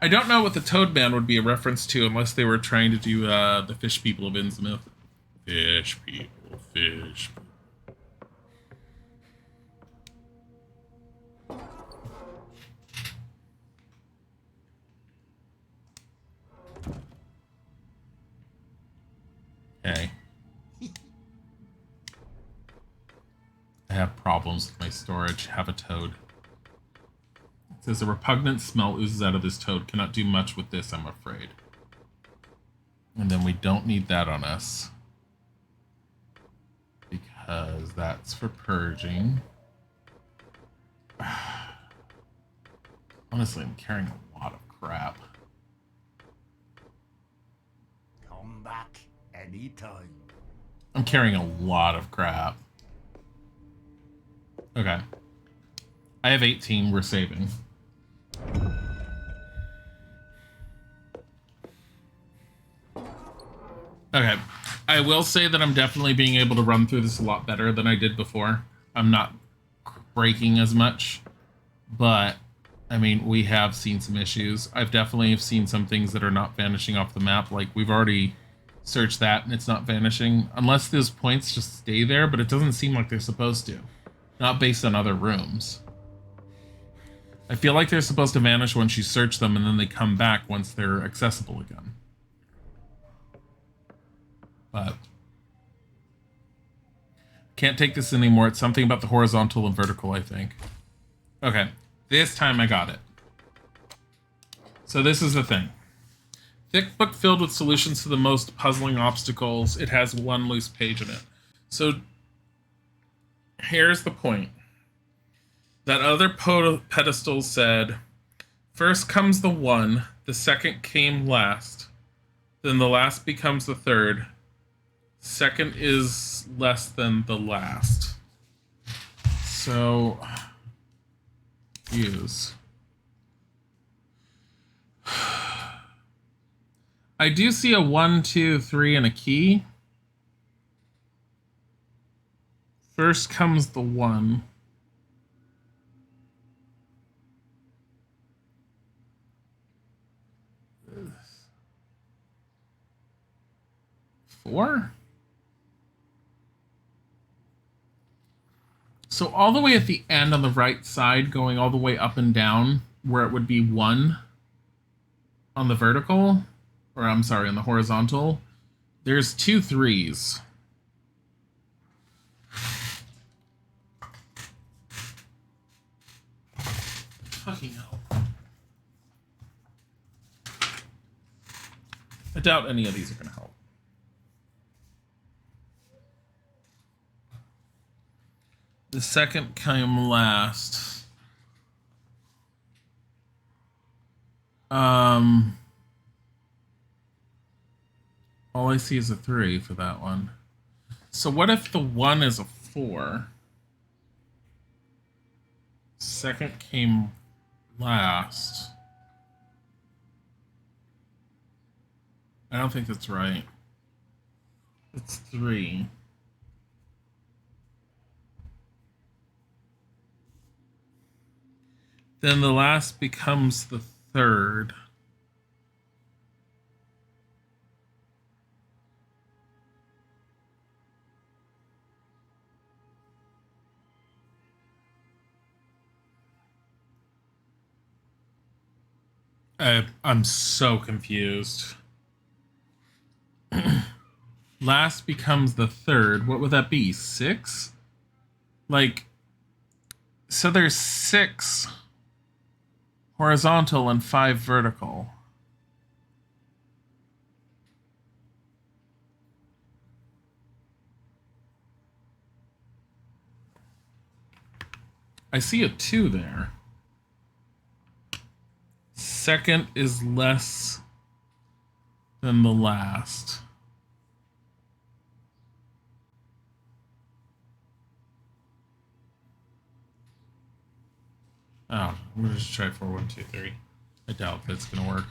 I don't know what the Toad Man would be a reference to unless they were trying to do the Fish People of Innsmouth. Fish People, Fish People. Okay. I have problems with my storage. Have a toad. It says a repugnant smell oozes out of this toad. Cannot do much with this, I'm afraid. And then we don't need that on us. Because that's for purging. Honestly, I'm carrying a lot of crap. Come back anytime. I'm carrying a lot of crap. Okay. I have 18. We're saving. Okay. I will say that I'm definitely being able to run through this a lot better than I did before. I'm not breaking as much. But, I mean, we have seen some issues. I've definitely seen some things that are not vanishing off the map. Like, we've already searched that and it's not vanishing. Unless those points just stay there, but it doesn't seem like they're supposed to. Not based on other rooms. I feel like they're supposed to vanish once you search them and then they come back once they're accessible again. But can't take this anymore. It's something about the horizontal and vertical, I think. Okay, this time I got it. So this is the thing. Thick book filled with solutions to the most puzzling obstacles. It has one loose page in it. So here's the point. That other pedestal said, first comes the one, the second came last, then the last becomes the third, second is less than the last. So, use. I do see a 1, 2, 3, and a key. First comes the 1. Four? So all the way at the end on the right side, going all the way up and down, where it would be 1 on the vertical, or I'm sorry, on the horizontal, there's 2 3s. Fucking hell. I doubt any of these are going to help. The second came last. All I see is a 3 for that one. So what if the 1 is a 4? Second came last. I don't think that's right. It's 3. Then the last becomes the third. I'm so confused. Last becomes the third. What would that be? 6? Like, so there's 6 horizontal and 5 vertical. I see a 2 there. Second is less than the last. Oh, I'm gonna just try 4, 1, 2, 3. I doubt that's gonna work.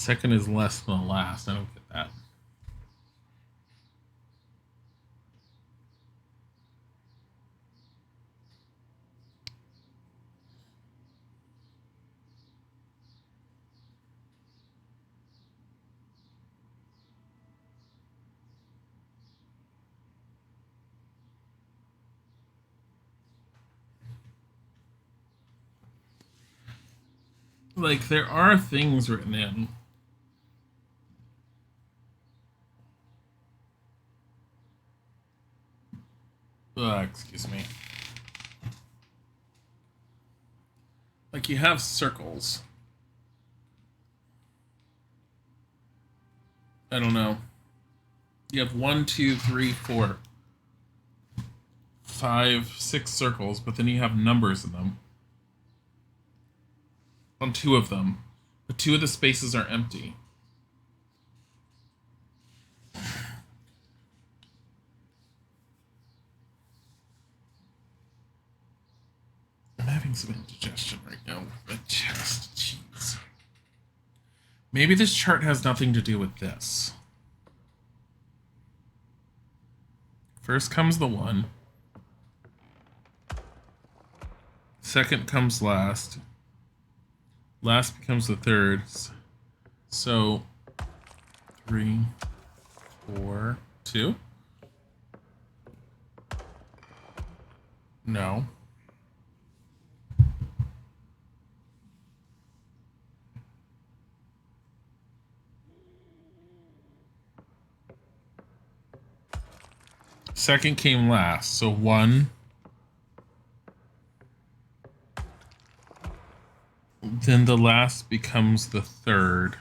Second is less than the last. I don't get that. Like, there are things written in. Excuse me. Like, you have circles. I don't know. You have 1, 2, 3, 4, 5, 6 circles, but then you have numbers in them. On 2 of them. But 2 of the spaces are empty. I'm having some indigestion right now with my chest. Jeez. Maybe this chart has nothing to do with this. First comes the 1. Second comes last. Last becomes the third. So 3, 4, 2. No. Second came last, so 1. Then the last becomes the third.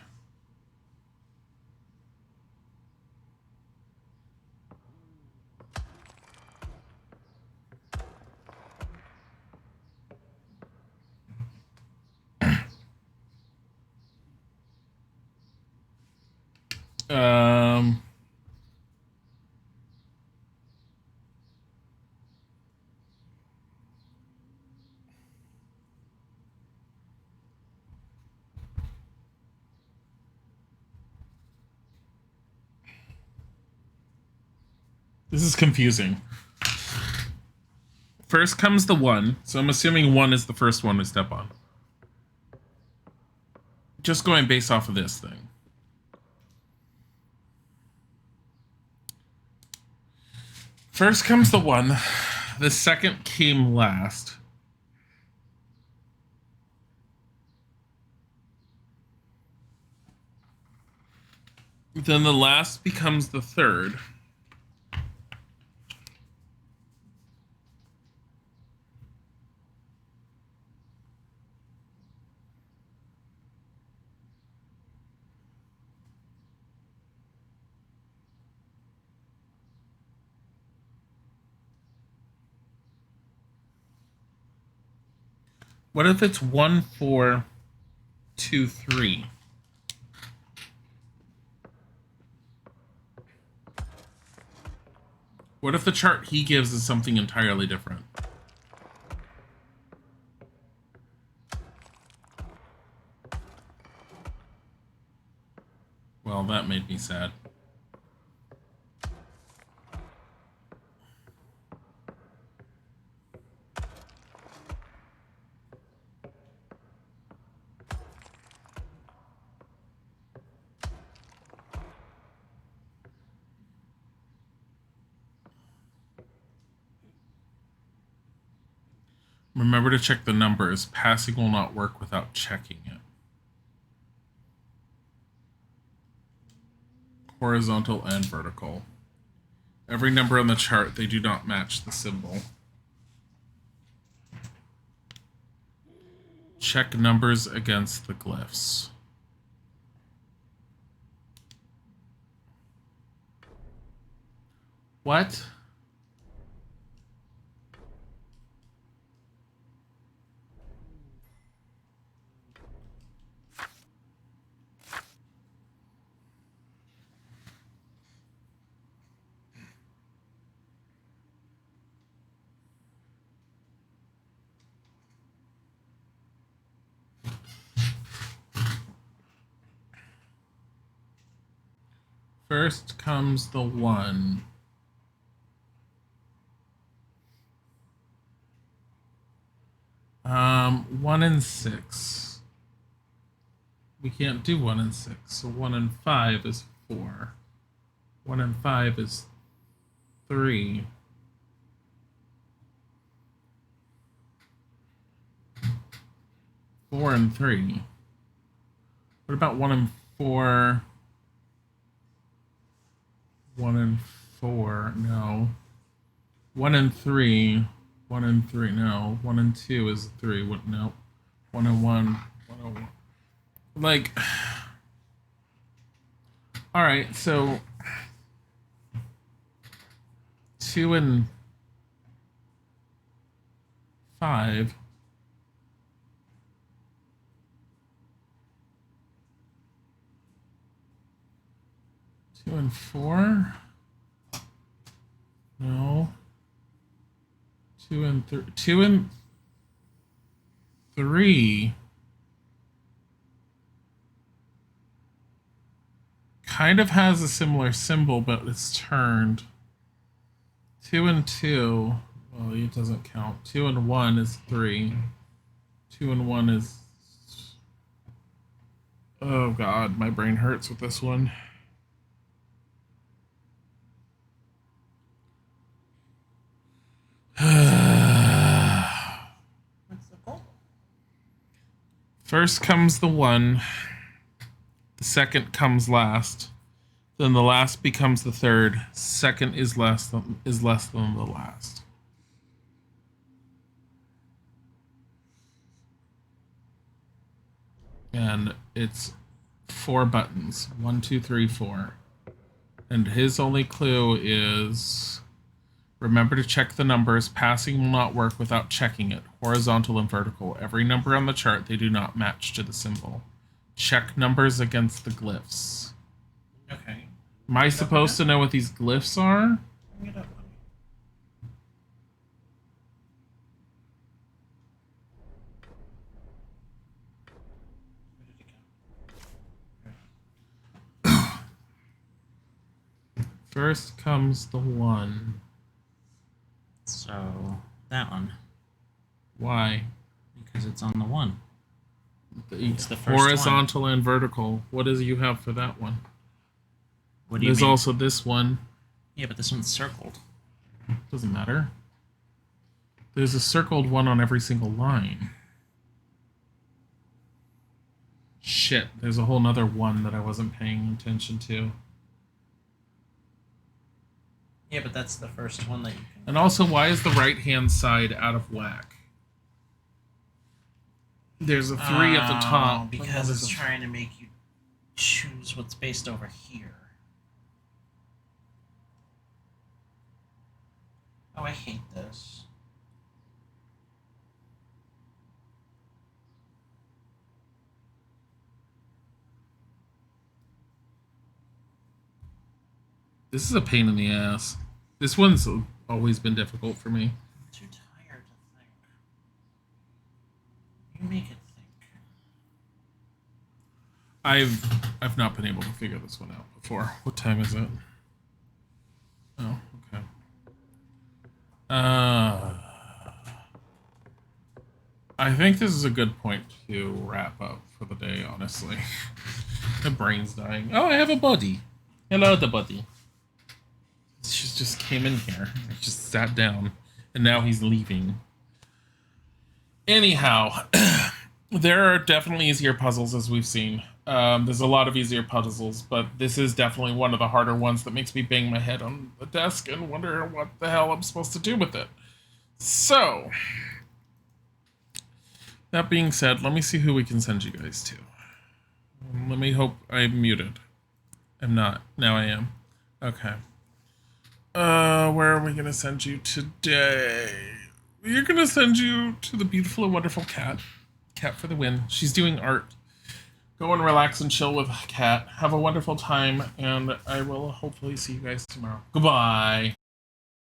This is confusing. First comes the 1, so I'm assuming 1 is the first one to step on. Just going based off of this thing. First comes the 1. The second came last. Then the last becomes the third. What if it's 1, 4, 2, 3? What if the chart he gives is something entirely different? Well, that made me sad. Remember to check the numbers. Passing will not work without checking it. Horizontal and vertical. Every number on the chart, they do not match the symbol. Check numbers against the glyphs. What? First comes the 1. Um, 1 and 6. We can't do 1 and 6, so 1 and 5 is 4. 1 and 5 is 3. 4 and 3. What about 1 and 4? 1 and 4, no. 1 and 3. 1 and 3, no. 1 and 2 is 3. What? No. 1 and 1. 1 and 1. Like, all right, so 2 and 5. 2 and 4? No. 2 and 3. 2 and 3 kind of has a similar symbol, but it's turned. 2 and 2, well, it doesn't count. 2 and 1 is 3. 2 and 1 is... Oh God, my brain hurts with this one. First comes the 1. The second comes last. Then the last becomes the third. Second is less than the last. And it's 4 buttons. 1, 2, 3, 4. And his only clue is remember to check the numbers. Passing will not work without checking it. Horizontal and vertical. Every number on the chart, they do not match to the symbol. Check numbers against the glyphs. Okay. Am I supposed to know what these glyphs are? Bring it up. First comes the 1. So, that one. Why? Because it's on the 1. It's the first horizontal and vertical. What does you have for that one? What do you There's mean? also this one. Yeah, but this one's circled. Doesn't matter. There's a circled one on every single line. Shit, there's a whole nother one that I wasn't paying attention to. Yeah, but that's the first one that you can... And also, why is the right-hand side out of whack? There's a 3 at the top. Because it's trying to make you choose what's based over here. Oh, I hate this. This is a pain in the ass. This one's always been difficult for me. I'm too tired to think. You make it think. I've not been able to figure this one out before. What time is it? Oh, okay. I think this is a good point to wrap up for the day, honestly. My brain's dying. Oh, I have a buddy. Hello, the buddy. She just came in here. Just sat down. And now he's leaving. Anyhow, there are definitely easier puzzles, as we've seen. There's a lot of easier puzzles, but this is definitely one of the harder ones that makes me bang my head on the desk and wonder what the hell I'm supposed to do with it. So, that being said, let me see who we can send you guys to. Let me hope I'm muted. I'm not. Now I am. Okay. Where are we going to send you today? We're going to send you to the beautiful and wonderful Cat. Cat for the win. She's doing art. Go and relax and chill with Cat. Have a wonderful time, and I will hopefully see you guys tomorrow. Goodbye.